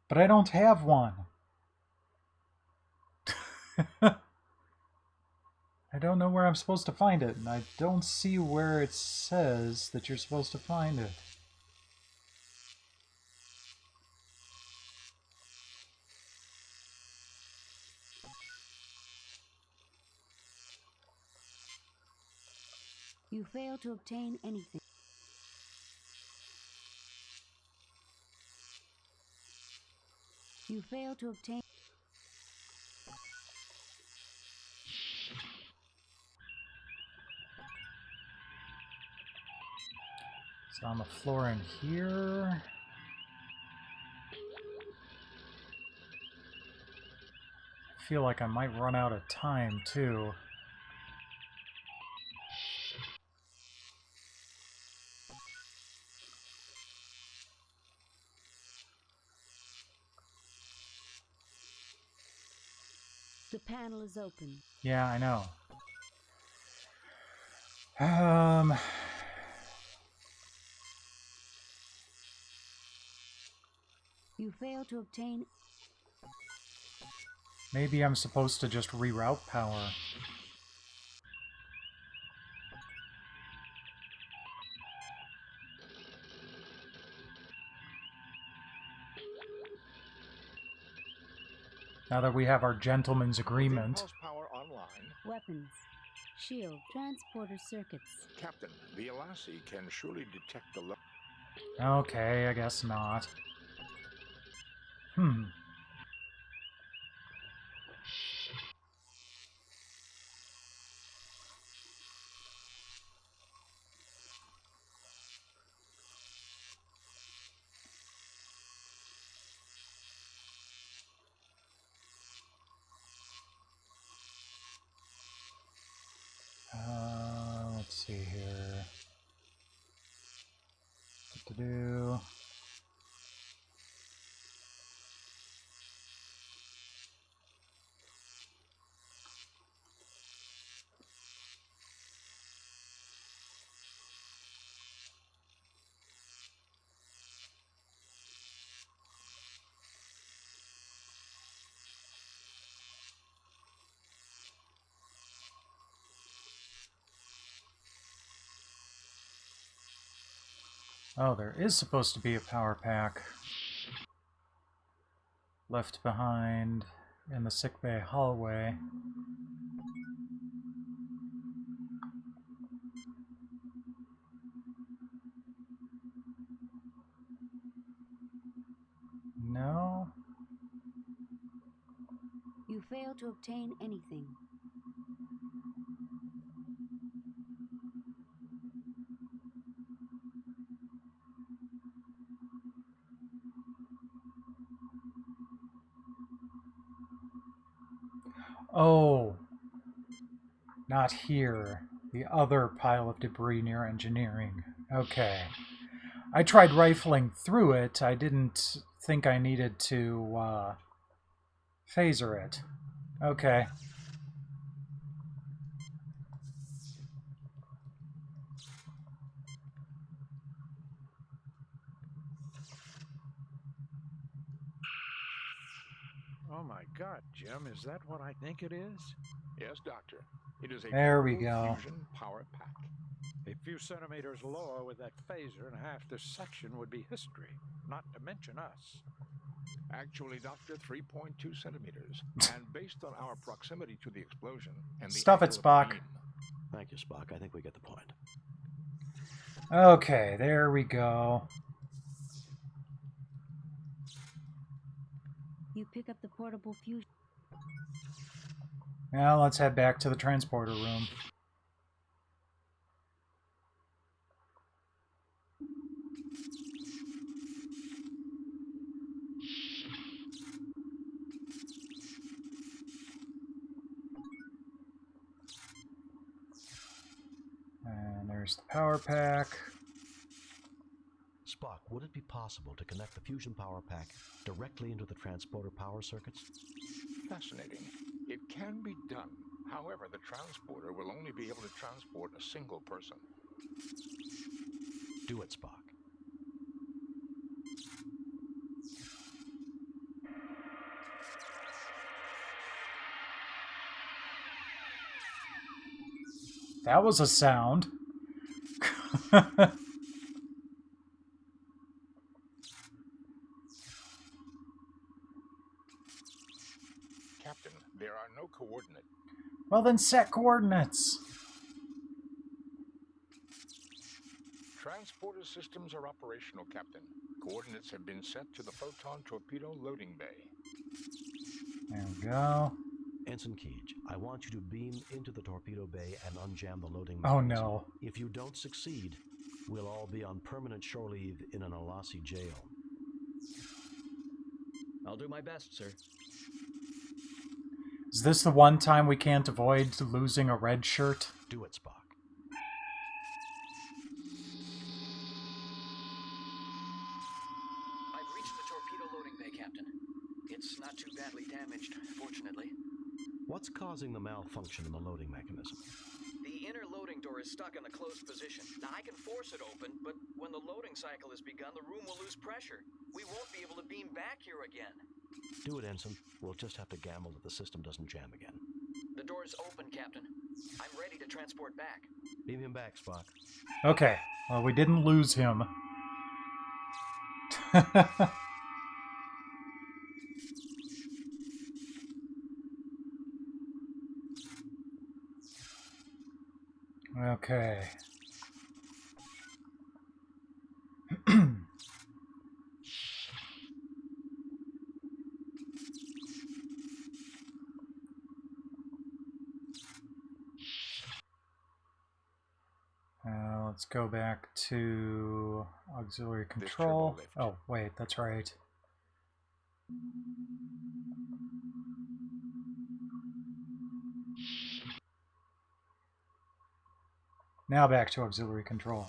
but I don't have one. I don't know where I'm supposed to find it, and I don't see where it says that you're supposed to find it. You fail to obtain anything. You fail to obtain... It's on the floor in here. I feel like I might run out of time, too. The panel is open. Yeah, I know. You fail to obtain... Maybe I'm supposed to just reroute power. Now that we have our gentleman's agreement. Impulse power online. Weapons. Shield. Transporter circuits. Captain, the Elassie can surely detect the... Okay, I guess not. Let's see here. What to do? Oh, there is supposed to be a power pack left behind in the sickbay hallway. No? You fail to obtain anything. Oh, not here. The other pile of debris near engineering. Okay. I tried rifling through it. I didn't think I needed to phaser it. Okay. Oh my God, Jim, is that what I think it is? Yes, Doctor. It is a There we portable go. fusion power pack. A few centimeters lower with that phaser and half this section would be history, not to mention us. Actually, Doctor, 3.2 centimeters. And based on our proximity to the explosion and the Stuff it, angle of the Spock. beam, Thank you, Spock. I think we get the point. Okay, there we go. You pick up the portable fusion. Now let's head back to the transporter room. And there's the power pack. Spock, would it be possible to connect the fusion power pack directly into the transporter power circuits? fascinating. It can be done. However, the transporter will only be able to transport a single person. Do it, Spock. That was a sound. Captain, there are no coordinates. Well, then set coordinates. Transporter systems are operational, Captain. Coordinates have been set to the photon torpedo loading bay. There we go. Ensign Keege, I want you to beam into the torpedo bay and unjam the loading Oh, mechanism. no. If you don't succeed, we'll all be on permanent shore leave in an Alasi jail. I'll do my best, sir. Is this the one time we can't avoid losing a red shirt? Do it, Spock. I've reached the torpedo loading bay, Captain. It's not too badly damaged, fortunately. What's causing the malfunction in the loading mechanism? The inner loading door is stuck in the closed position. Now, I can force it open, but when the loading cycle has begun, the room will lose pressure. We won't be able to beam back here again. Do it, Ensign. We'll just have to gamble that the system doesn't jam again. The door's open, Captain. I'm ready to transport back. Beam him back, Spock. Okay. Well, we didn't lose him. Okay. Let's go back to auxiliary control. Oh, wait, that's right. Now back to auxiliary control.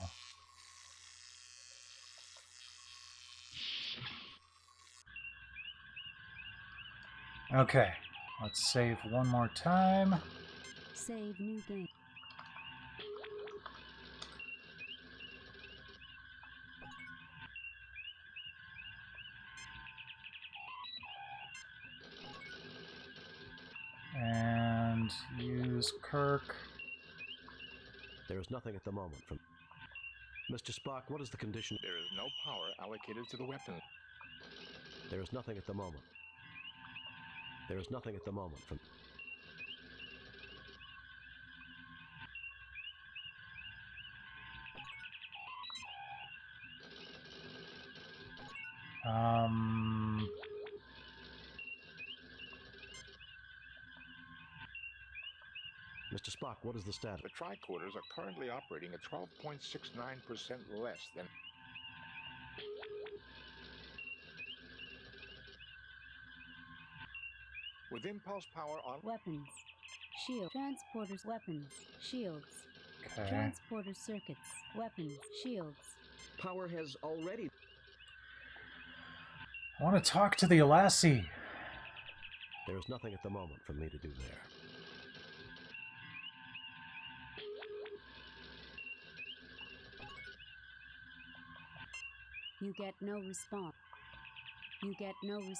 Okay, let's save one more time. Save new game. And use Kirk. There is nothing at the moment from... Mr. Spock, what is the condition? There is no power allocated to the weapon. There is nothing at the moment. There is nothing at the moment from... Mr. Spock, what is the status? The tricorders are currently operating at 12.69% less than... With impulse power on... Weapons. Shield. Transporters. Weapons. Shields. Okay. Transporter circuits. Weapons. Shields. Power has already... I want to talk to the Alasi. There is nothing at the moment for me to do there. You get no response. You get no response.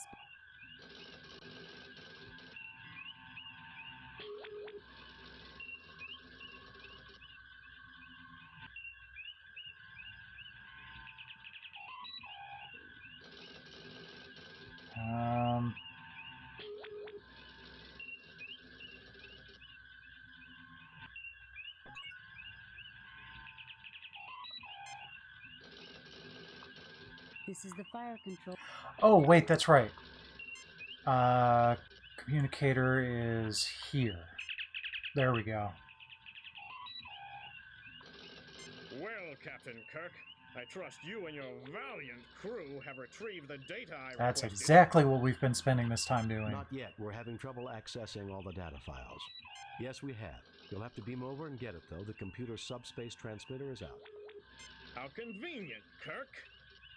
This is the fire control. Oh, wait, that's right. Communicator is here. There we go. Well, Captain Kirk, I trust you and your valiant crew have retrieved the data I That's requested. exactly what we've been spending this time doing. Not yet. We're having trouble accessing all the data files. Yes, we have. You'll have to beam over and get it, though. The computer subspace transmitter is out. How convenient, Kirk.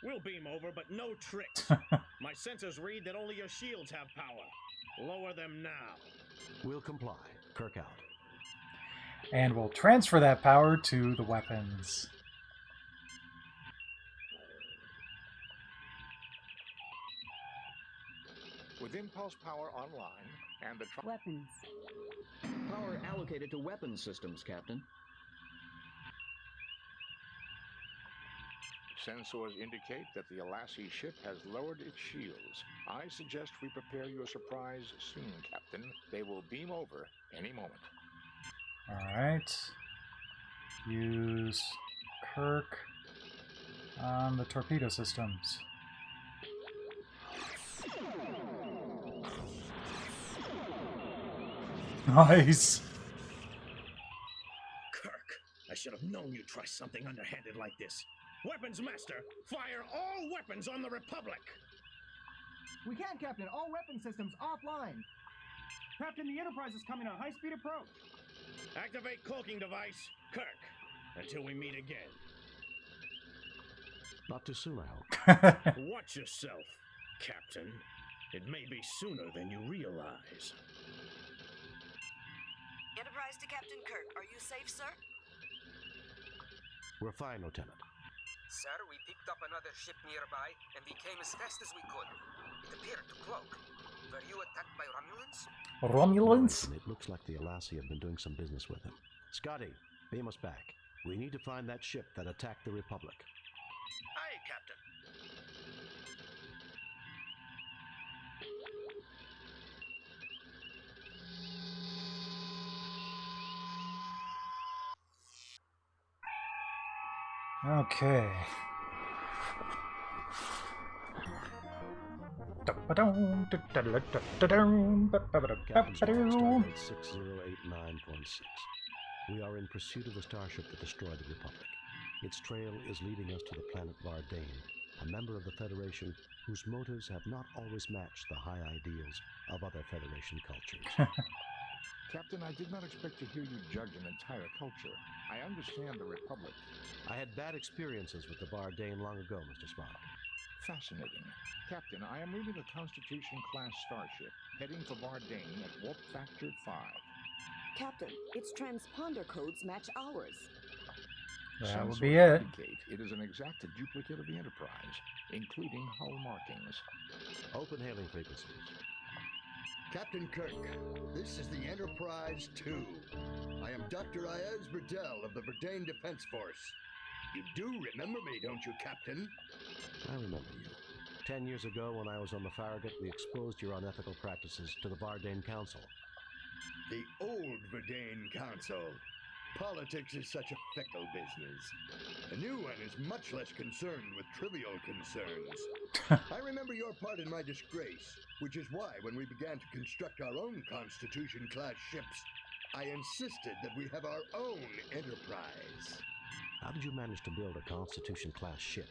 We'll beam over, but no tricks. My sensors read that only your shields have power. Lower them now. We'll comply. Kirk out. And we'll transfer that power to the weapons. With impulse power online and the weapons. Power allocated to weapons systems, Captain. sensors indicate that the Alassi ship has lowered its shields. I suggest we prepare you a surprise soon, Captain. They will beam over any moment. Alright. Use Kirk on the torpedo systems. Nice! Kirk, I should have known you'd try something underhanded like this. Weapons Master, fire all weapons on the Republic! We can't, Captain. All weapon systems offline. Captain, the Enterprise is coming on high-speed approach. Activate cloaking device, Kirk, until we meet again. Not too soon, I hope. Watch yourself, Captain. It may be sooner than you realize. Enterprise to Captain Kirk. Are you safe, sir? We're fine, Lieutenant. Sir, we picked up another ship nearby, and we came as fast as we could. It appeared to cloak. Were you attacked by Romulans? Romulans? It looks like the Alassi have been doing some business with him. Scotty, beam us back. We need to find that ship that attacked the Republic. Aye, Captain. Okay. Captain's Starbase 6089.6. We are in pursuit of the starship that destroyed the Republic. Its trail is leading us to the planet Vardane, a member of the Federation whose motives have not always matched the high ideals of other Federation cultures. Captain, I did not expect to hear you judge an entire culture. I understand the Republic. I had bad experiences with the Vardane long ago, Mr. Spock. Fascinating. Captain, I am reading a Constitution-class starship heading for Vardane at warp factor 5. Captain, its transponder codes match ours. That would Sensors be it. indicate it is an exact duplicate of the Enterprise, including hull markings. Open hailing frequencies. Captain Kirk, this is the Enterprise 2. I am Dr. Ayaz Burdell of the Verdane Defense Force. You do remember me, don't you, Captain? I remember you. 10 years ago, when I was on the Farragut, we exposed your unethical practices to the Vardane Council. The old Verdane Council. Politics is such a fickle business. The new one is much less concerned with trivial concerns. I remember your part in my disgrace, which is why when we began to construct our own Constitution-class ships, I insisted that we have our own Enterprise. How did you manage to build a Constitution-class ship?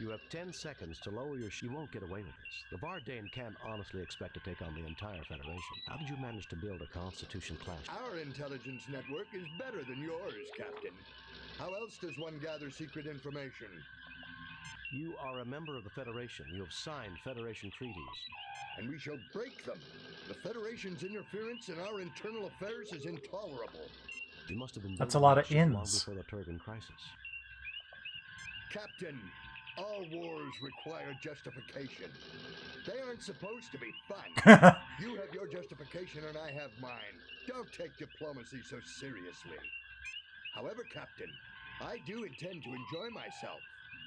You have 10 seconds to lower your You won't get away with this. The Vardane can't honestly expect to take on the entire Federation. How did you manage to build a Constitution-class ship? Our intelligence network is better than yours, Captain. How else does one gather secret information? You are a member of the Federation. You have signed Federation treaties. And we shall break them. The Federation's interference in our internal affairs is intolerable. You must have been That's a lot of long ins. before the Turgan crisis. Captain, all wars require justification. They aren't supposed to be fun. You have your justification and I have mine. Don't take diplomacy so seriously. However, Captain, I do intend to enjoy myself.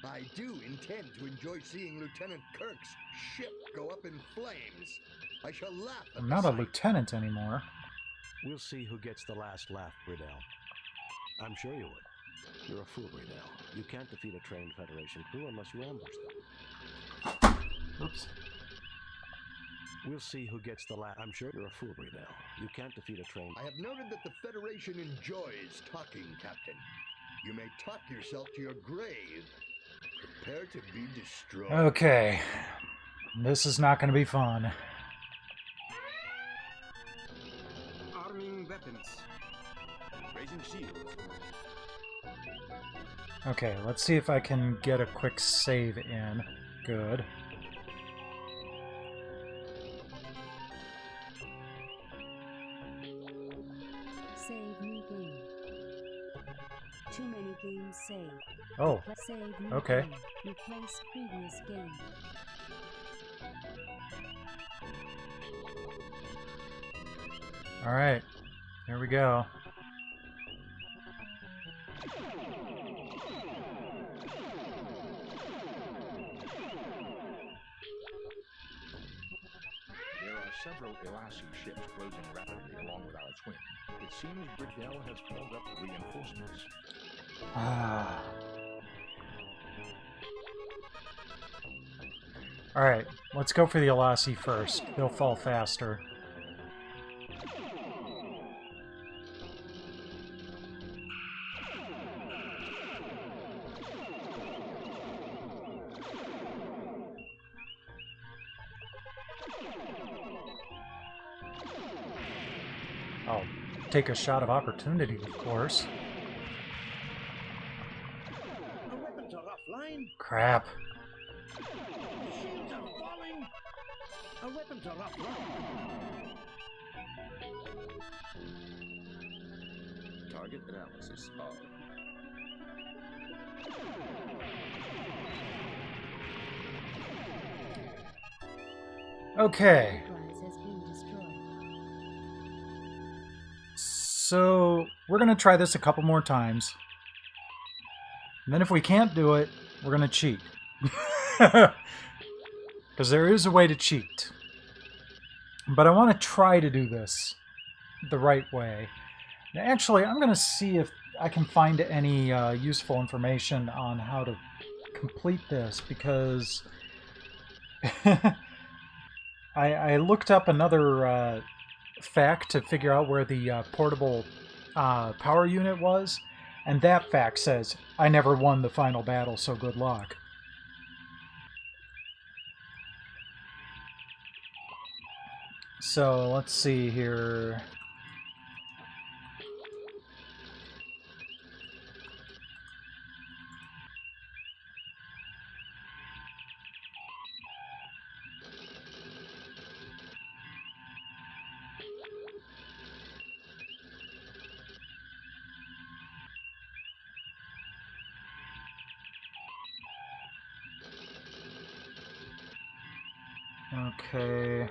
I do intend to enjoy seeing Lieutenant Kirk's ship go up in flames. I shall laugh at I'm the not a sight. lieutenant anymore. We'll see who gets the last laugh, Burdell. I'm sure you would. You're a foolery now. You can't defeat a trained Federation crew unless you ambush them. Oops. We'll see who gets the last. I'm sure you're a foolery now. You can't defeat a trained. I have noted that the Federation enjoys talking, Captain. You may talk yourself to your grave. Prepare to be destroyed. Okay. This is not going to be fun. Arming weapons. Raising shields. Okay, let's see if I can get a quick save in. Good. Save new game. Too many games saved. Oh, Save new okay. game. Replace previous game. All right, here we go. There are several Elassie ships closing rapidly along with our twin. It seems Bridell has called up reinforcements. All right, let's go for the Elassie first. They'll fall faster. I'll take a shot of opportunity, of course. Our weapons are offline. Crap. Machines are falling. Our weapons are offline. Target analysis on. Okay. So, we're going to try this a couple more times. And then if we can't do it, we're going to cheat. Because there is a way to cheat. But I want to try to do this the right way. Now, actually, I'm going to see if I can find any useful information on how to complete this, because I looked up another fact to figure out where the portable power unit was, and that fact says, I never won the final battle, so good luck. So, let's see here. Okay.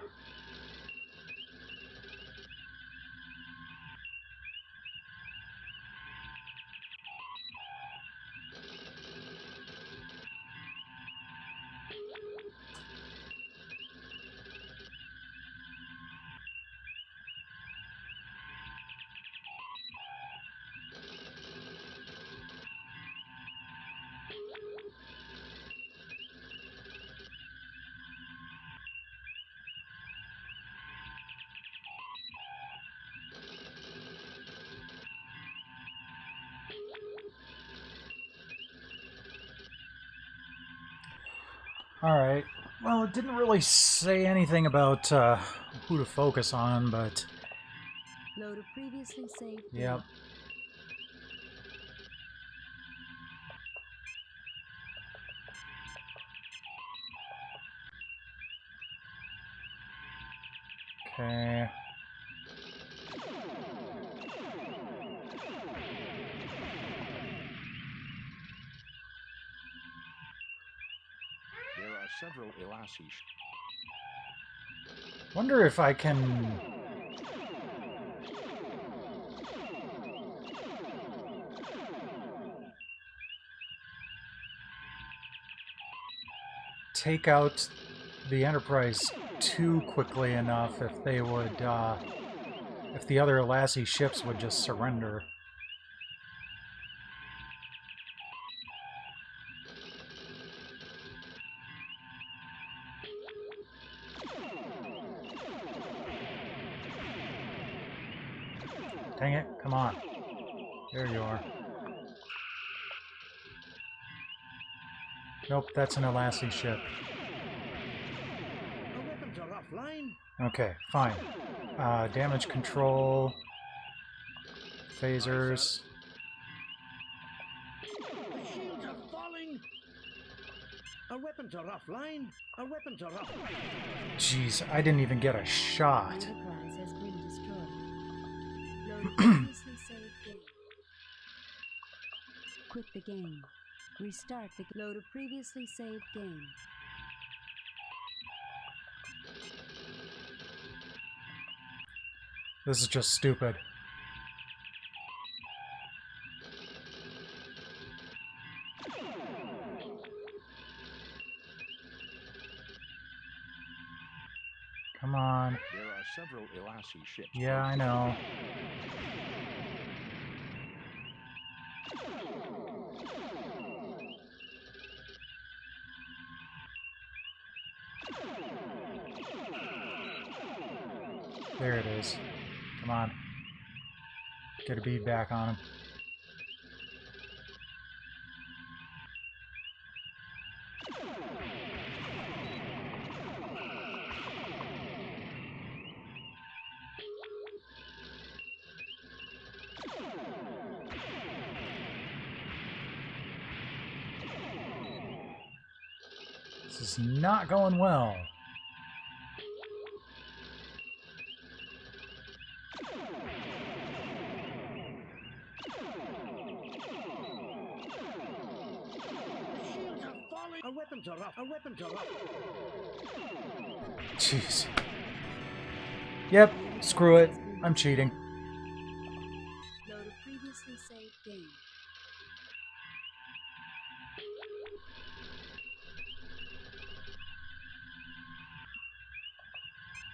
Alright, well, it didn't really say anything about who to focus on, but... Load a previously saved Yep. game. Okay. There are several Elassie Wonder if I can... take out the Enterprise too quickly enough if they would, if the other Elassie ships would just surrender. Dang it, come on. There you are. Nope, that's an Elassie ship. Our weapons are offline. Okay, fine. Damage control. Phasers. The shields are falling. Our weapons are offline. Our weapons are offline. Jeez, I didn't even get a shot. Enterprise has been destroyed. Load previously saved game. Quit the game. Restart the load a previously saved game. This is just stupid. Come on. There are several Elassie ships. Yeah, I know. There it is. Come on. Get a bead back on him. This is not going well. Our weapons are off. Our weapons are off. Jeez. Yep, screw it. I'm cheating. Load a previously saved game.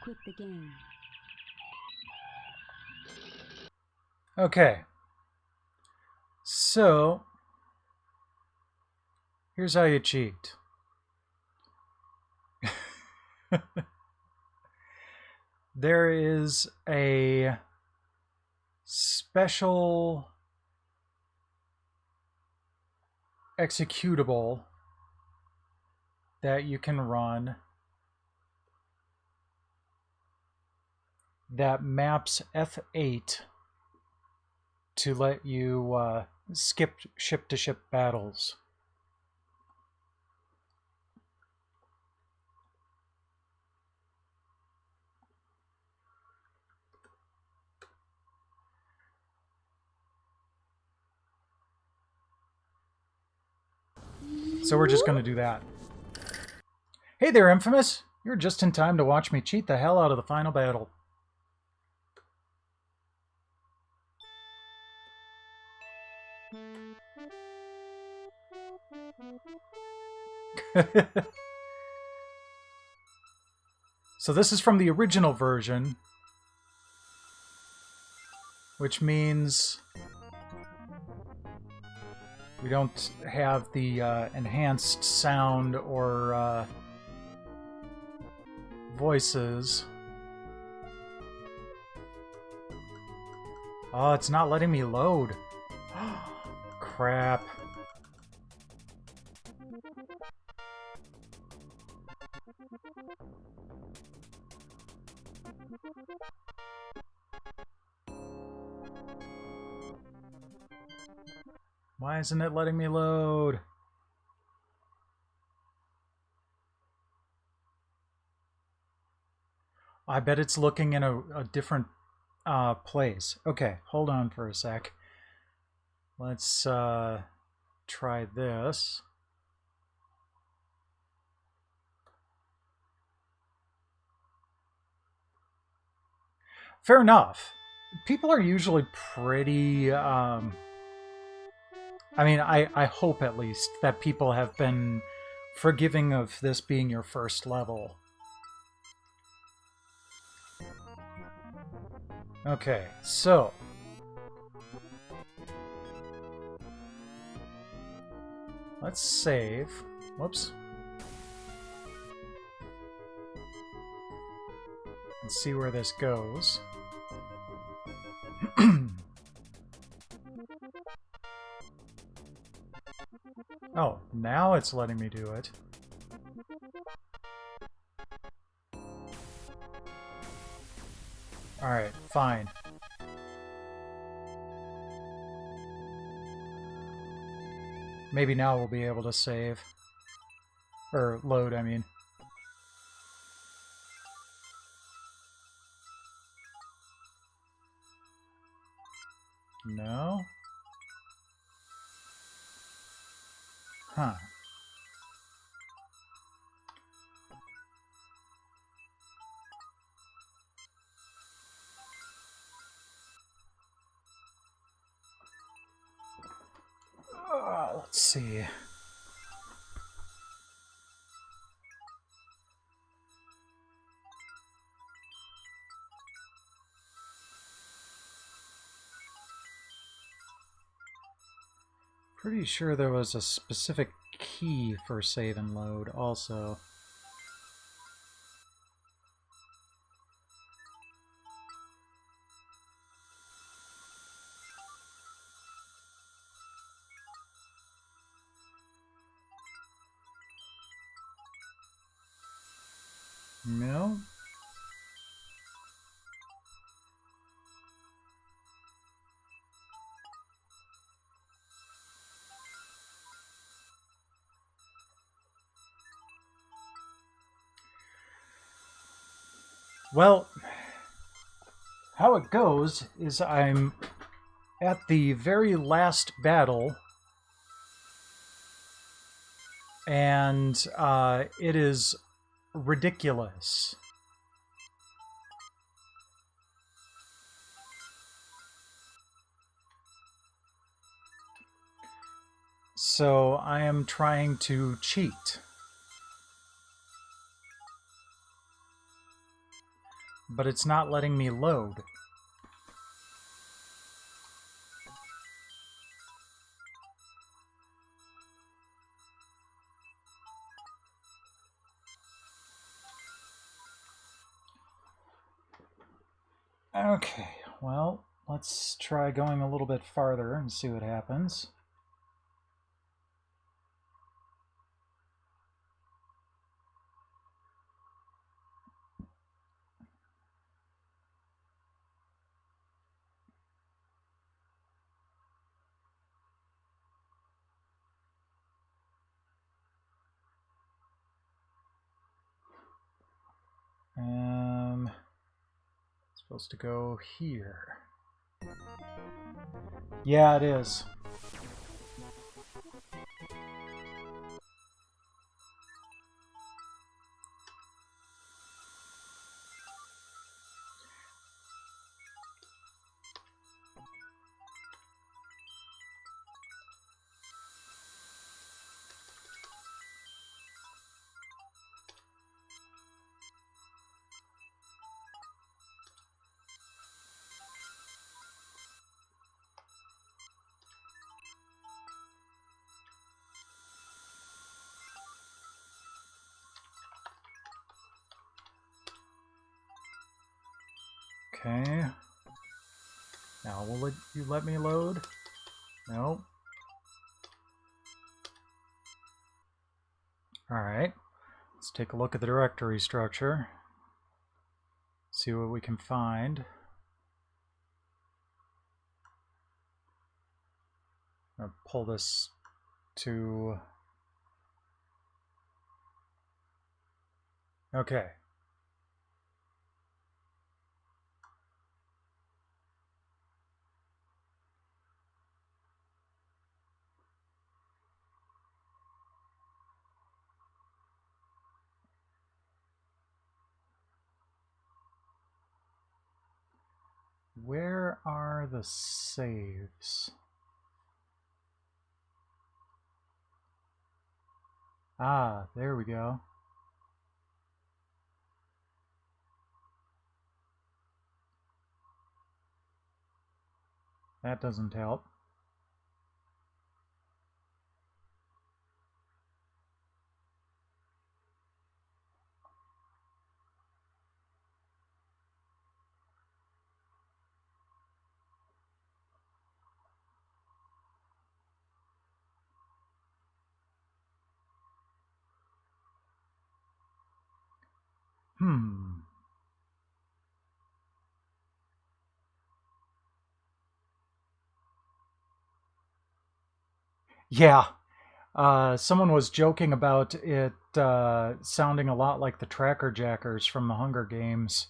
Quit the game. Okay. So, here's how you cheat. There is a special executable that you can run that maps F8 to let you skip ship-to-ship battles. So we're just going to do that. Hey there, Infamous! You're just in time to watch me cheat the hell out of the final battle. So this is from the original version, which means we don't have the enhanced sound or voices. Oh, it's not letting me load. Crap. Why isn't it letting me load? I bet it's looking in a different place. Okay, hold on for a sec. Let's try this. Fair enough. People are usually pretty... I mean, I hope at least that people have been forgiving of this being your first level. Okay, so... let's save. Whoops. And see where this goes. Oh, now it's letting me do it. Alright, fine. Maybe now we'll be able to save. Or load, I mean. No? Huh. Let's see. Pretty sure there was a specific key for save and load also. No? Well, how it goes is I'm at the very last battle, and it is ridiculous. So I am trying to cheat. But it's not letting me load. Okay, well, let's try going a little bit farther and see what happens. Supposed to go here. Yeah, it is. Okay. Now will you let me load? Nope. Alright. Let's take a look at the directory structure. See what we can find. I'll pull this to... Okay. Where are the saves? Ah, there we go. That doesn't help. Yeah. Someone was joking about it sounding a lot like the Tracker Jackers from the Hunger Games.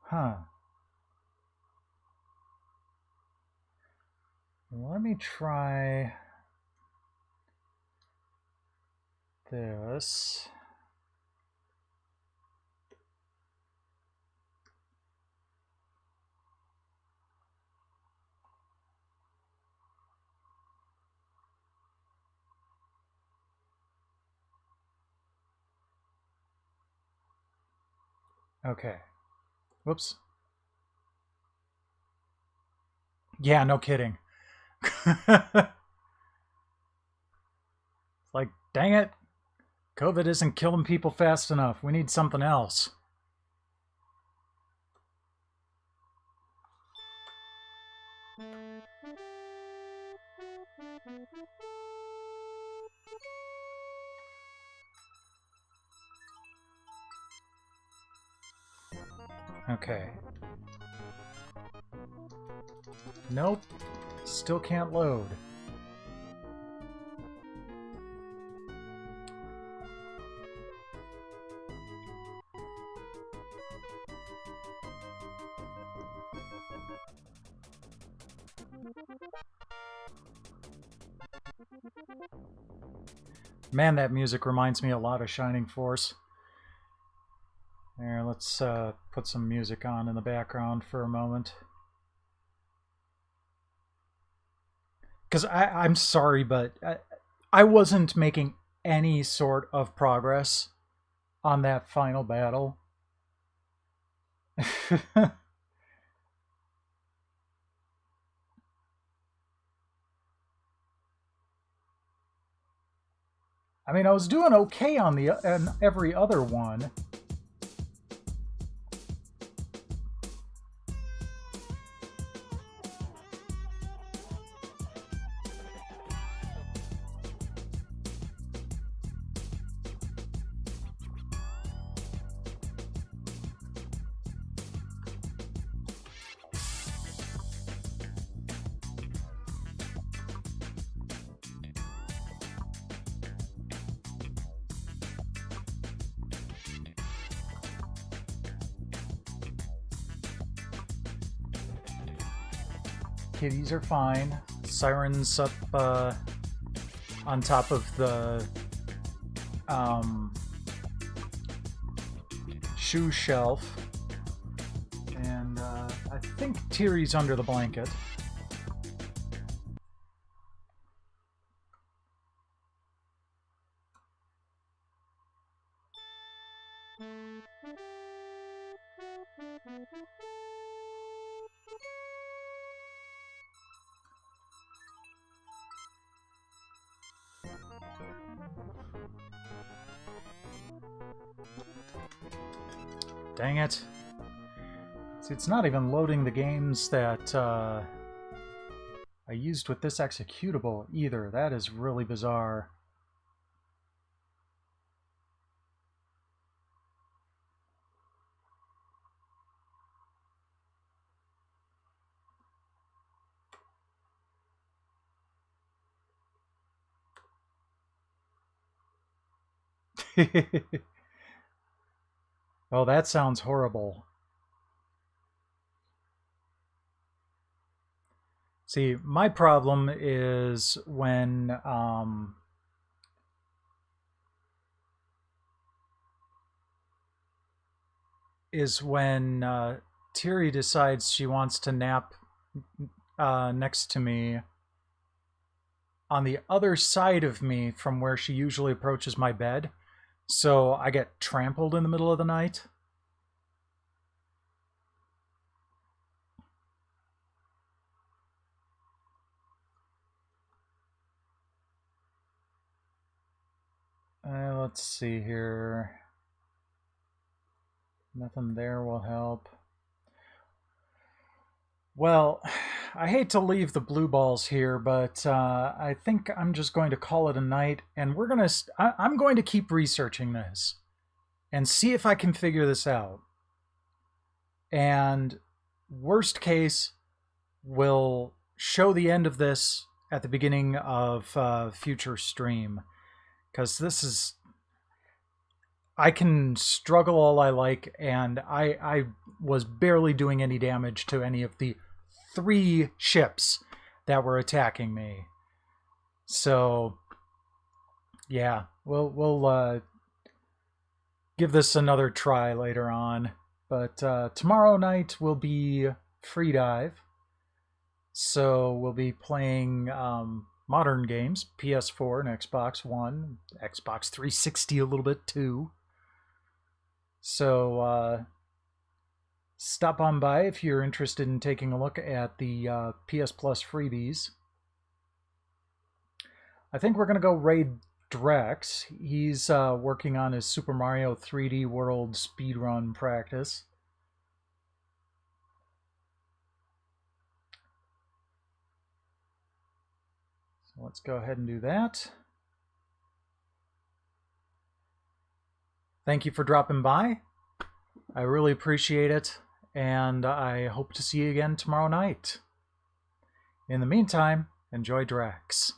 Huh. Let me try this. Okay. Whoops. Yeah, no kidding. Like, dang it. COVID isn't killing people fast enough. We need something else. Okay. Nope. Still can't load. Man, that music reminds me a lot of Shining Force. There, let's put some music on in the background for a moment. Because I'm sorry, but I wasn't making any sort of progress on that final battle. I mean, I was doing okay on every other one. Kitties are fine. Siren's up on top of the shoe shelf. And I think Tiri's under the blanket. Dang it. See, it's not even loading the games that I used with this executable either. That is really bizarre. Oh, that sounds horrible. See, my problem is when Tiri decides she wants to nap next to me on the other side of me from where she usually approaches my bed. So I get trampled in the middle of the night. Let's see here. Nothing there will help. Well, I hate to leave the blue balls here, but I think I'm just going to call it a night, and I'm going to keep researching this and see if I can figure this out. And worst case, we'll show the end of this at the beginning of future stream, because this is... I can struggle all I like, and I was barely doing any damage to any of the 3 ships that were attacking me. So, yeah, we'll give this another try later on. But tomorrow night will be Free Dive. So we'll be playing modern games, PS4 and Xbox One, Xbox 360 a little bit too. So stop on by if you're interested in taking a look at the PS Plus freebies. I think we're going to go raid Drex. He's working on his Super Mario 3D World speedrun practice. So let's go ahead and do that. Thank you for dropping by. I really appreciate it, and I hope to see you again tomorrow night. In the meantime, enjoy Drex.